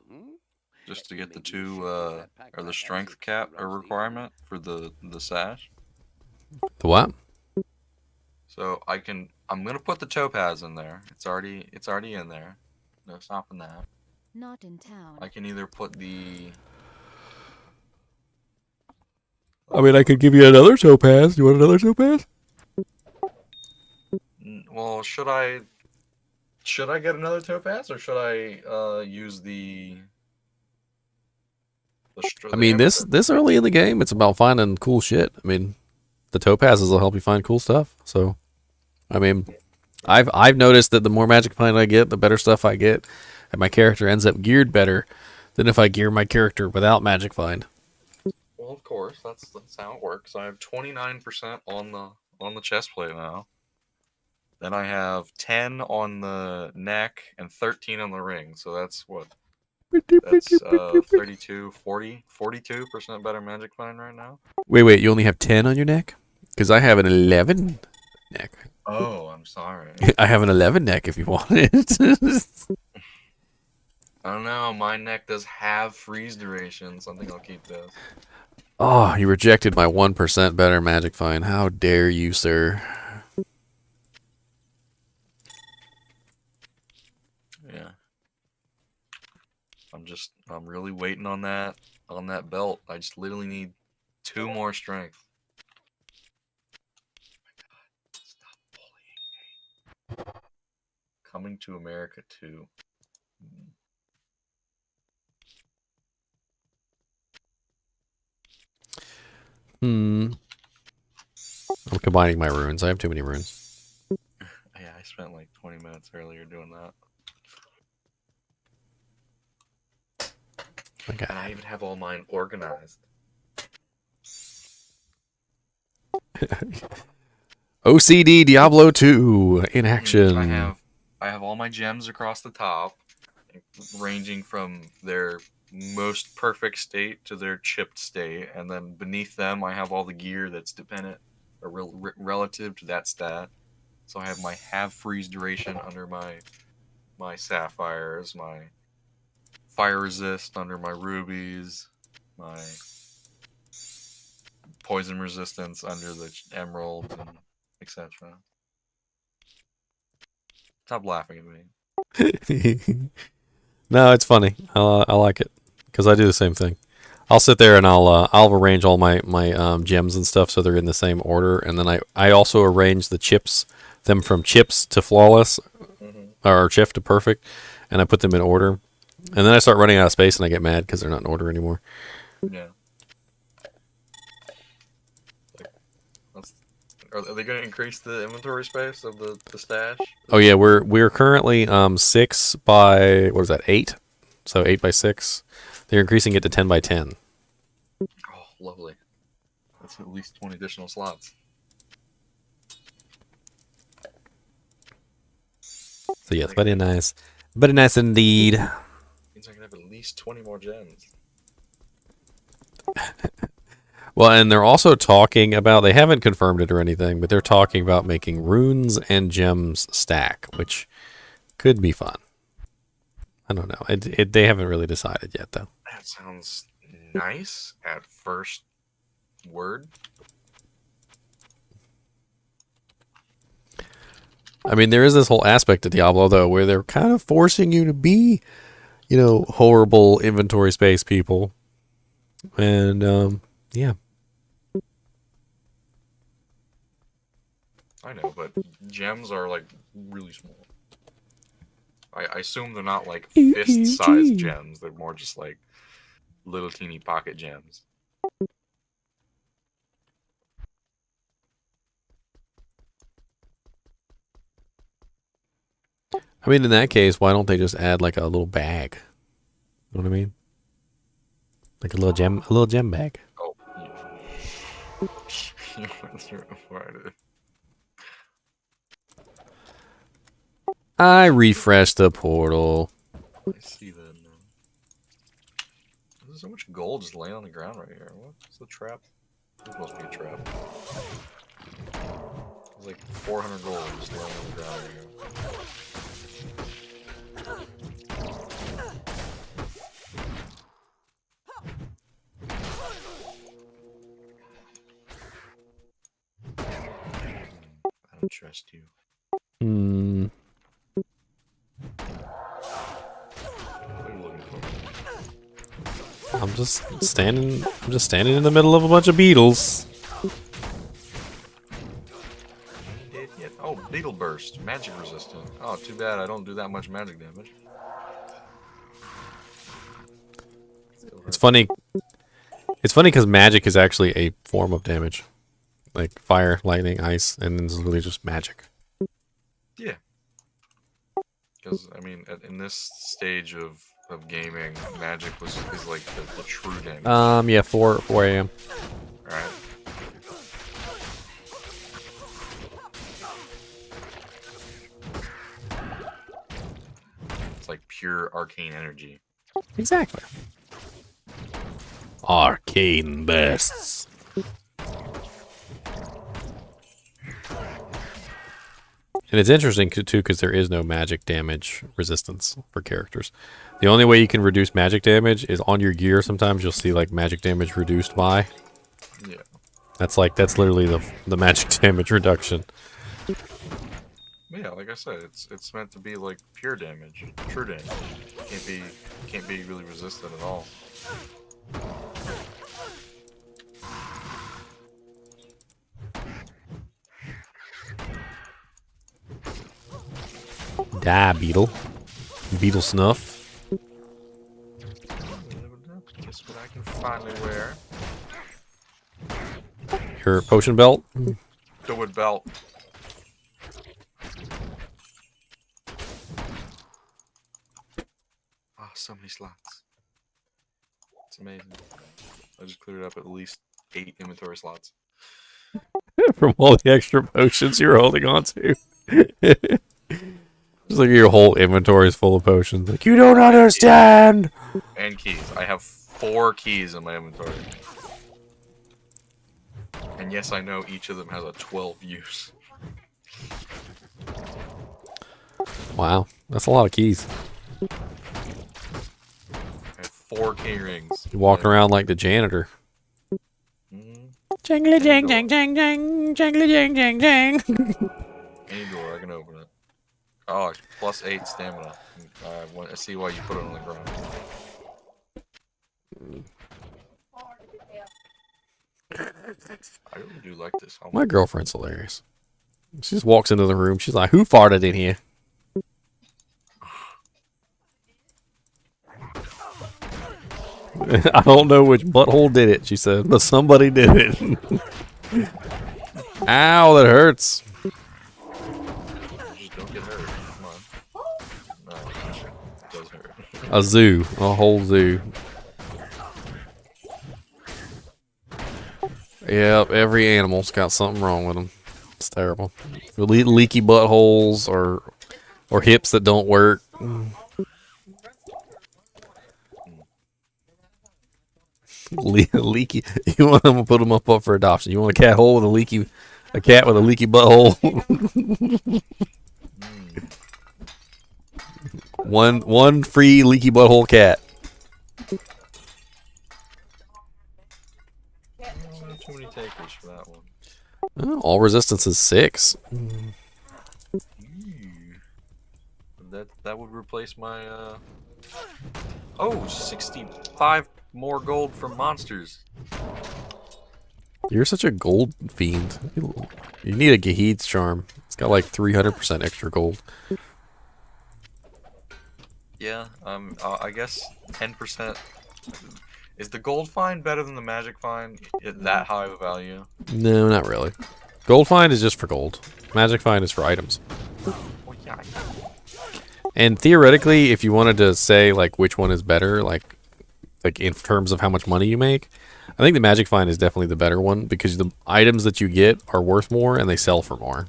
Just to You get the may be as two, shifty as that pack or the rat strength acid cap that or runs the requirement for the sash. The what? So I'm gonna put the topaz in there. It's already in there. No stopping that. Not in town. I can either put the. I mean, I could give you another topaz. You want another topaz? Well, should I get another topaz or should I use the? I mean, this early in the game, it's about finding cool shit. I mean, the topazes will help you find cool stuff. So, I mean, I've noticed that the more magic find I get, the better stuff I get, and my character ends up geared better than if I gear my character without magic find. Well, of course, that's how it works. I have 29% on the chest plate now. Then I have 10 on the neck and 13 on the ring. So that's what? That's 32, 40, 42% better magic find right now. Wait, you only have 10 on your neck? Because I have an 11 neck. Oh, I'm sorry. I have an 11 neck if you want it. I don't know. My neck does have freeze duration, so I think I'll keep this. Oh, you rejected my 1% better magic find. How dare you, sir? Yeah. I'm really waiting on that belt. I just literally need 2 more strength. Stop bullying me. Coming to America 2. I'm combining my runes. I have too many runes. Yeah, I spent like 20 minutes earlier doing that. Okay. And I even have all mine organized. OCD Diablo 2 in action. I have all my gems across the top, ranging from their most perfect state to their chipped state, and then beneath them I have all the gear that's dependent or relative to that stat. So I have my freeze duration under my sapphires, my fire resist under my rubies, my poison resistance under the emeralds, and etc. Stop laughing at me. No, it's funny. I like it because I do the same thing. I'll sit there and I'll arrange all my gems and stuff so they're in the same order, and then I also arrange the chips, them from chips to flawless, or chip to perfect, and I put them in order, and then I start running out of space and I get mad because they're not in order anymore. Yeah. Are they going to increase the inventory space of the stash? Oh yeah, we're currently 6 by what is that 8? So 8 by 6. They're increasing it to 10 by 10. Oh, lovely. That's at least 20 additional slots. So yes, very nice. Very nice indeed. Means I can have at least 20 more gems. Well, and they're also talking about, they haven't confirmed it or anything, but they're talking about making runes and gems stack, which could be fun. I don't know. They haven't really decided yet, though. That sounds nice at first word. I mean, there is this whole aspect to Diablo, though, where they're kind of forcing you to be, horrible inventory space people. And, yeah. I know, but gems are like really small. I assume they're not like fist-sized gems. They're more just like little teeny pocket gems. I mean, in that case, why don't they just add like a little bag? You know what I mean? Like a little gem bag. Oh, yeah. You went through it before I did. I refreshed the portal. I see that now. There's so much gold just laying on the ground right here. What's the trap? There's supposed to be a trap. It's like 400 gold just laying on the ground here. I don't trust you. Hmm. What are you looking for? I'm just standing in the middle of a bunch of beetles. Dead yet? Oh, beetle burst, magic resistant. Oh, too bad I don't do that much magic damage. Still It's hurt. funny. It's funny because magic is actually a form of damage, like fire, lightning, ice, and it's literally just magic. Yeah. Because I mean, in this stage of gaming, magic is like the true damage. Yeah, 4 a.m. Right. It's like pure arcane energy. Exactly. Arcane bursts. And it's interesting too because there is no magic damage resistance for characters. The only way you can reduce magic damage is on your gear. Sometimes you'll see like magic damage reduced by. Yeah. That's literally the magic damage reduction. Yeah, like I said, it's meant to be like pure damage, true damage. Can't be really resistant at all. Die, beetle. Beetle snuff. Guess what I can finally wear? Your potion belt. The wood belt. Ah, so many slots. It's amazing. I just cleared up at least 8 inventory slots. From all the extra potions you're holding on to. Just like your whole inventory is full of potions. Like, you don't understand! And keys. I have 4 keys in my inventory. And yes, I know each of them has a 12 use. Wow, that's a lot of keys. I have 4 key rings. You're walking around like the janitor. Jangly jang jang jang jang, jangly jang jang jang. Any door, I can open it. Oh, plus 8 stamina. I see why you put it on the ground. I really do like this. My girlfriend's hilarious. She just walks into the room. She's like, "Who farted in here?" I don't know which butthole did it, she said, but somebody did it. Ow, that hurts. Just don't get hurt. Come on. No, it does hurt. A zoo, a whole zoo. Yep, every animal's got something wrong with them. It's terrible. Leaky buttholes or hips that don't work. Leaky. You want them to put them up for adoption. You want a cat hole with a cat with a leaky butthole. One free leaky butthole cat. Too many takers for that one. Oh, all resistance is 6. That would replace my 65 more gold from monsters. You're such a gold fiend. You need a Gahid's charm. It's got like 300% extra gold. Yeah, I guess 10%. Is the gold find better than the magic find? Is that high of a value? No, not really. Gold find is just for gold. Magic find is for items. Well, yeah. And theoretically, if you wanted to say like which one is better, like in terms of how much money you make, I think the magic find is definitely the better one because the items that you get are worth more and they sell for more.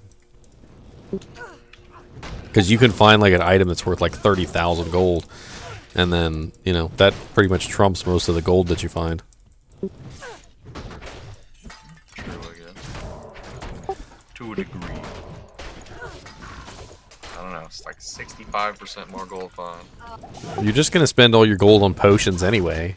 Because you can find like an item that's worth like 30,000 gold, and then that pretty much trumps most of the gold that you find. True, I guess. To a degree. I don't know, it's like 65% more gold fine. You're just gonna spend all your gold on potions anyway.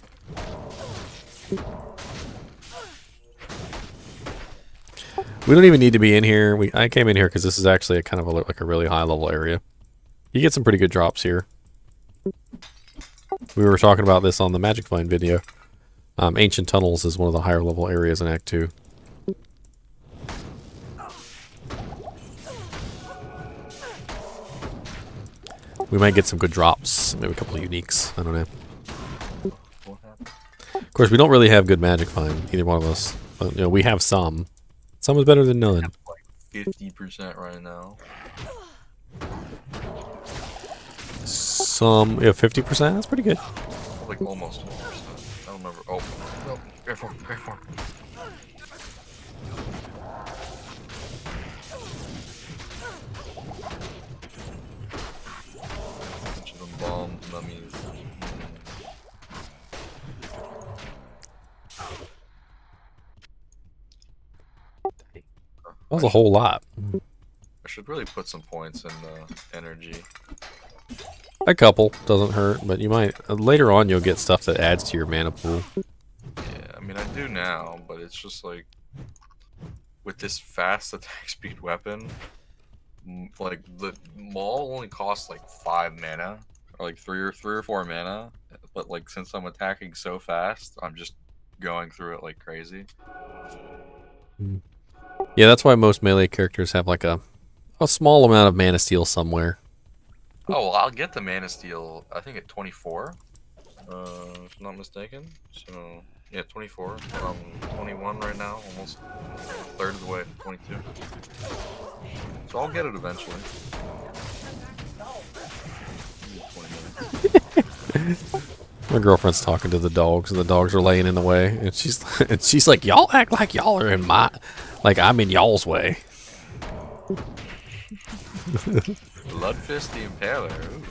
We don't even need to be in here. I came in here because this is actually a kind of like a really high level area. You get some pretty good drops here. We were talking about this on the Magic Find video. Ancient Tunnels is one of the higher level areas in Act 2. We might get some good drops. Maybe a couple of uniques. I don't know. Of course, we don't really have good Magic Find, either one of us. But, you know, we have some. Some is better than none. Like 50% right now. Some, yeah, 50%? That's pretty good. Like almost 100%. I don't remember. Oh, no. Careful, careful. Bunch of them bombs, mummies. That was a whole lot. I should really put some points in energy. A couple doesn't hurt, but you might later on you'll get stuff that adds to your mana pool. Yeah, I mean I do now, but it's just like with this fast attack speed weapon, like the maul only costs like 5 mana, Or like three or 4 mana. But like since I'm attacking so fast, I'm just going through it like crazy. Yeah, that's why most melee characters have like a small amount of mana steal somewhere. Oh, well, I'll get the Mana Steel, I think at 24, if I'm not mistaken. So, yeah, 24. I'm 21 right now, almost a third of the way to 22. So I'll get it eventually. 20 minutes. My girlfriend's talking to the dogs, and the dogs are laying in the way, and she's like, "Y'all act like y'all are in like I'm in y'all's way." Bloodfist the Impaler. Ooh.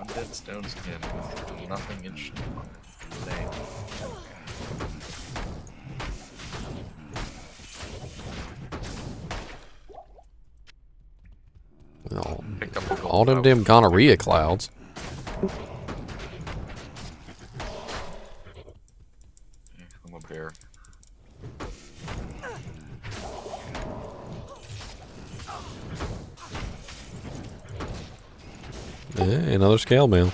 Undead stone skin. Nothing interesting on it. Dang. Oh, Picked up a gold all them cloud. damn gonorrhea clouds. Yeah, I'm a bear. Yeah, another scale mail.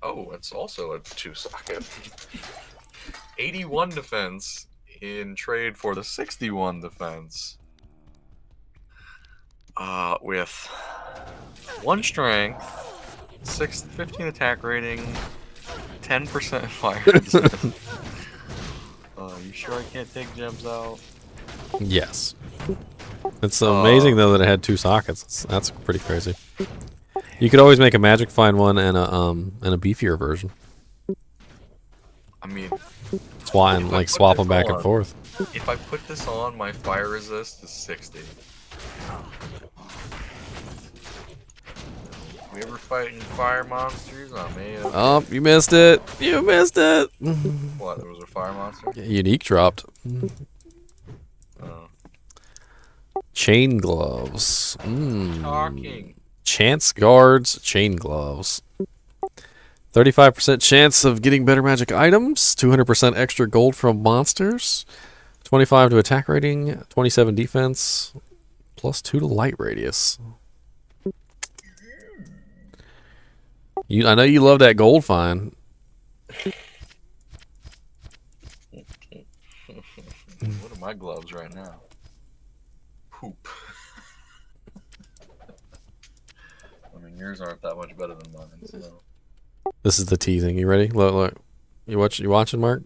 Oh, it's also a 2-socket. 81 defense in trade for the 61 defense. With 1 strength, 15 attack rating, 10% fire resistance. You sure I can't take gems out? Yes. It's amazing though that it had 2 sockets. That's pretty crazy. You could always make a Magic Find one and a beefier version. I mean, Swap them back and forth. if I put this on, my fire resist is 60. We ever fighting fire monsters? I may have. Oh, you missed it. You missed it. What? There was a fire monster? Unique dropped. Oh. Chain gloves. Talking. Chance guards, chain gloves. 35% chance of getting better magic items. 200% extra gold from monsters. 25 to attack rating. 27 defense. Plus 2 to light radius. I know you love that gold find. What are my gloves right now? Poop. I mean, yours aren't that much better than mine, so. This is the teasing. You ready? Look, look. You watching, Mark?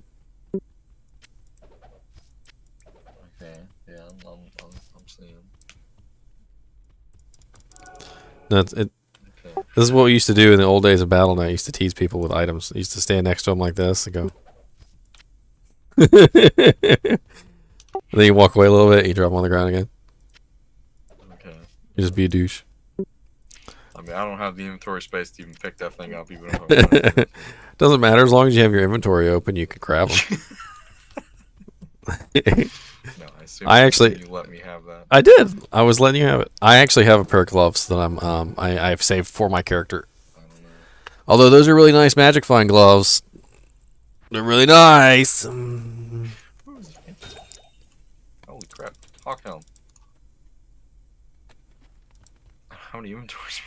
Okay, yeah, I'm seeing. No, Okay. this is what we used to do in the old days of BattleNet. I used to tease people with items. I used to stand next to them like this and go. And then you walk away a little bit, you drop them on the ground again. Okay. You just be a douche. I mean, I don't have the inventory space to even pick that thing up, even if I wanted to. Doesn't matter as long as you have your inventory open, you can grab them. No, I assume I actually- you let me have that. I did. I was letting you have it. I actually have a pair of gloves that I've saved for my character. I don't know. Although those are really nice Magic Find gloves. They're really nice. Holy crap. Hawk helm. How many inventory space?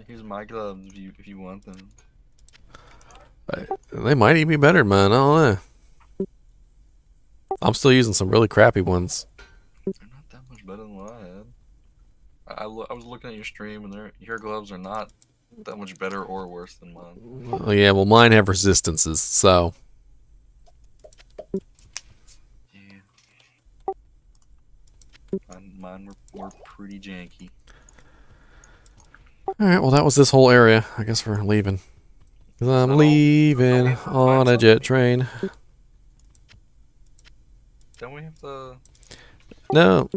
Here's my gloves if you want them. They might even be better, man. I don't know. I'm still using some really crappy ones. They're not that much better than what I had. I was looking at your stream, and your gloves are not that much better or worse than mine. Oh, yeah, well, mine have resistances, so. Yeah. Mine were pretty janky. Alright, well, that was this whole area. I guess we're leaving. 'Cause I'm all? leaving That's all we have to on find a jet something? train. Don't we have to... No.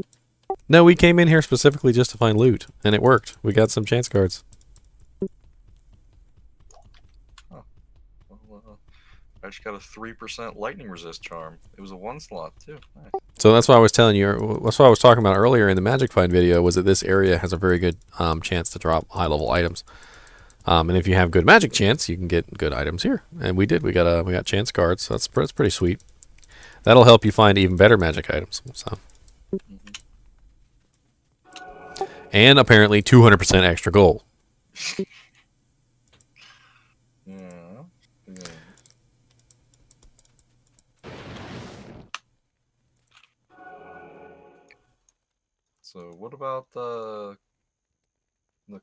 No, we came in here specifically just to find loot, and it worked. We got some chance cards. Well, I just got a 3% lightning resist charm. It was a 1 slot, too. Nice. So that's why I was telling you, that's what I was talking about earlier in the Magic Find video, was that this area has a very good chance to drop high-level items. And if you have good magic chance, you can get good items here. And we did. We got chance cards, so that's pretty sweet. That'll help you find even better magic items. So. And apparently 200% extra gold. Yeah. So what about the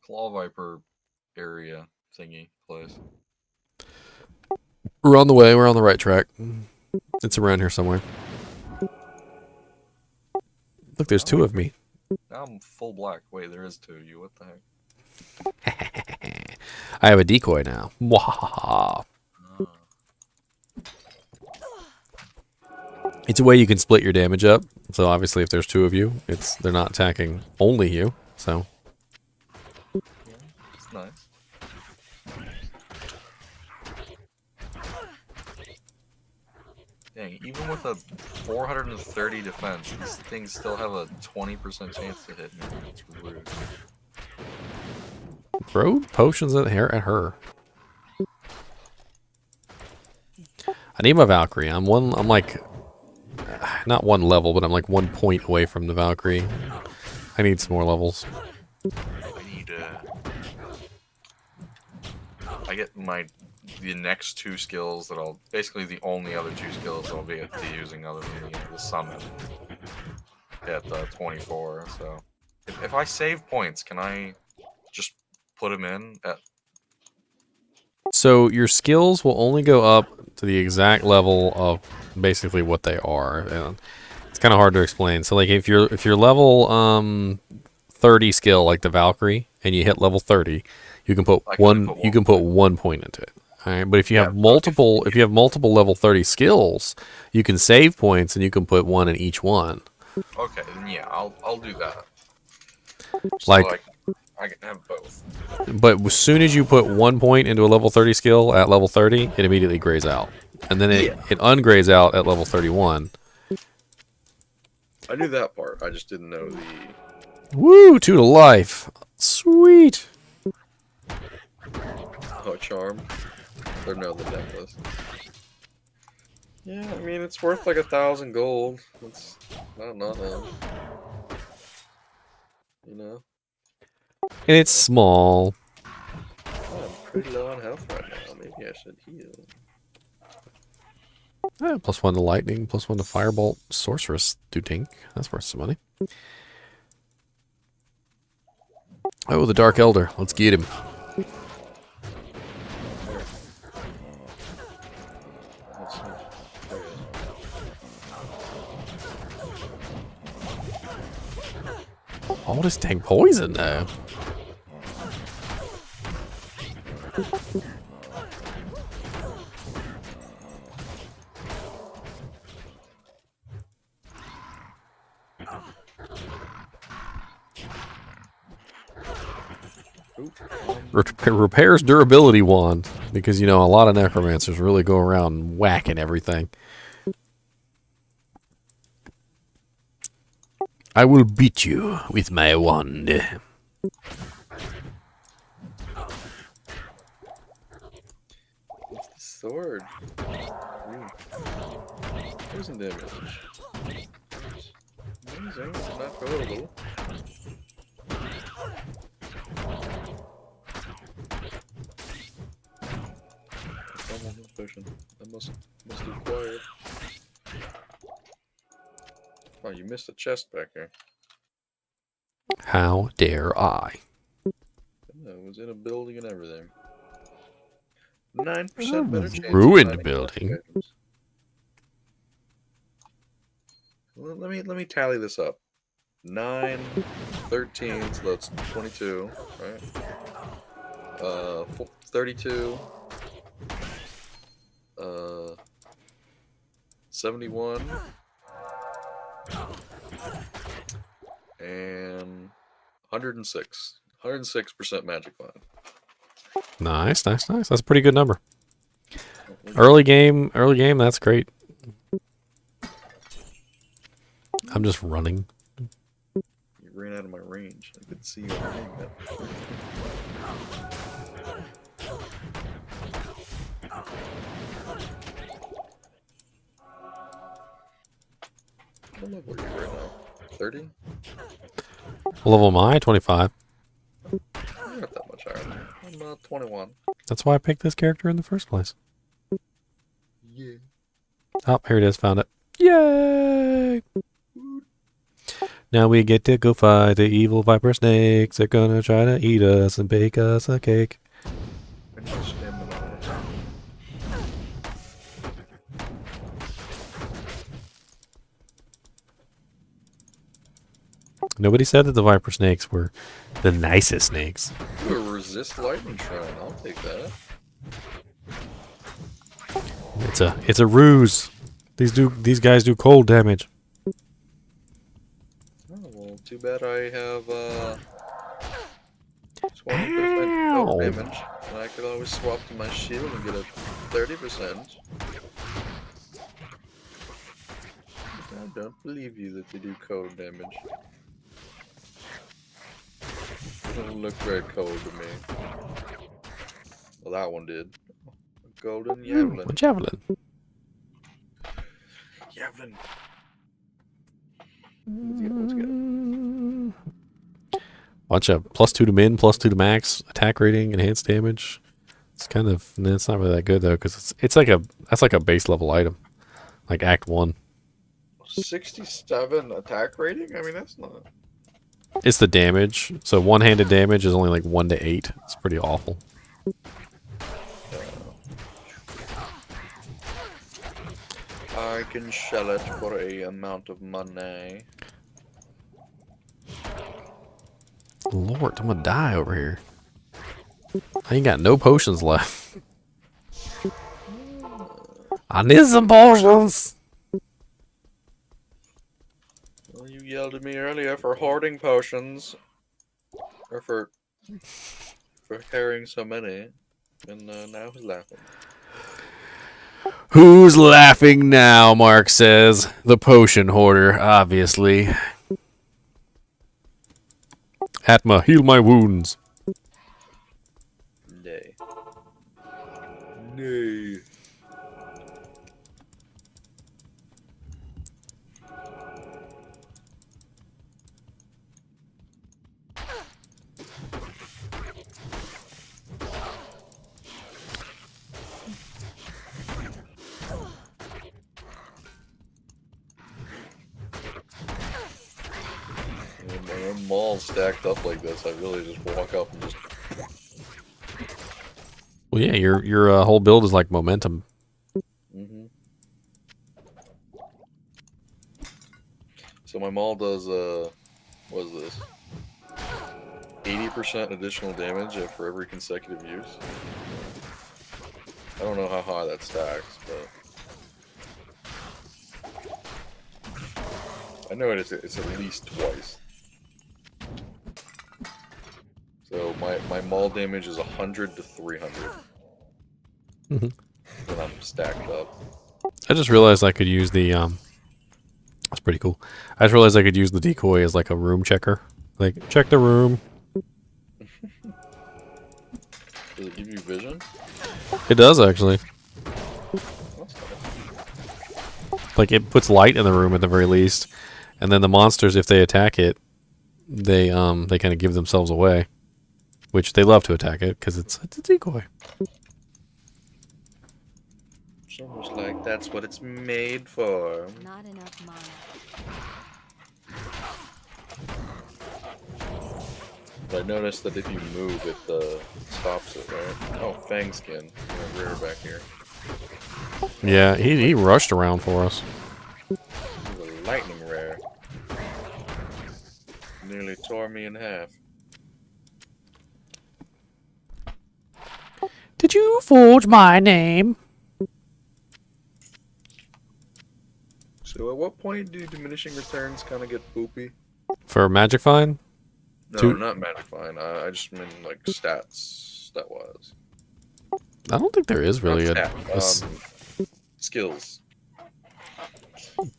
Claw Viper area thingy place? We're on the way. We're on the right track. It's around here somewhere. Look, there's 2 of me. Now I'm full black. Wait, there is 2 of you. What the heck? I have a decoy now. Mwahaha. It's a way you can split your damage up. So obviously, if there's 2 of you, they're not attacking only you. So It's nice. Dang, even with a 430 defense, these things still have a 20% chance to hit me. It's rude. throw potions at her. I need my Valkyrie. I'm like, not 1 level, but I'm like 1 point away from the Valkyrie. I need some more levels. I get the next 2 skills that I'll basically the only other 2 skills I'll be using other than the summon at 24. So if I save points, can I just put them in at? So your skills will only go up to the exact level of basically what they are. And it's kind of hard to explain. So like if you're level 30 skill like the Valkyrie and you hit level 30, you can put one point into it. All right, but if you have multiple level 30 skills, you can save points and you can put 1 in each one. Okay, then yeah, I'll do that. Like I can have both. But as soon as you put 1 point into a level 30 skill at level 30, it immediately grays out. And then it ungrays out at level 31. I knew that part. I just didn't know the... Woo! 2 to life. Sweet. Oh, charm. Or no, the necklace. Yeah, I mean, it's worth like 1,000 gold. It's not nothing. You know? And it's small. Oh, I'm pretty low on health right now. Maybe I should heal. +1 to lightning, +1 to firebolt. Sorceress do dink. That's worth some money. Oh, the Dark Elder. Let's get him. All this dang poison though. Repairs durability wand. Because, you know, a lot of necromancers really go around whacking everything. I will beat you with my wand. It's the sword. Poison damage. Amazing, it's not horrible. Someone with potion. I must be quiet. Oh, you missed a chest back here. How dare I? Yeah, it was in a building and everything. 9% better chance. of Ruined finding building. magic items. Well, let me tally this up. 9, 13, so that's 22, right? 32, 71, and 106. 106% magic find. Nice, nice, nice. That's a pretty good number. Early game, that's great. I'm just running. You ran out of my range. I could see you running that. What level are you right now? 30? What level am I? 25. You're not that much higher. I'm 21. That's why I picked this character in the first place. Yeah. Oh, here it is. Found it. Yay! Now we get to go fight the evil viper snakes. They're gonna try to eat us and bake us a cake. Nobody said that the viper snakes were the nicest snakes. Ooh, a resist lightning shrine. I'll take that. It's a ruse. These guys do cold damage. Oh, well, too bad I have 20% cold damage. And I could always swap to my shield and get a 30%. I don't believe you that they do cold damage. It doesn't look very cold to me. Well, that one did. Golden javelin. A javelin. Javelin. Let's go. Bunch of +2 to min, +2 to max, attack rating, enhanced damage. It's kind of, it's not really that good though, because that's like a base level item, like Act 1. 67 attack rating? I mean, that's not... It's the damage. So one-handed damage is only like 1 to 8. It's pretty awful. I can sell it for a amount of money. Lord, I'm gonna die over here. I ain't got no potions left. I need some potions. Well, you yelled at me earlier for hoarding potions, or for carrying so many, and now he's laughing. Who's laughing now, Mark says. The potion hoarder, obviously. Atma, heal my wounds. Nay. Nay. When I'm all stacked up like this, I really just walk up and just... Well, yeah, your whole build is like momentum. Mm-hmm. So my maul does, what is this? 80% additional damage for every consecutive use. I don't know how high that stacks, but... I know it's at least twice. So My maul damage is 100 to 300. Mhm. When I'm stacked up. I just realized I could use the that's pretty cool. I just realized I could use the decoy as like a room checker. Like, check the room. Does it give you vision? It does actually. That's nice. Like, it puts light in the room at the very least, and then the monsters, if they attack it, they kind of give themselves away, which they love to attack it because it's a decoy. It's almost like that's what it's made for. Not enough mana. But I noticed that if you move, it stops it, right? Oh, Fang skin. Rare back here. Yeah, he rushed around for us. This is a lightning rare. Nearly tore me in half. Did you forge my name? So at what point do diminishing returns kind of get poopy? For Magic Find? No, not Magic Find. I just mean like stats, stat-wise. I don't think there is really Not a stat, skills.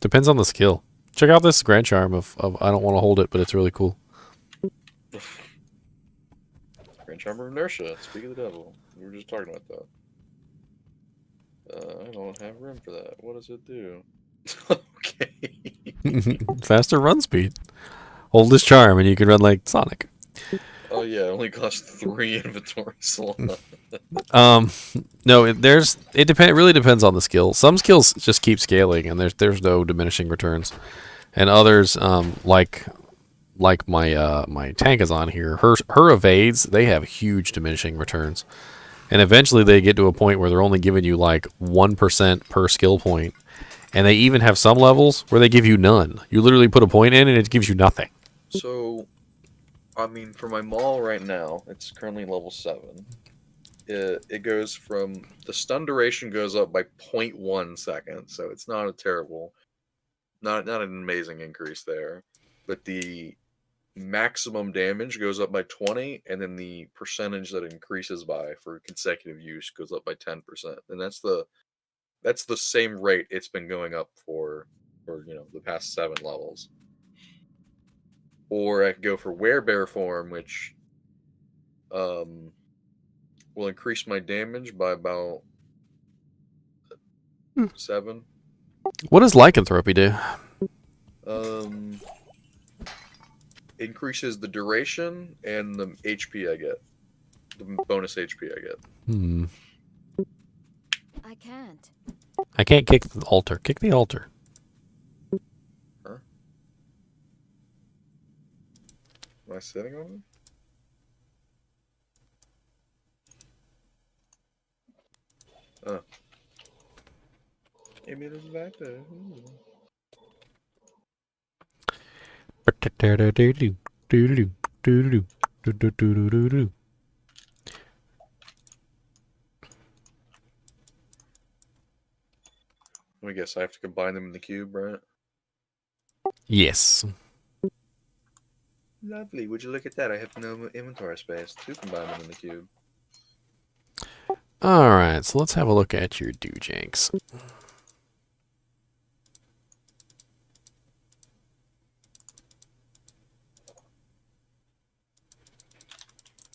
depends on the skill. Check out this Grand Charm of I don't want to hold it, but it's really cool. Grand Charm of Inertia. Speak of the devil. We were just talking about that. I don't have room for that. What does it do? Okay. Faster run speed. Hold this charm and you can run like Sonic. Oh yeah, it only costs 3 inventory slots. No, it really depends on the skill. Some skills just keep scaling and there's no diminishing returns. And others, like my tank is on here, her evades, they have huge diminishing returns. And eventually they get to a point where they're only giving you like 1% per skill point. And they even have some levels where they give you none. You literally put a point in and it gives you nothing. So, I mean, for my maul right now, it's currently level 7. It goes from, the stun duration goes up by 0.1 seconds, so it's not a terrible, not an amazing increase there. But the maximum damage goes up by 20, and then the percentage that it increases by for consecutive use goes up by 10%. And that's the same rate it's been going up for the past 7 levels. Or I could go for Werebear form, which will increase my damage by about 7. What does lycanthropy do? Increases the duration and the HP I get. The bonus HP I get. I can't. I can't kick the altar. Kick the altar. Huh? Am I sitting on it? Oh. Maybe it is back there. I guess I have to combine them in the cube, right? Yes. Lovely. Would you look at that? I have no inventory space to combine them in the cube. Alright, so let's have a look at your doojanks.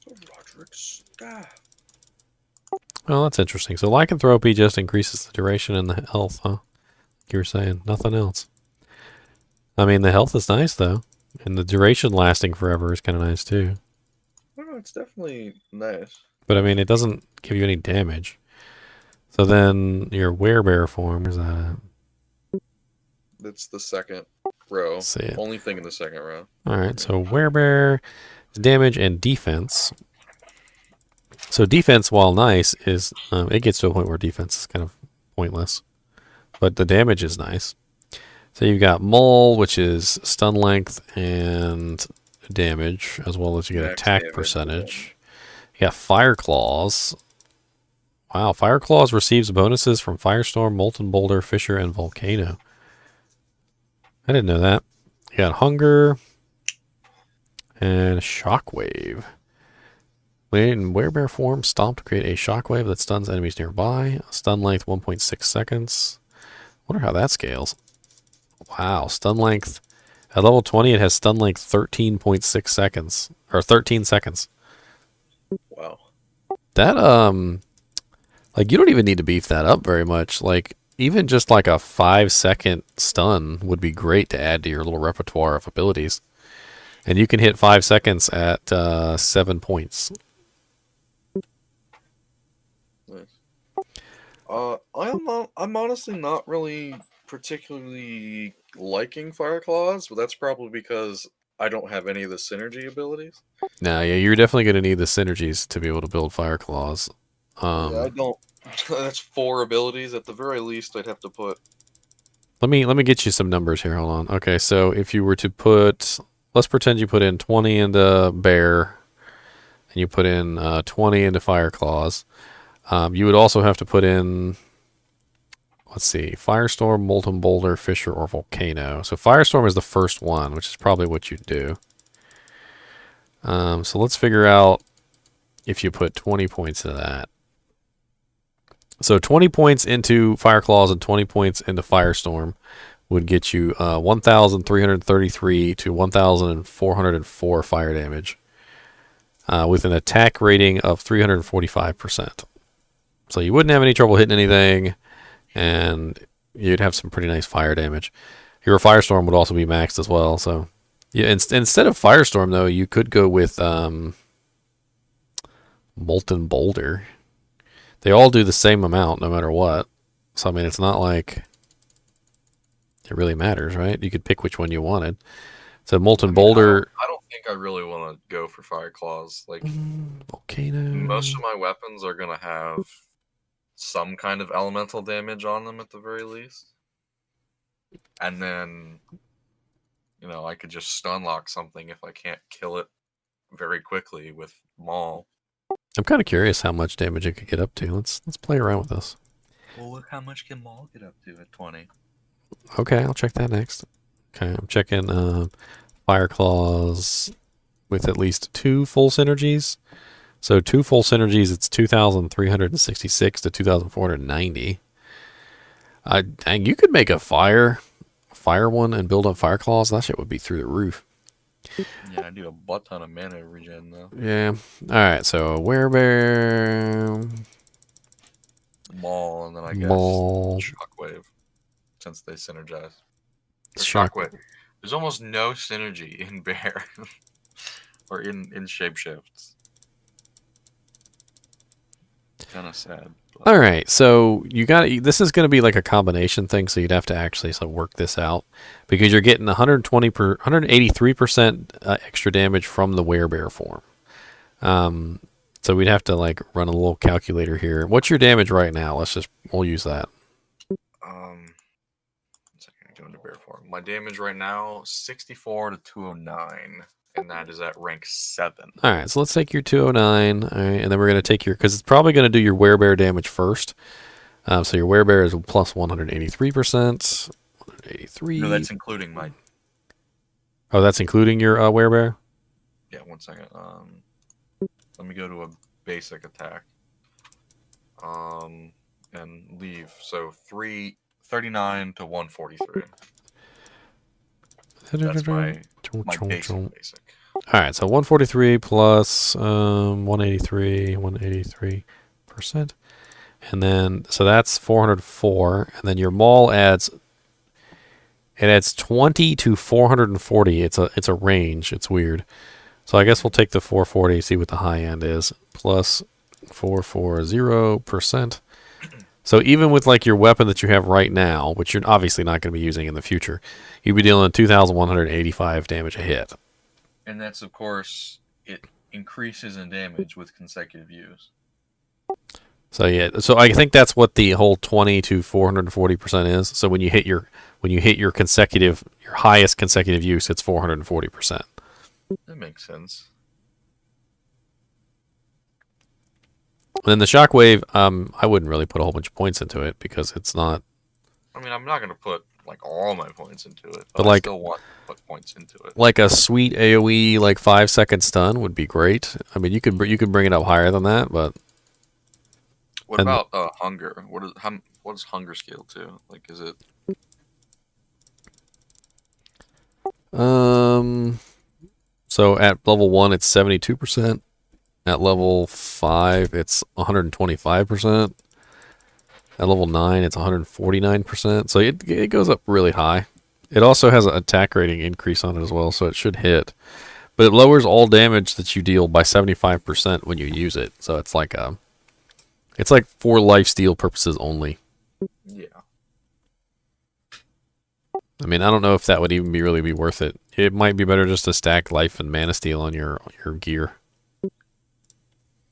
Roderick's staff. Well, that's interesting. So lycanthropy just increases the duration and the health, huh? Like you were saying, nothing else. I mean, the health is nice, though. And the duration lasting forever is kind of nice, too. Oh, it's definitely nice. But, I mean, it doesn't give you any damage. So then your werebear form is that. That's the second row. Let's see it. Only thing in the second row. Alright, so werebear is damage and defense. So defense, while nice, is it gets to a point where defense is kind of pointless. But the damage is nice. So you've got Maul, which is stun length and damage, as well as you get Max attack damage, percentage. You got Fire Claws. Wow, Fire Claws receives bonuses from Firestorm, Molten Boulder, Fissure, and Volcano. I didn't know that. You got Hunger and Shockwave. When in werebear form, stomp to create a shockwave that stuns enemies nearby. Stun length 1.6 seconds. Wonder how that scales. Wow, stun length. At level 20, it has stun length 13.6 seconds. Or 13 seconds. Wow. That, like, you don't even need to beef that up very much. Like, even just like a 5-second stun would be great to add to your little repertoire of abilities. And you can hit 5 seconds at 7 points. Nice. I'm honestly not really particularly liking Fire Claws, but that's probably because I don't have any of the synergy abilities. Now, yeah, you're definitely going to need the synergies to be able to build Fire Claws. Yeah, I don't. That's 4 abilities. At the very least, I'd have to put. Let me get you some numbers here. Hold on. Okay, so if you were to put, let's pretend you put in 20 into Bear, and you put in 20 into Fire Claws. You would also have to put in, let's see, Firestorm, Molten Boulder, Fissure, or Volcano. So Firestorm is the first one, which is probably what you'd do. So let's figure out if you put 20 points into that. So 20 points into Fire Claws and 20 points into Firestorm would get you 1,333 to 1,404 fire damage with an attack rating of 345%. So you wouldn't have any trouble hitting anything, and you'd have some pretty nice fire damage. Your Firestorm would also be maxed as well. So yeah, instead of Firestorm, though, you could go with Molten Boulder. They all do the same amount no matter what. So, I mean, it's not like it really matters, right? You could pick which one you wanted. So, Molten Boulder. I don't think I really want to go for Fire Claws. Like, Volcano. most of my weapons are going to have some kind of elemental damage on them at the very least. And then, I could just stun lock something if I can't kill it very quickly with Maul. I'm kind of curious how much damage it could get up to. Let's play around with this. Well, look how much can Maul get up to at 20. Okay, I'll check that next. Okay, I'm checking Fire Claws with at least 2 full synergies. So 2 full synergies, it's 2,366 to 2,490. And you could make a fire one and build up Fire Claws. That shit would be through the roof. Yeah, I do a butt ton of mana regen though. Yeah. All right. So Werebear, Maul, and then I guess Maul, Shockwave, since they synergize. Or Shock. Shockwave. There's almost no synergy in Bear or in shapeshifts. Kind of sad. All right, so this is going to be like a combination thing, so you'd have to actually work this out because you're getting 183% extra damage from the werebear form. So we'd have to run a little calculator here. What's your damage right now? We'll use that. Go into bear form. My damage right now 64 to 209. And that is at rank 7. All right, so let's take your 209, all right, and then we're going to take because it's probably going to do your werebear damage first. So your werebear is plus 183%. 183. No, that's including my... Oh, that's including your werebear? Yeah, 1 second. Let me go to a basic attack. And leave. So 339 to 143. That's my basic. All right, so 143 plus 183, 183%. And then, so that's 404. And then your Maul adds 20 to 440. It's a range. It's weird. So I guess we'll take the 440, see what the high end is. Plus 440%. So even with your weapon that you have right now, which you're obviously not going to be using in the future, you'd be dealing 2,185 damage a hit. And that's, of course, it increases in damage with consecutive use. So yeah, so I think that's what the whole 20 to 440% is. So when you hit your highest consecutive use, it's 440%. That makes sense. And then the shockwave, I wouldn't really put a whole bunch of points into it because it's not. I mean, I'm not going to put like all my points into it, But but I like- still want to put points into it. Like a sweet AOE, like 5-second stun would be great. I mean, you could bring it up higher than that, but What and- about hunger? What does hunger scale to? Like, is it? So at level 1, it's 72%. At level 5, it's 125%. At level 9, it's 149%. So it goes up really high. It also has an attack rating increase on it as well, so it should hit. But it lowers all damage that you deal by 75% when you use it. So it's like for lifesteal purposes only. Yeah. I mean, I don't know if that would even really be worth it. It might be better just to stack life and mana steel on your gear.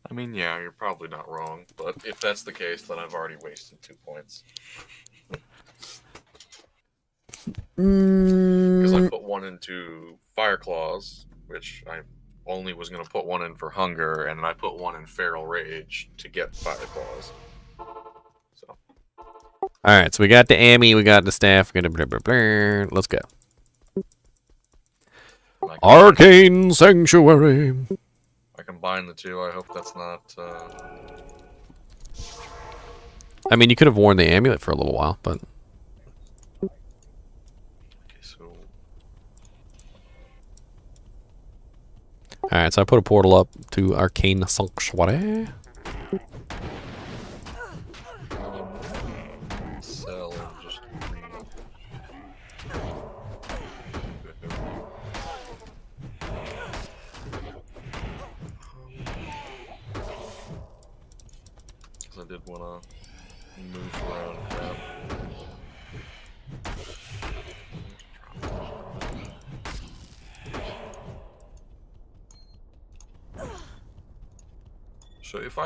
I mean, yeah, you're probably not wrong, but if that's the case, then I've already wasted 2 points. Because I put one into Fire Claws, which I only was going to put one in for Hunger, and then I put one in Feral Rage to get Fire Claws. So, Alright, so we got the Ammy, we got the staff, we got the blah, blah, blah. Let's go. I Arcane Sanctuary. I combine the two. I hope that's not. I mean, you could have worn the amulet for a little while, but Okay, so alright, so I put a portal up to Arcane Sanctuary. sell just. Because I did want to move around crap. So if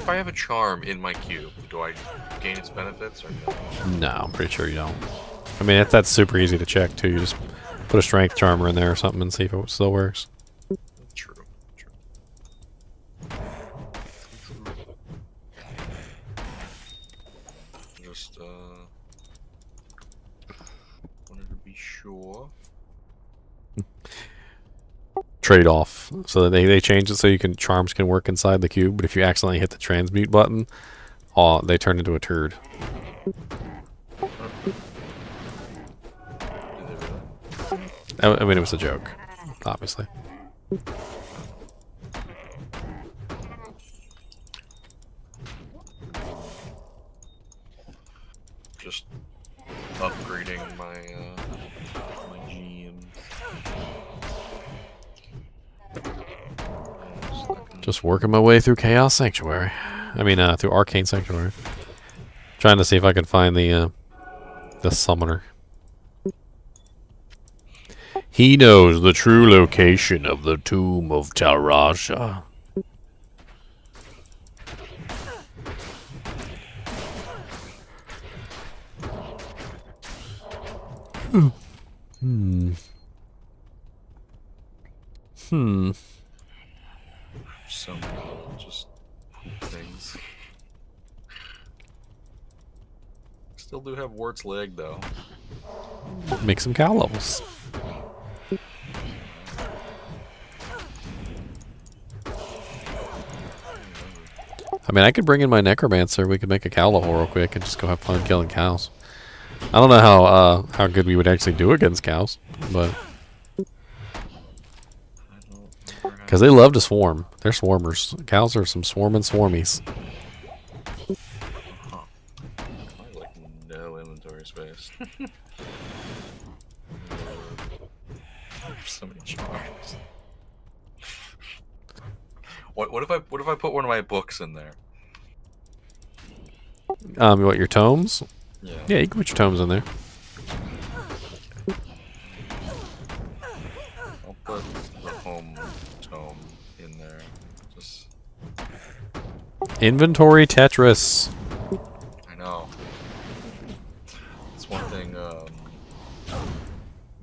I have a charm in my cube, do I gain its benefits or no? No, I'm pretty sure you don't. I mean, that's super easy to check, too. You just put a strength charmer in there or something and see if it still works. True. Just wanted to be sure. Trade-off. So that they changed it so charms can work inside the cube, but if you accidentally hit the transmute button, they turn into a turd. Did they really? I mean, it was a joke, obviously. Just upgrading my GM. Just working my way through Chaos Sanctuary. I mean, through Arcane Sanctuary. Trying to see if I can find the summoner. He knows the true location of the tomb of Tarasha. So many little just poop things. Still do have Wart's leg though. Make some cow levels. I mean, I could bring in my necromancer. We could make a cow level real quick and just go have fun killing cows. I don't know how good we would actually do against cows, but because they love to swarm. They're swarmers. Cows are some swarming swarmies. I have like no inventory space. So many charms. What if I put one of my books in there? What, your tomes? Yeah. Yeah, you can put your tomes in there. I'll put the home tome in there. Just Inventory Tetris. I know. It's one thing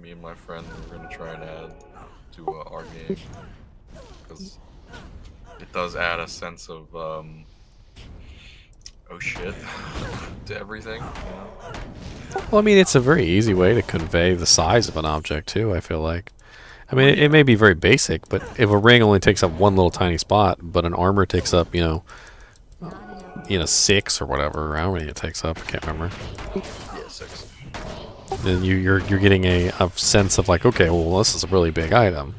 me and my friend were gonna try and add to our game, because it does add a sense of oh shit to everything. Yeah. Well, I mean, it's a very easy way to convey the size of an object too. I feel like. I mean, it may be very basic, but if a ring only takes up one little tiny spot, but an armor takes up, 6 or whatever, how many it takes up, I can't remember. Yeah, 6. Then you're getting a sense of like, okay, well, this is a really big item.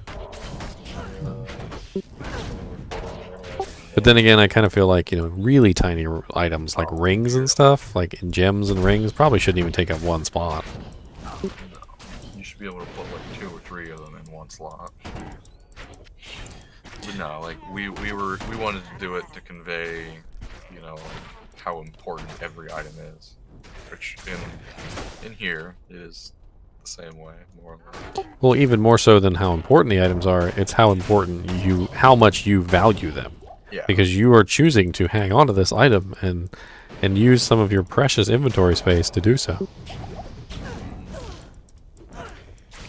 But then again, I kind of feel like, really tiny items like rings and stuff, like gems and rings, probably shouldn't even take up one spot. You should be able to put like 2 or 3 of them in one slot. But no, like we wanted to do it to convey, like, how important every item is. Which in here is the same way, more or less. Well, even more so than how important the items are, it's how important how much you value them. Yeah. Because you are choosing to hang on to this item and use some of your precious inventory space to do so.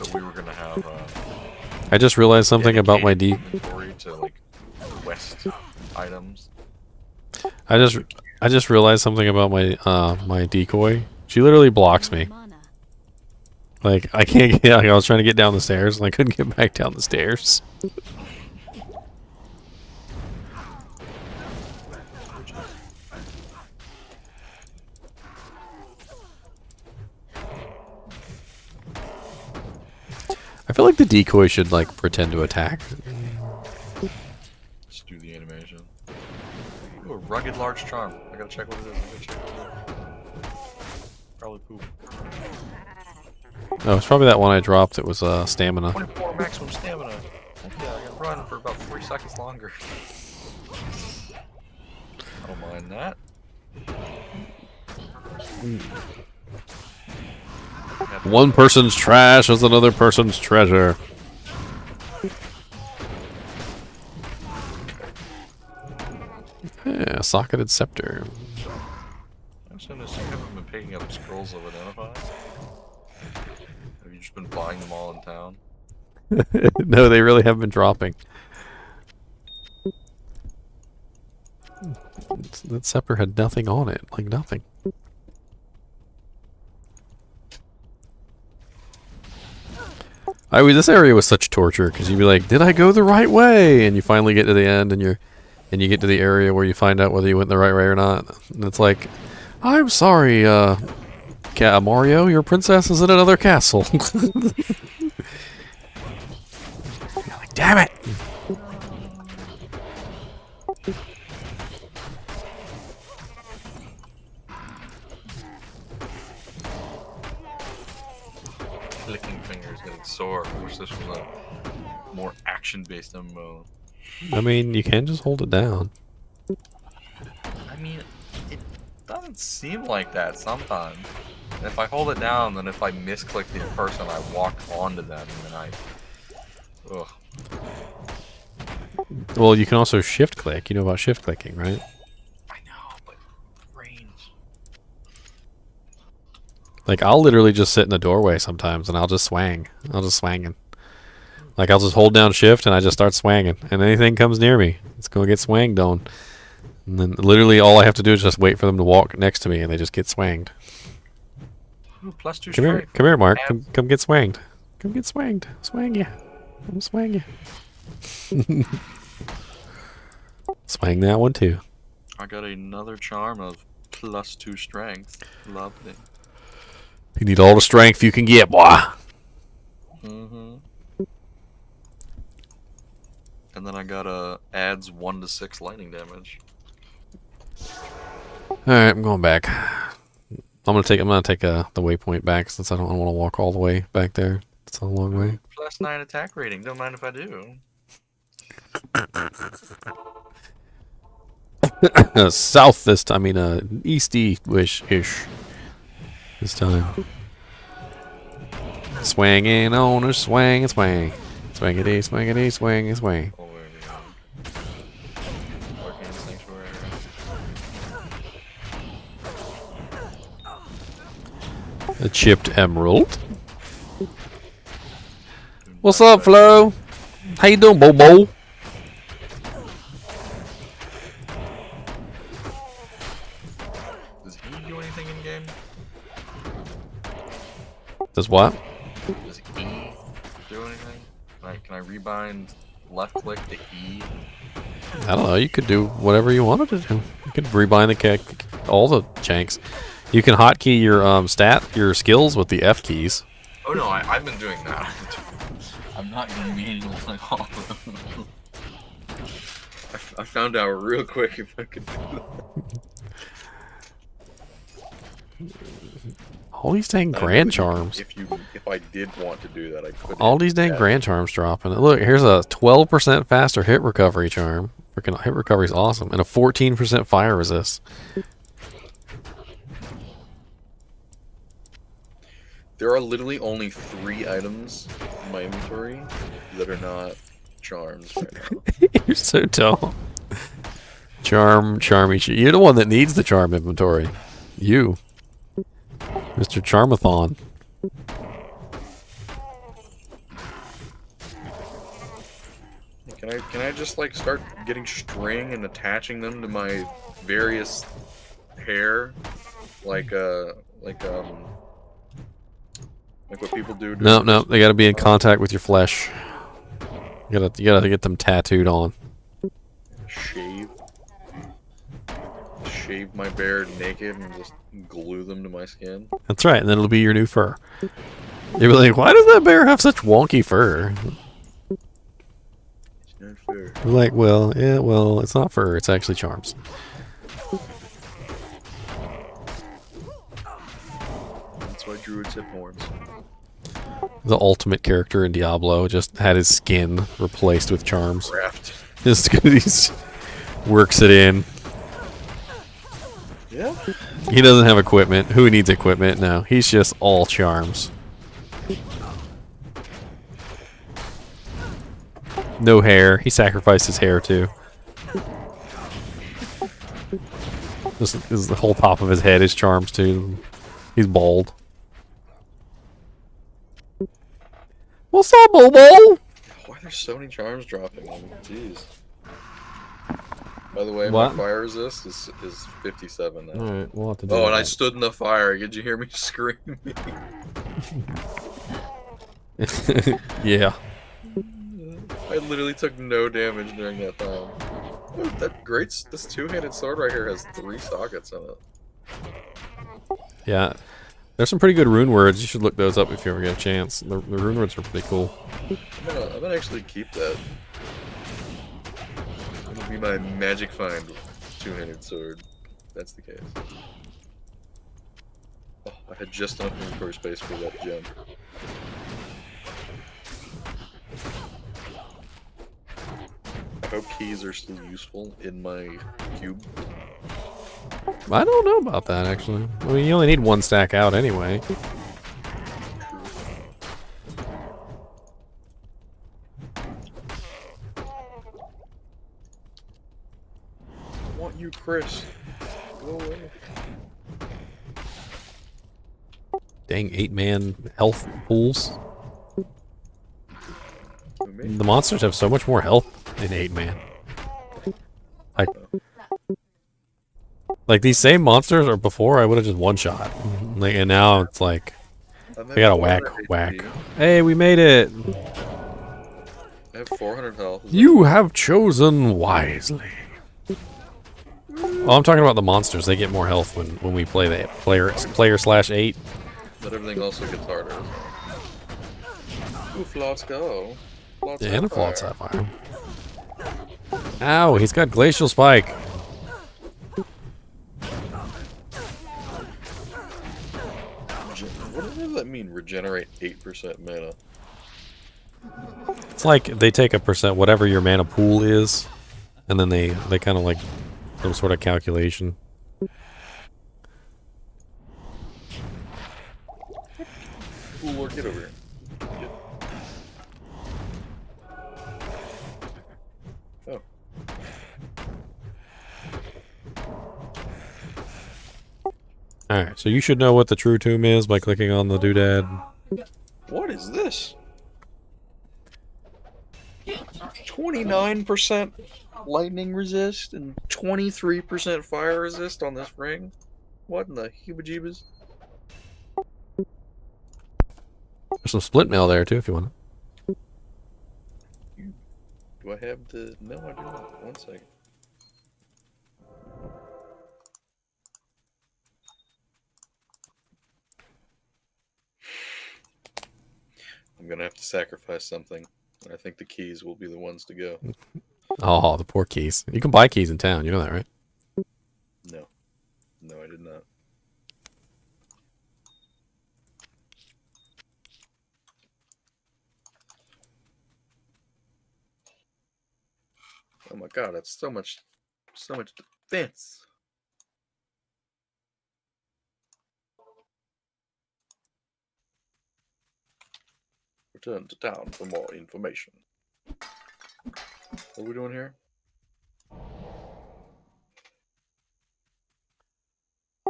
So we were gonna have I just realized something about my inventory to like quest items. I just realized something about my my decoy. She literally blocks me. Like I can't get. Like, I was trying to get down the stairs and I couldn't get back down the stairs. I feel like the decoy should like pretend to attack. Just do the animation. Ooh, a rugged large charm. I gotta check what it is. Probably poop. Oh, it's probably that one I dropped. It was stamina. 24 maximum stamina. Yeah, I can run for about 3 seconds longer. I don't mind that. One person's trash is another person's treasure. Yeah, socketed scepter. I'm just noticing you haven't been picking up scrolls of Identify. Have you just been buying them all in town? No, they really have been dropping. That scepter had nothing on it, like nothing. This area was such torture because you'd be like, "Did I go the right way?" And you finally get to the end, and you get to the area where you find out whether you went the right way or not. And it's like, "I'm sorry, Mario, your princess is in another castle." Like, damn it! Clicking fingers getting sore. I wish this was a more action-based MMO. I mean, you can just hold it down. I mean, it doesn't seem like that sometimes. And if I hold it down, then if I misclick the person, I walk onto them, and then ugh. Well, you can also shift click. You know about shift clicking, right? I know, but range. Like, I'll literally just sit in the doorway sometimes, and I'll just swang. I'll just swangin'. Like, I'll just hold down shift, and I just start swanging. And anything comes near me, it's going to get swanged on. And then literally all I have to do is just wait for them to walk next to me, and they just get swanged. Ooh, +2 Come here, strength. come here, Mark. Come get swanged. Come get swanged. Swang ya. Come swang ya. Swang that one, too. I got another charm of +2 strength. Lovely. You need all the strength you can get, boy. Mm-hmm. And then I got adds 1 to 6 lightning damage. Alright, I'm going back. I'm gonna take the waypoint back since I don't want to walk all the way back there. It's a long way. +9 attack rating. Don't mind if I do. South this time. I mean, east-ish this time. Swanging on a swang and swang. Swangity, swangity, swang and swang. Oh, where we go. Arcane Sanctuary. A chipped emerald. What's up, Flo? How you doing, Bobo? Does what? Does E do anything? Can I rebind left click to E? I don't know. You could do whatever you wanted to do. You could rebind all the janks. You can hotkey your your skills with the F keys. Oh no, I've been doing that. I'm not gonna be able to like all of them. I found out real quick if I could do that. All these dang grand charms. If I did want to do that, I could. All these dang grand charms dropping. Look, here's a 12% faster hit recovery charm. Freaking hit recovery is awesome, and a 14% fire resist. There are literally only 3 items in my inventory that are not charms right now. You're so dumb. Charmy. You're the one that needs the charm inventory. You, Mr. Charmathon. Can I just like start getting string and attaching them to my various hair, like what people do? No, they got to be in contact with your flesh. You gotta get them tattooed on. Shave my beard naked and just glue them to my skin. That's right, and then it'll be your new fur. You'll be like, why does that bear have such wonky fur? It's not fair. You're like, well, it's not fur, it's actually charms. That's why druids have horns. The ultimate character in Diablo just had his skin replaced with charms. Raft. Just he works it in. Yeah. He doesn't have equipment. Who needs equipment? No, he's just all charms. No hair. He sacrificed his hair too. This is the whole top of his head is charms too. He's bald. What's up, Bobo? Why are there so many charms dropping? I mean, jeez. By the way, What? my fire resist is 57 now. Alright, we'll have to do Oh, and I that. stood in the fire. Did you hear me screaming? Yeah. I literally took no damage during that time. Oh, this two-handed sword right here has 3 sockets in it. Yeah. There's some pretty good rune words. You should look those up if you ever get a chance. The rune words are pretty cool. I'm gonna actually keep that. It'll be my magic find two-handed sword. If that's the case. Oh, I had just enough inventory space for that gem. I hope keys are still useful in my cube. I don't know about that, actually. I mean, you only need 1 stack out anyway. I want you, Chris. Go away. Dang, 8-man health pools. Who, me? The monsters have so much more health in 8-man. Like these same monsters or before, I would have just one-shot. Like, and now it's like, I'm at we gotta 400 whack. HP. Hey, we made it! I have 400 health. You have chosen wisely. Oh, I'm talking about the monsters. They get more health when we play the player/8. But everything also gets harder. Ooh, Flots go. Flots Yeah, and a fire. flawed sapphire. Ow, he's got glacial spike. What does that mean? Regenerate 8% mana. It's like they take a percent, whatever your mana pool is, and then they kind of like some sort of calculation. Ooh, Lord, get over here. Oh. Alright, so you should know what the true tomb is by clicking on the doodad. What is this? 29% lightning resist and 23% fire resist on this ring? What in the heebie-jeebies? There's some split mail there too, if you want. Do I have the... No, I do not. 1 second. I'm going to have to sacrifice something. I think the keys will be the ones to go. Oh, the poor keys. You can buy keys in town. You know that, right? No. No, I did not. Oh my god, that's so much defense. Return to town for more information. What are we doing here?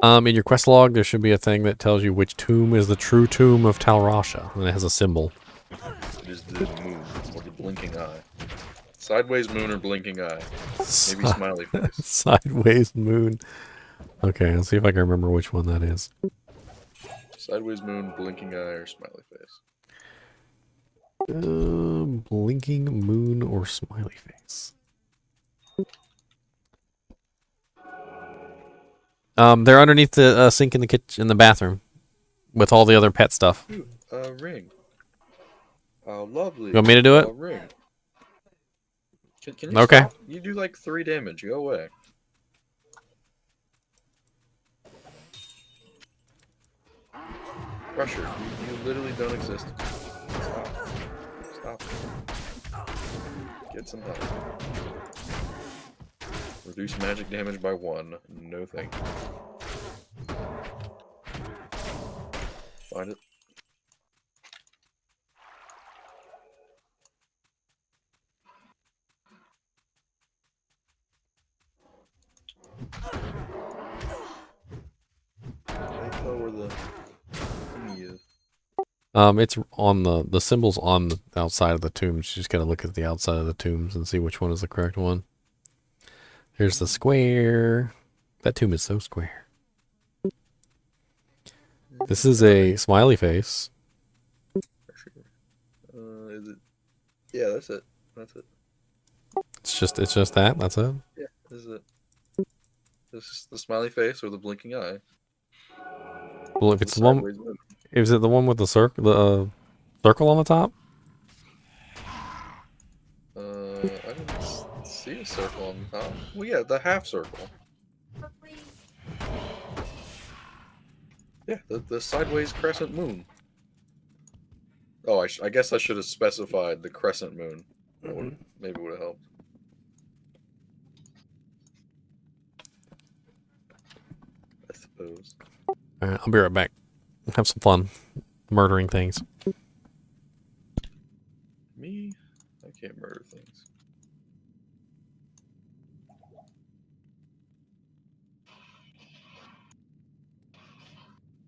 In your quest log, there should be a thing that tells you which tomb is the true tomb of Tal Rasha, and it has a symbol. It is the moon, or the blinking eye. Sideways moon or blinking eye. Maybe smiley face. Sideways moon. Okay, let's see if I can remember which one that is. Sideways moon, blinking eye, or smiley face. Blinking moon or smiley face. They're underneath the sink in the kitchen, in the bathroom, with all the other pet stuff. Ooh, ring. Oh, lovely. You want me to do it? Ring. Can you Okay. stop? You do like 3 damage. Go away. Crusher, you literally don't exist. Stop. Stop. Get some help. Reduce magic damage by 1. No thank you. Find it. I tell where the thingy is. It's on the symbol's on the outside of the tombs. You just gotta look at the outside of the tombs and see which one is the correct one. Here's the square. That tomb is so square. This is a smiley face. Is it? Yeah, that's it. That's it. It's just that. That's it. Yeah, this is it. This is the smiley face or the blinking eye. Well, if it's the one, Sideways moon. is it the one with the circle, circle on the top? I didn't see a circle on the top. Well, yeah, the half circle. Yeah, the sideways crescent moon. Oh, I guess I should have specified the crescent moon. That maybe would have helped. I suppose. All right, I'll be right back. Have some fun murdering things. Me? I can't murder things.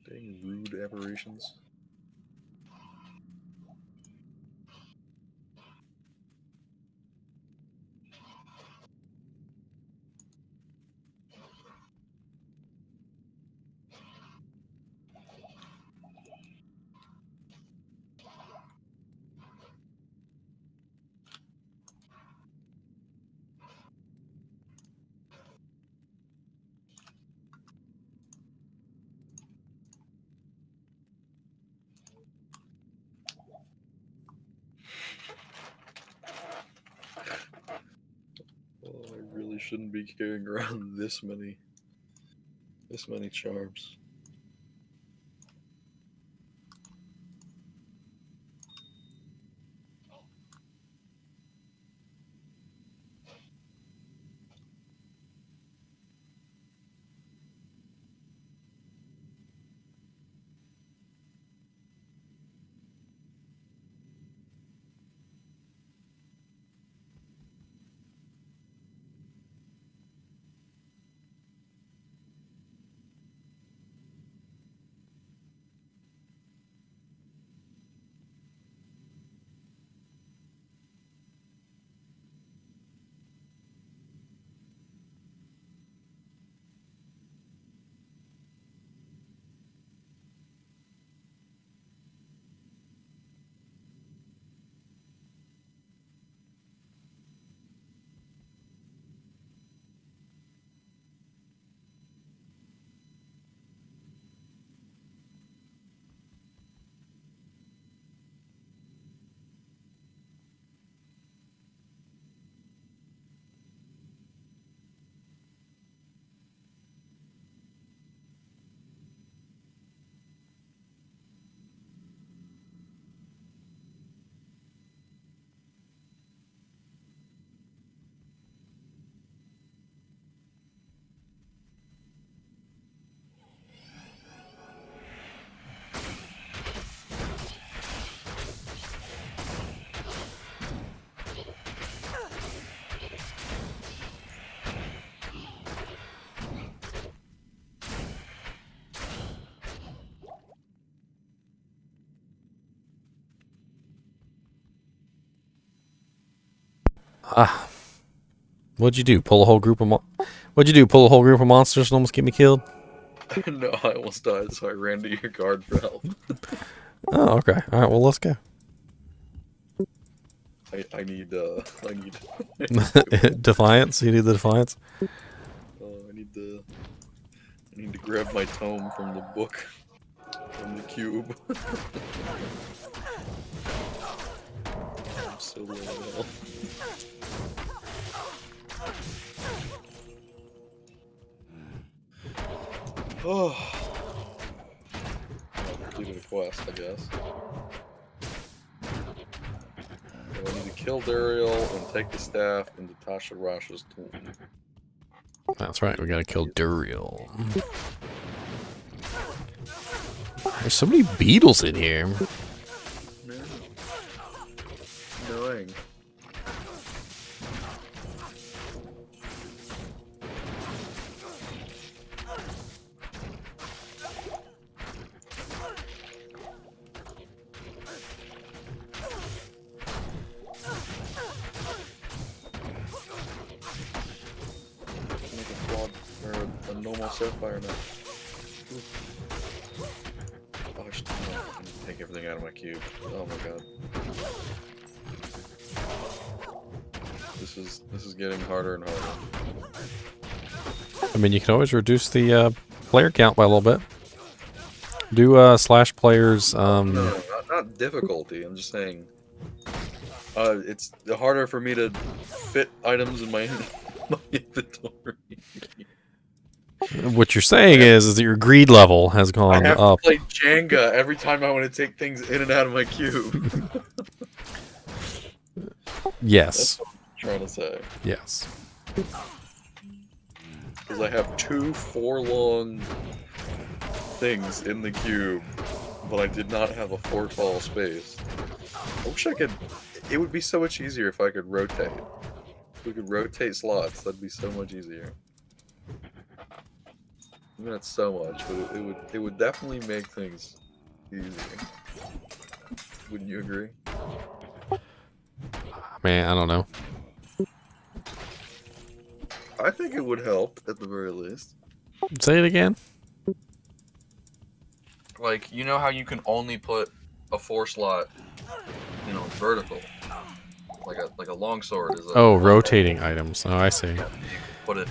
Dang rude aberrations. Oh, I really shouldn't be carrying around this many charms. What'd you do? Pull a whole group of What'd you do? Pull a whole group of monsters and almost get me killed? No, I almost died, so I ran to your guard for help. Oh, okay. All right. Well, let's go. I need Defiance. You need the defiance. I need to grab my tome from the book from the cube. I'm so low on health. Oh, I completed a quest, I guess. So I need to kill Duriel and take the staff into Tasha Rasha's tomb. That's right. We gotta kill Duriel. There's so many beetles in here. No. Annoying. A normal sapphire now. Oh, I should take everything out of my cube. Oh my god. This is getting harder and harder. I mean, you can always reduce the player count by a little bit. Do slash players. No, not difficulty. I'm just saying. It's harder for me to fit items in my inventory. What you're saying is that your greed level has gone I have up. to play Jenga every time I want to take things in and out of my cube. Yes. That's what I'm trying to say. Yes. Because I have 2 4-long things in the cube, but I did not have a 4-tall space. I wish I could. It would be so much easier if I could rotate. If we could rotate slots, that'd be so much easier. Not so much, but it would definitely make things easier. Wouldn't you agree? Man, I don't know. I think it would help at the very least. Say it again. Like, you know how you can only put a 4-slot, vertical, like a longsword is. Oh, rotating items. Oh, I see. Put it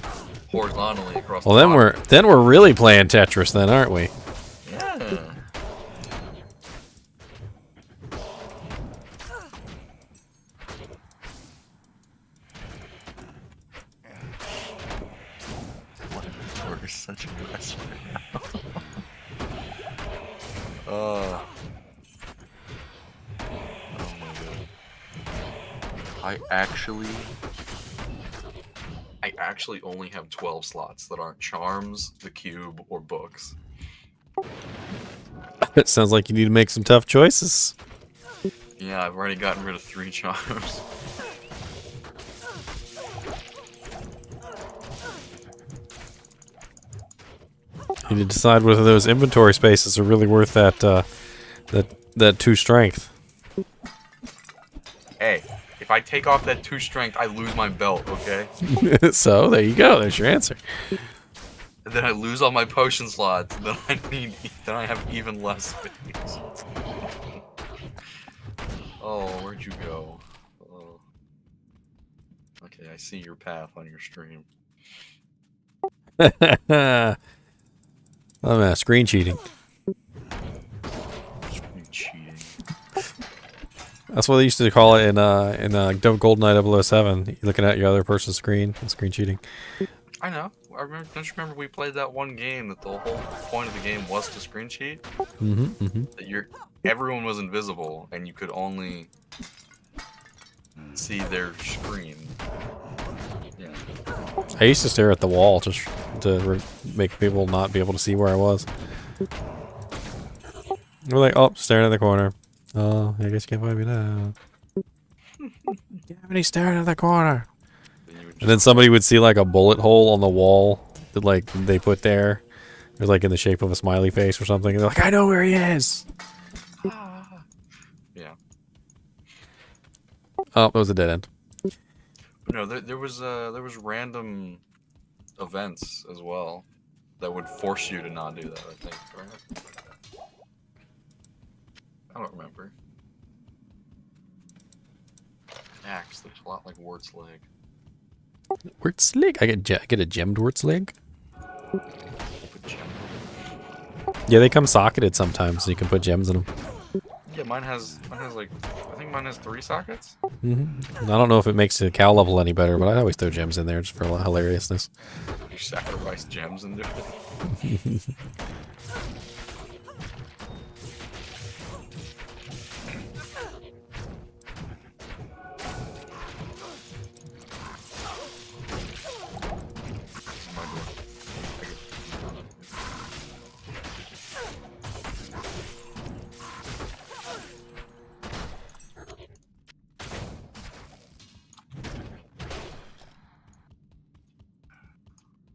horizontally across. Well, the then we're really playing Tetris, then, aren't we? Yeah. We're such a mess right now. Oh my god. I actually only have 12 slots that aren't charms, the cube, or books. It sounds like you need to make some tough choices. Yeah, I've already gotten rid of 3 charms. You need to decide whether those inventory spaces are really worth that 2 strength. Hey, if I take off that 2 strength, I lose my belt, okay? So there you go. There's your answer. And then I lose all my potion slots. Then I have even less space. Oh, where'd you go? Oh. Okay, I see your path on your stream. Oh man, screen cheating. Screen cheating. That's what they used to call it in GoldenEye 007. You're looking at your other person's screen. Screen cheating. I know. Don't you remember we played that one game that the whole point of the game was to screen cheat? That everyone was invisible and you could only see their screen. Yeah. I used to stare at the wall just to make people not be able to see where I was. We're like, oh, staring at the corner. Oh, I guess you can't find me now. Somebody staring at the corner. And then somebody would see like a bullet hole on the wall that like they put there. It was like in the shape of a smiley face or something. And they're like, I know where he is. Yeah. Oh, it was a dead end. No, there was random events as well that would force you to not do that. I think, right? I don't remember. Axe looks a lot like Wart's leg. Wart's leg? I get a gemmed Wart's leg? Put gem. Yeah, they come socketed sometimes, so you can put gems in them. Yeah, mine has like, I think mine has 3 sockets. I don't know if it makes the cow level any better, but I always throw gems in there just for hilariousness. You sacrifice gems and do it.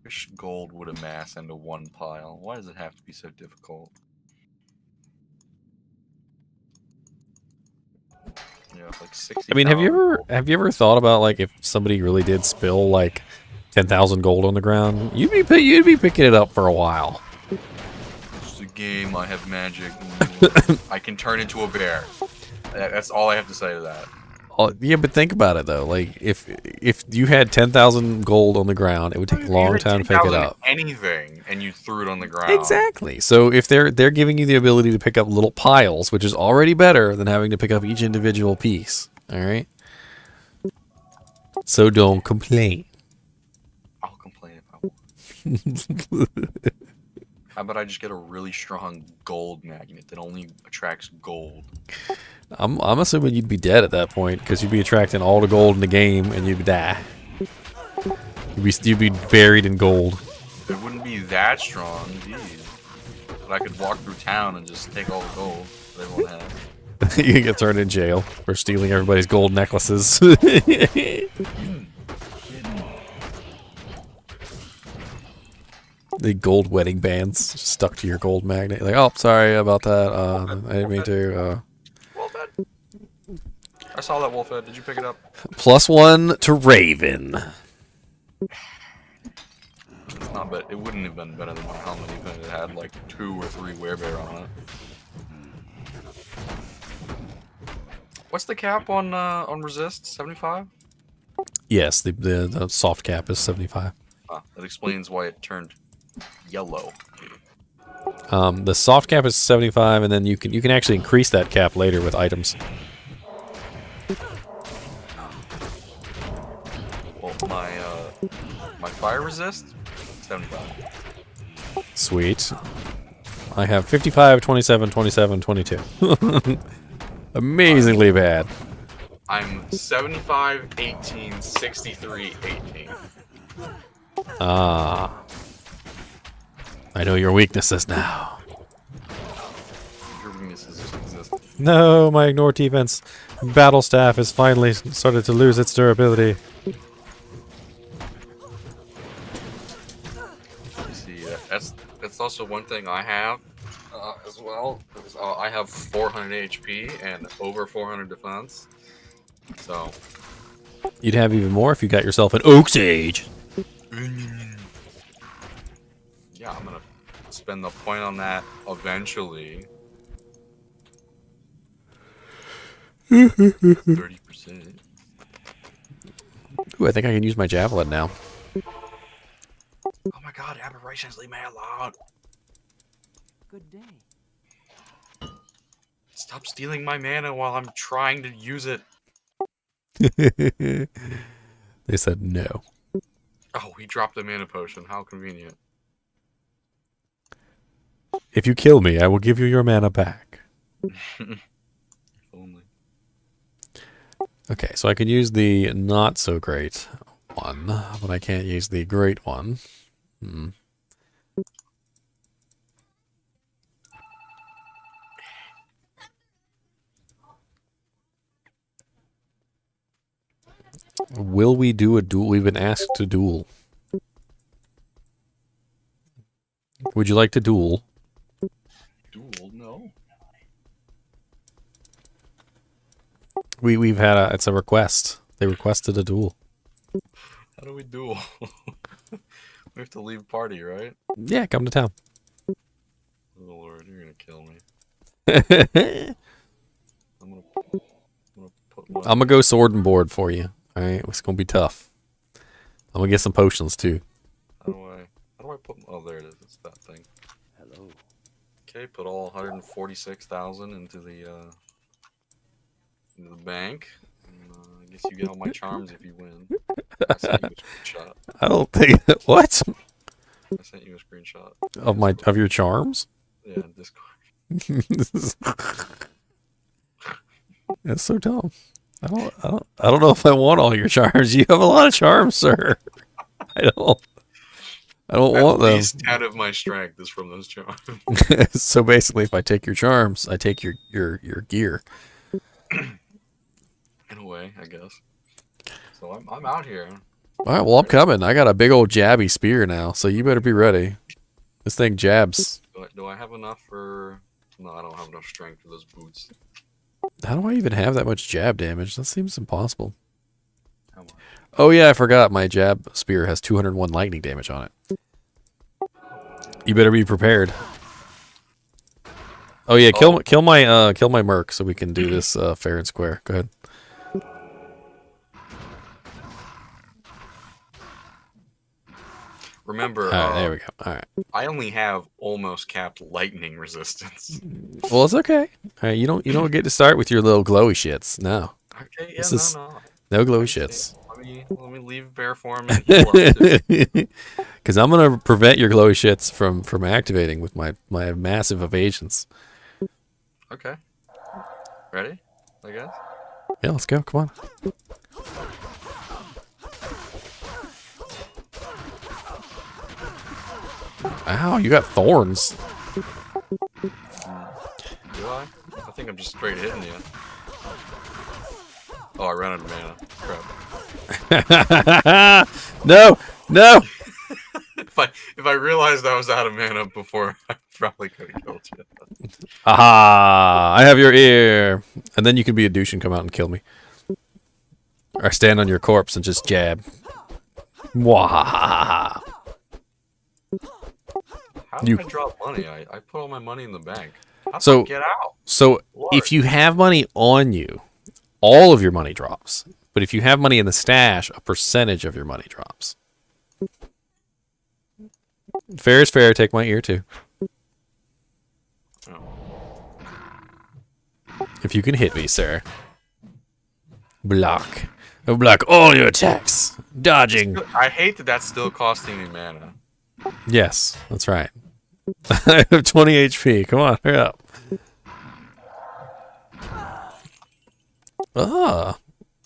Wish gold would amass into one pile. Why does it have to be so difficult? Yeah, like 60. I mean, have you ever thought about like if somebody really did spill like 10,000 gold on the ground, you'd be picking it up for a while. It's a game. I have magic. I can turn into a bear. That's all I have to say to that. Yeah, but think about it though. Like if you had 10,000 gold on the ground, it would take a long time to pick it up. Anything, and you threw it on the ground. Exactly. So if they're giving you the ability to pick up little piles, which is already better than having to pick up each individual piece. All right. So don't complain. I'll complain if I want. How about I just get a really strong gold magnet that only attracts gold? I'm assuming you'd be dead at that point because you'd be attracting all the gold in the game and you'd die. You'd be buried in gold. It wouldn't be that strong, geez. But I could walk through town and just take all the gold that everyone has. You get thrown in jail for stealing everybody's gold necklaces. The gold wedding bands just stuck to your gold magnet. Like, oh, sorry about that. I didn't mean to. Wolfhead? I saw that wolfhead. Did you pick it up? +1 to Raven. It's not bad. It wouldn't have been better than my helmet even if it had like 2 or 3 werebear on it. What's the cap on resist? 75? Yes, the soft cap is 75. That explains why it turned yellow. The soft cap is 75, and then you can actually increase that cap later with items. Well, my fire resist 75. Sweet. I have 55, 27, 27, 22. Amazingly bad. I'm 75, 18, 63, 18. Ah. I know your weaknesses now. Your weaknesses just exist. No, my ignore defense battle staff has finally started to lose its durability. You see, that's also one thing I have as well. I have 400 HP and over 400 defense. So You'd have even more if you got yourself an Oak Sage. yeah, I'm gonna spend the point on that eventually. 30%. Ooh, I think I can use my javelin now. Oh my god, aberrations, leave me alone. Good day. Stop stealing my mana while I'm trying to use it. They said no. Oh, he dropped a mana potion. How convenient. If you kill me, I will give you your mana back. If only. Okay, so I could use the not so great one, but I can't use the great one. Will we do a duel? We've been asked to duel. Would you like to duel? Duel? No. We've had it's a request. They requested a duel. How do we duel? We have to leave party, right? Yeah, come to town. Oh Lord, you're gonna kill me. I'm gonna put my. I'm gonna go sword and board for you. All right, it's gonna be tough. I'm gonna get some potions too. How do I put? Oh, there it is. It's that thing. Hello. Okay, put all 146,000 into the bank. And, I guess you get all my charms if you win. I sent you a screenshot. I don't think what I sent you a screenshot. of your charms. Yeah, Discord. That's so dumb. I don't know if I want all your charms. You have a lot of charms, sir. I don't want At them. least 10 of my strength is from those charms. So basically, if I take your charms, I take your gear. In a way, I guess. So I'm out here. All right, well I'm coming. I got a big old jabby spear now, so you better be ready. This thing jabs. Do I have enough for? No, I don't have enough strength for those boots. How do I even have that much jab damage? That seems impossible. How much? Oh yeah, I forgot. My jab spear has 201 lightning damage on it. You better be prepared. Oh yeah, kill my merc so we can do this fair and square. Go ahead. Remember, All right, there we go. All right. I only have almost capped lightning resistance. Well, it's okay. All right, you don't get to start with your little glowy shits. No. Okay, yeah, This is no. no glowy shits. Let me leave bear form and heal up too. Because I'm gonna prevent your glowy shits from activating with my massive evasions. Okay. Ready? I guess. Yeah, let's go. Come on. Ow, you got thorns. Do I? I think I'm just straight hitting you. Oh, I ran out of mana. Crap. No. If I realized I was out of mana before, I probably could have killed you. Aha! I have your ear. And then you can be a douche and come out and kill me. Or stand on your corpse and just jab. Wahahaha. How did I drop money? I put all my money in the bank. How did So- I get out? So Lord. if you have money on you, all of your money drops. But if you have money in the stash, a percentage of your money drops. Fair is fair. Take my ear too. Oh. If you can hit me, sir. Block. Block all your attacks. Dodging. I hate that that's still costing me mana. Yes, that's right. I have 20 HP. Come on, hurry up. Ah,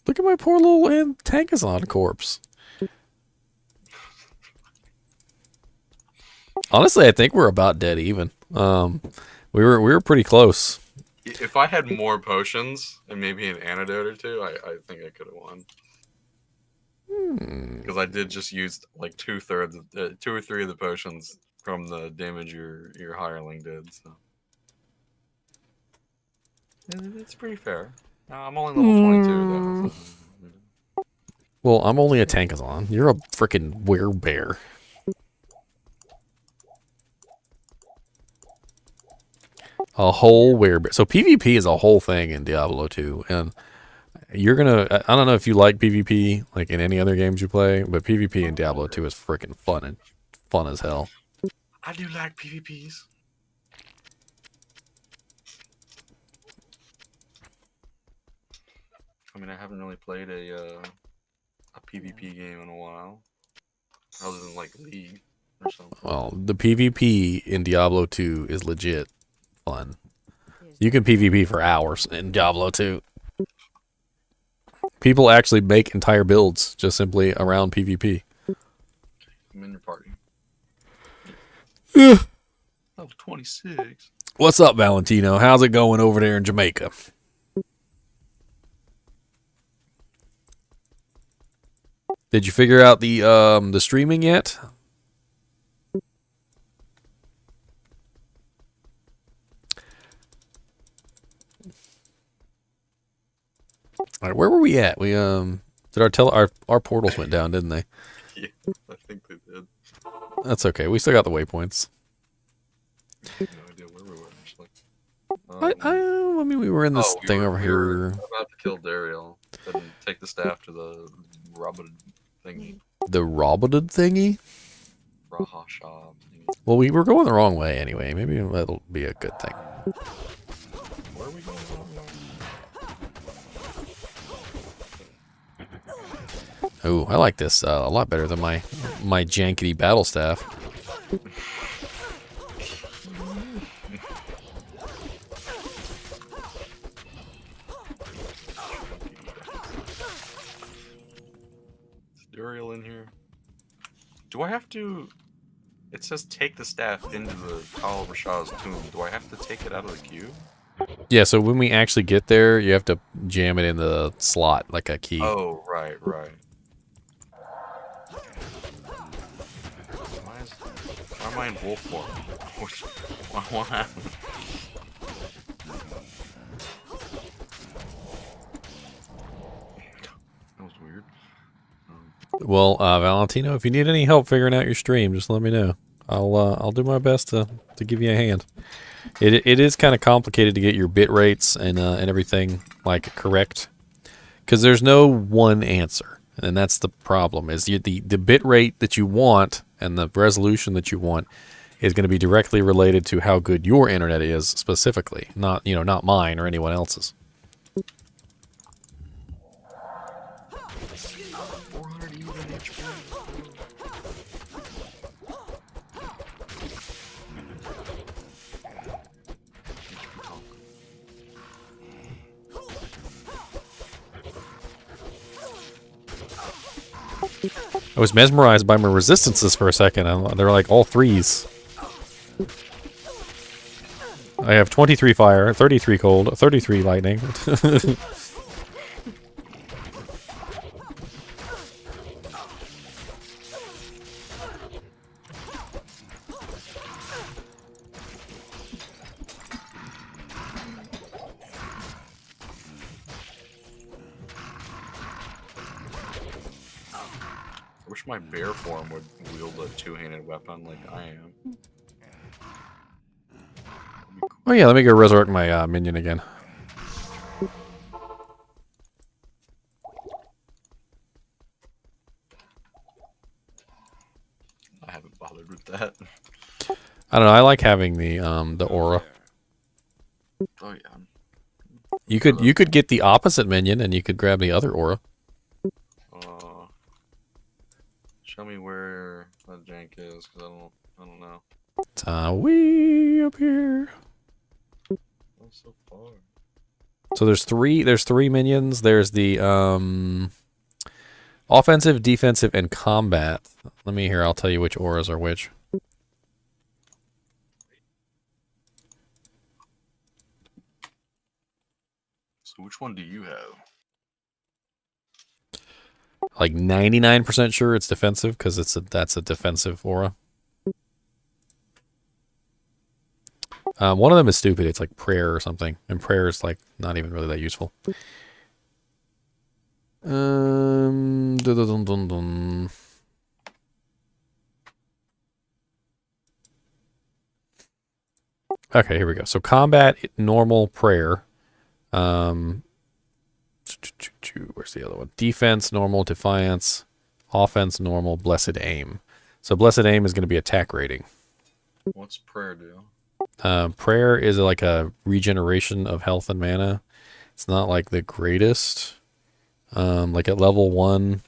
look at my poor little Tankazon corpse. Honestly, I think we're about dead even. We were pretty close. If I had more potions and maybe an antidote or two, I think I could have won. Because I did just use like 2/3, 2 or 3 of the potions from the damage your hireling did. So it's pretty fair. I'm only level 22 though. Well, I'm only a Tankazon. You're a freaking werebear. A whole werebear. So PvP is a whole thing in Diablo 2, and you're gonna. I don't know if you like PvP like in any other games you play, but PvP in Diablo 2 is freaking fun as hell. I do like PvPs. I mean, I haven't really played a PvP game in a while, other than like League or something. Well, the PvP in Diablo 2 is legit fun. You can PvP for hours in Diablo 2. People actually make entire builds just simply around PvP. I'm in your party. Level 26. What's up, Valentino? How's it going over there in Jamaica? Did you figure out the streaming yet? All right, where were we at? We Did our portals went down, didn't they? Yeah, I think they did. That's okay. We still got the waypoints. No idea where we were actually. I mean, we were in this thing over we here. were about to kill Dariel and take the staff to the Robin thingy. The roboted thingy? Rahasha thingy. Well, we were going the wrong way anyway. Maybe that'll be a good thing. Where are we going? Oh, I like this a lot better than my jankety battle staff. Is Dariel in here? Do I have to? It says take the staff into the Kal Rashah's tomb. Do I have to take it out of the cube? Yeah, so when we actually get there, you have to jam it in the slot like a key. Oh, right. Why am I in wolf form? What happened? That was weird. Well, Valentino, if you need any help figuring out your stream, just let me know. I'll do my best to give you a hand. It is kind of complicated to get your bit rates and everything like correct, because there's no one answer, and that's the problem. Is the bit rate that you want and the resolution that you want is going to be directly related to how good your internet is specifically, not mine or anyone else's. 400 even HP. I was mesmerized by my resistances for a second. They're like all threes. I have 23 fire, 33 cold, 33 lightning. I wish my bear form would wield a two-handed weapon like I am. Oh yeah, let me go resurrect my minion again. I haven't bothered with that. I don't know. I like having the aura. Oh yeah. You could get the opposite minion and you could grab the other aura. Show me where that jank is, because I don't know. It's way up here. Oh, so far. So there's three minions. There's the offensive, defensive, and combat. Let me hear. I'll tell you which auras are which. So which one do you have? Like 99% sure it's defensive because that's a defensive aura. One of them is stupid. It's like prayer or something, and prayer is like not even really that useful. Dun, dun, dun, dun. Okay, here we go. So combat, normal, prayer. Where's the other one? Defense, normal, defiance. Offense, normal, blessed aim. So blessed aim is going to be attack rating. What's prayer do? Prayer is like a regeneration of health and mana. It's not like the greatest. Like at level 1,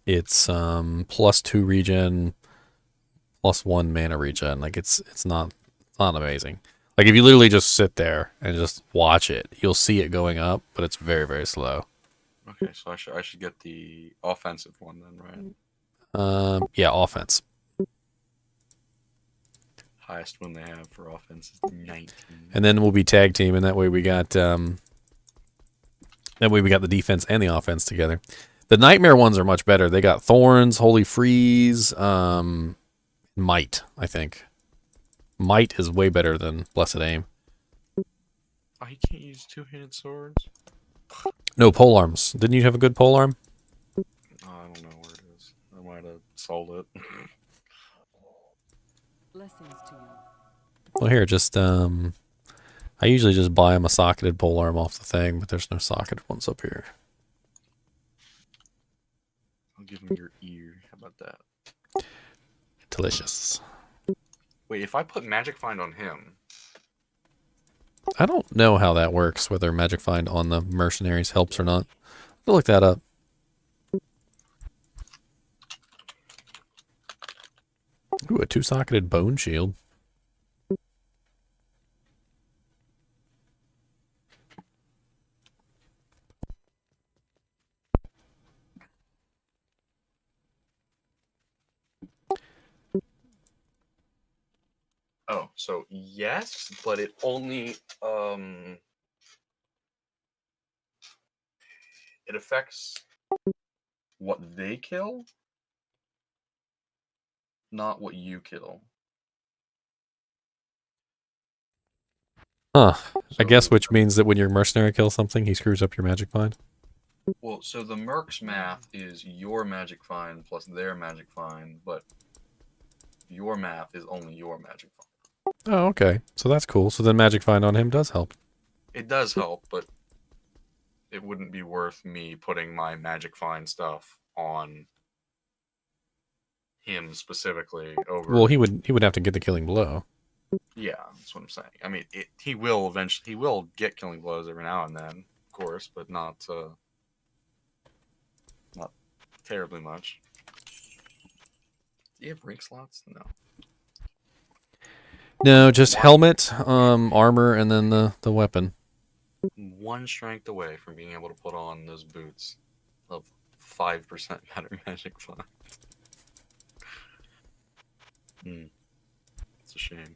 it's +2 regen, +1 mana regen. Like it's not amazing. Like if you literally just sit there and just watch it, you'll see it going up, but it's very, very slow. Okay, so I should get the offensive one then, right? Yeah, offense. Highest one they have for offense is 19. And then we'll be tag team, and that way we got the defense and the offense together. The nightmare ones are much better. They got thorns, holy freeze, might, I think. Might is way better than blessed aim. Oh, he can't use two-handed swords? No pole arms. Didn't you have a good pole arm? I don't know where it is. I might have sold it. Blessings to you. Well, here, just I usually just buy him a socketed pole arm off the thing, but there's no socketed ones up here. I'll give him your ear. How about that? Delicious. Wait, if I put Magic Find on him, I don't know how that works, whether Magic Find on the mercenaries helps or not. I'll look that up. Ooh, a two-socketed bone shield. oh, so yes, but it only it affects what they kill, not what you kill. Huh. I So- guess which means that when your mercenary kills something, he screws up your Magic Find. Well, so the Merc's math is your Magic Find plus their Magic Find, but your math is only your Magic Find. Oh, okay. So that's cool. So then Magic Find on him does help. It does help, but it wouldn't be worth me putting my Magic Find stuff on him specifically over. Well, he would have to get the killing blow. Yeah, that's what I'm saying. I mean, he will get killing blows every now and then, of course, but not terribly much. Do you have ring slots? No. No, just helmet, armor, and then the weapon. One strength away from being able to put on those boots of 5% matter magic fun. It's a shame.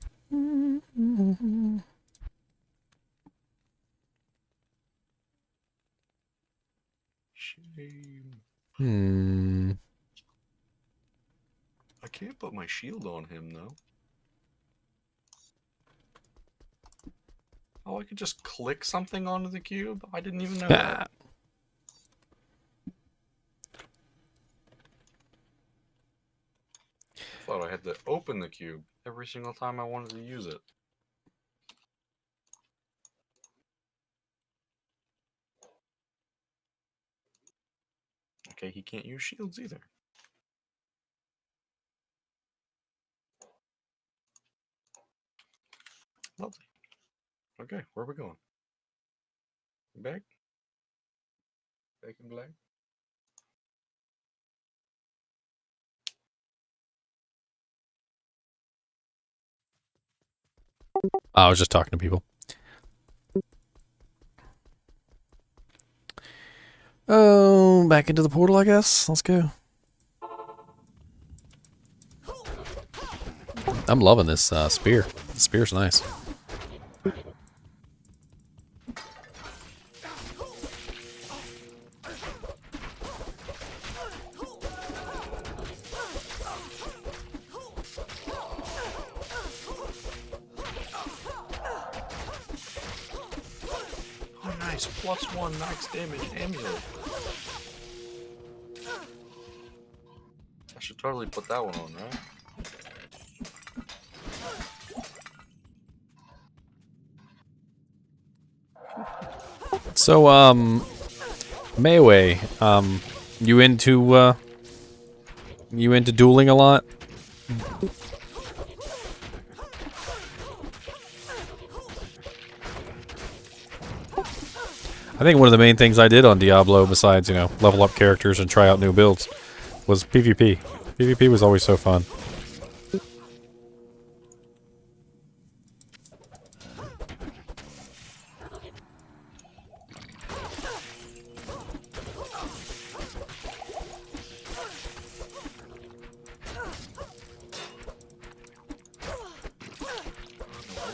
Shame. I can't put my shield on him though. Oh, I could just click something onto the cube? I didn't even know that. I thought I had to open the cube every single time I wanted to use it. Okay, he can't use shields either. Lovely. Okay, where are we going? Back? Back in black? I was just talking to people. Oh, back into the portal, I guess. Let's go. I'm loving this spear. The spear's nice. Oh, nice. +1 max damage amulet. I should totally put that one on, right? So, Mayway, you into dueling a lot? I think one of the main things I did on Diablo, besides, level up characters and try out new builds, was PvP. PvP was always so fun.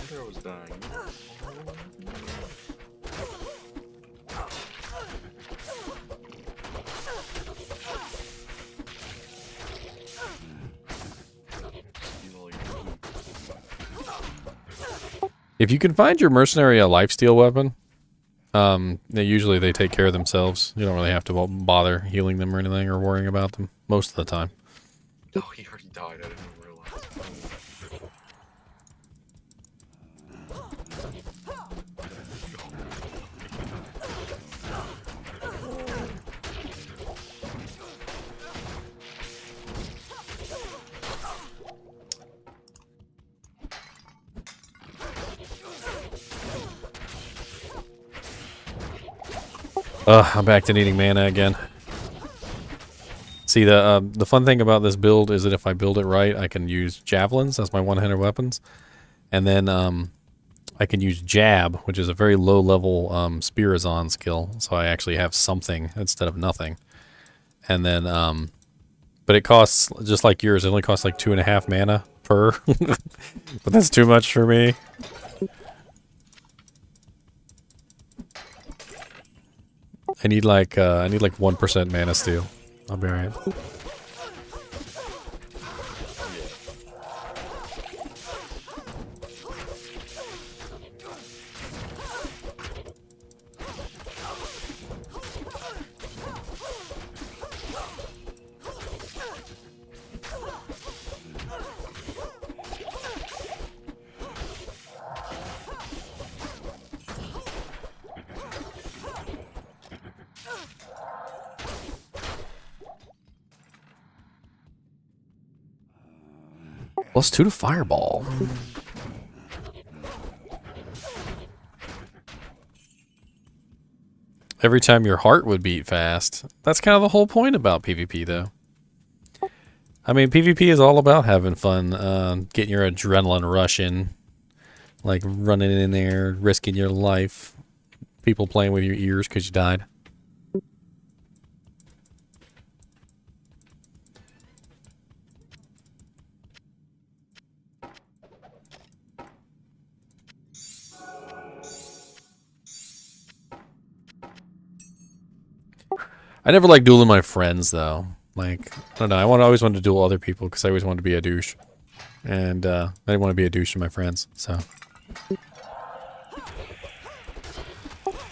I was dying. If you can find your mercenary a lifesteal weapon, Usually they take care of themselves. You don't really have to bother healing them or anything or worrying about them most of the time. Oh, he already died. I didn't even realize. I'm back to needing mana again. See, the fun thing about this build is that if I build it right, I can use javelins as my one-handed weapons, and then I can use jab, which is a very low-level Spirazon skill, so I actually have something instead of nothing. And then, but it costs, just like yours, it only costs like 2.5 mana per, but that's too much for me. I need like 1% mana steal. I'll be alright. +2 to Fireball. Every time your heart would beat fast. That's kind of the whole point about PvP, though. I mean, PvP is all about having fun, getting your adrenaline rush in. Like running in there, risking your life. People playing with your ears because you died. I never like dueling my friends, though. Like, I don't know, always wanted to duel other people because I always wanted to be a douche. And I didn't want to be a douche to my friends, so.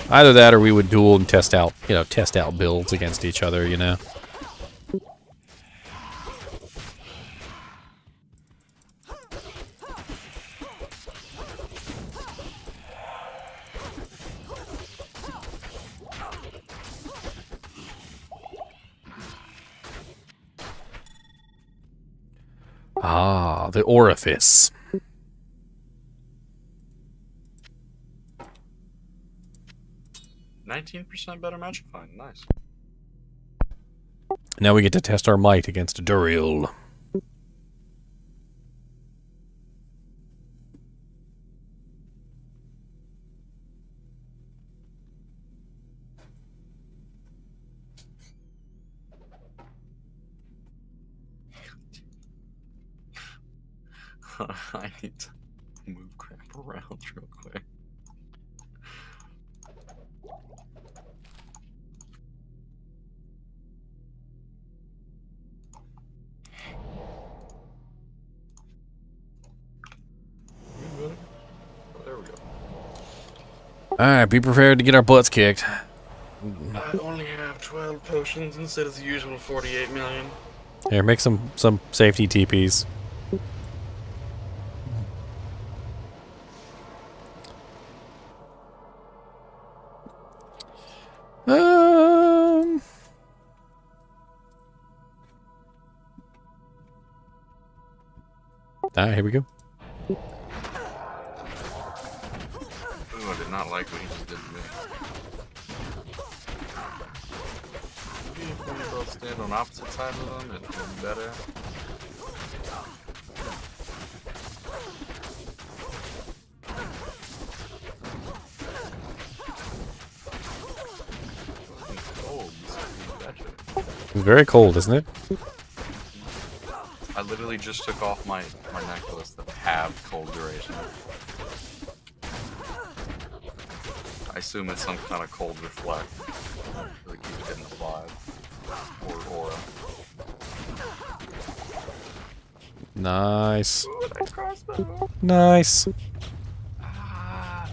Either that or we would duel and test out builds against each other, you know. Ah, the orifice. %19 better magic find. Nice. Now we get to test our might against Duriel. I need to move crap around real quick. There we go. Alright, be prepared to get our butts kicked. I only have 12 potions instead of the usual 48 million. Here, make some safety TPs. Alright, here we go. Ooh, I did not like what he just did to me. Maybe if we both stand on opposite sides of them, it would be better. It's very cold, isn't it? I literally just took off my necklace that halved cold duration. I assume it's some kind of cold reflect. Really keeps getting the vibe. Or aura. Nice. Ooh, nice crossbow. Nice. Ah,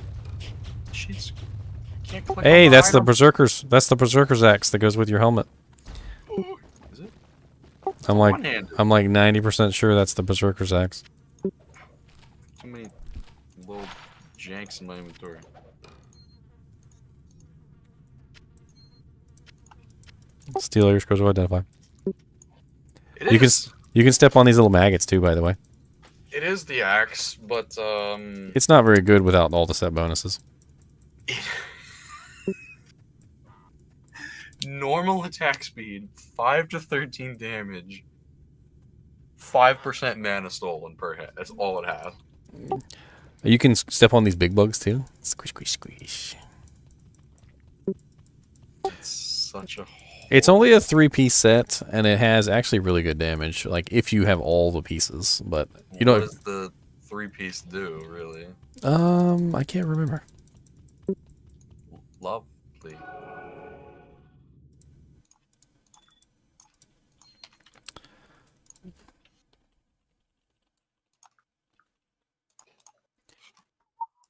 shit's. I can't collect Hey, that's the berserker's. That's the berserker's axe that goes with your helmet. Is it? I'm like One-handed. 90% sure that's the berserker's axe. Too many little janks in my inventory. Steelers goes to identify. It You can is. you can step on these little maggots too, by the way. It is the axe, but It's not very good without all the set bonuses. normal attack speed, 5 to 13 damage, 5% mana stolen per hit. That's all it has. You can step on these big bugs too. Squish, squish, squish. It's such a. It's only a 3-piece set, and it has actually really good damage. Like if you have all the pieces, but you know. What does the 3-piece do, really? I can't remember. Lovely.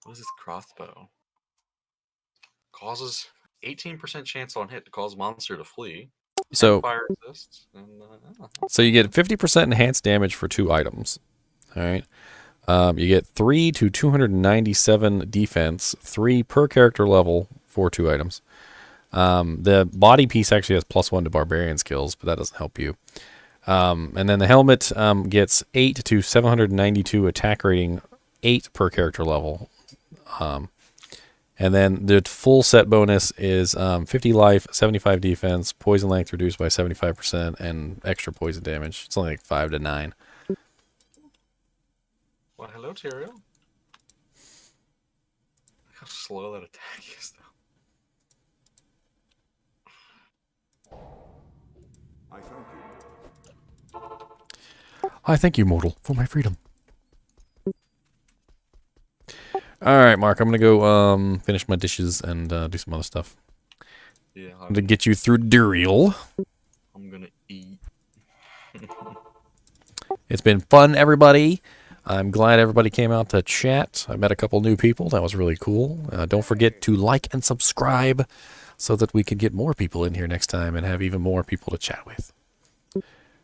What is this crossbow? Causes 18% chance on hit to cause monster to flee. So Fire resists. And, So you get 50% enhanced damage for 2 items. All right. You get 3 to 297 defense, 3 per character level for 2 items. The body piece actually has +1 to barbarian skills, but that doesn't help you. And then the helmet gets 8 to 792 attack rating, 8 per character level. And then the full set bonus is 50 life, 75 defense, poison length reduced by 75%, and extra poison damage. It's only like 5 to 9. well, hello, Tyrael. How slow that attack is, though. I thank you. I thank you, mortal, for my freedom. All right, Mark, I'm going to go finish my dishes and do some other stuff. Yeah, To get you through Duriel. I'm gonna eat. It's been fun, everybody. I'm glad everybody came out to chat. I met a couple new people. That was really cool. Don't forget to like and subscribe so that we can get more people in here next time and have even more people to chat with.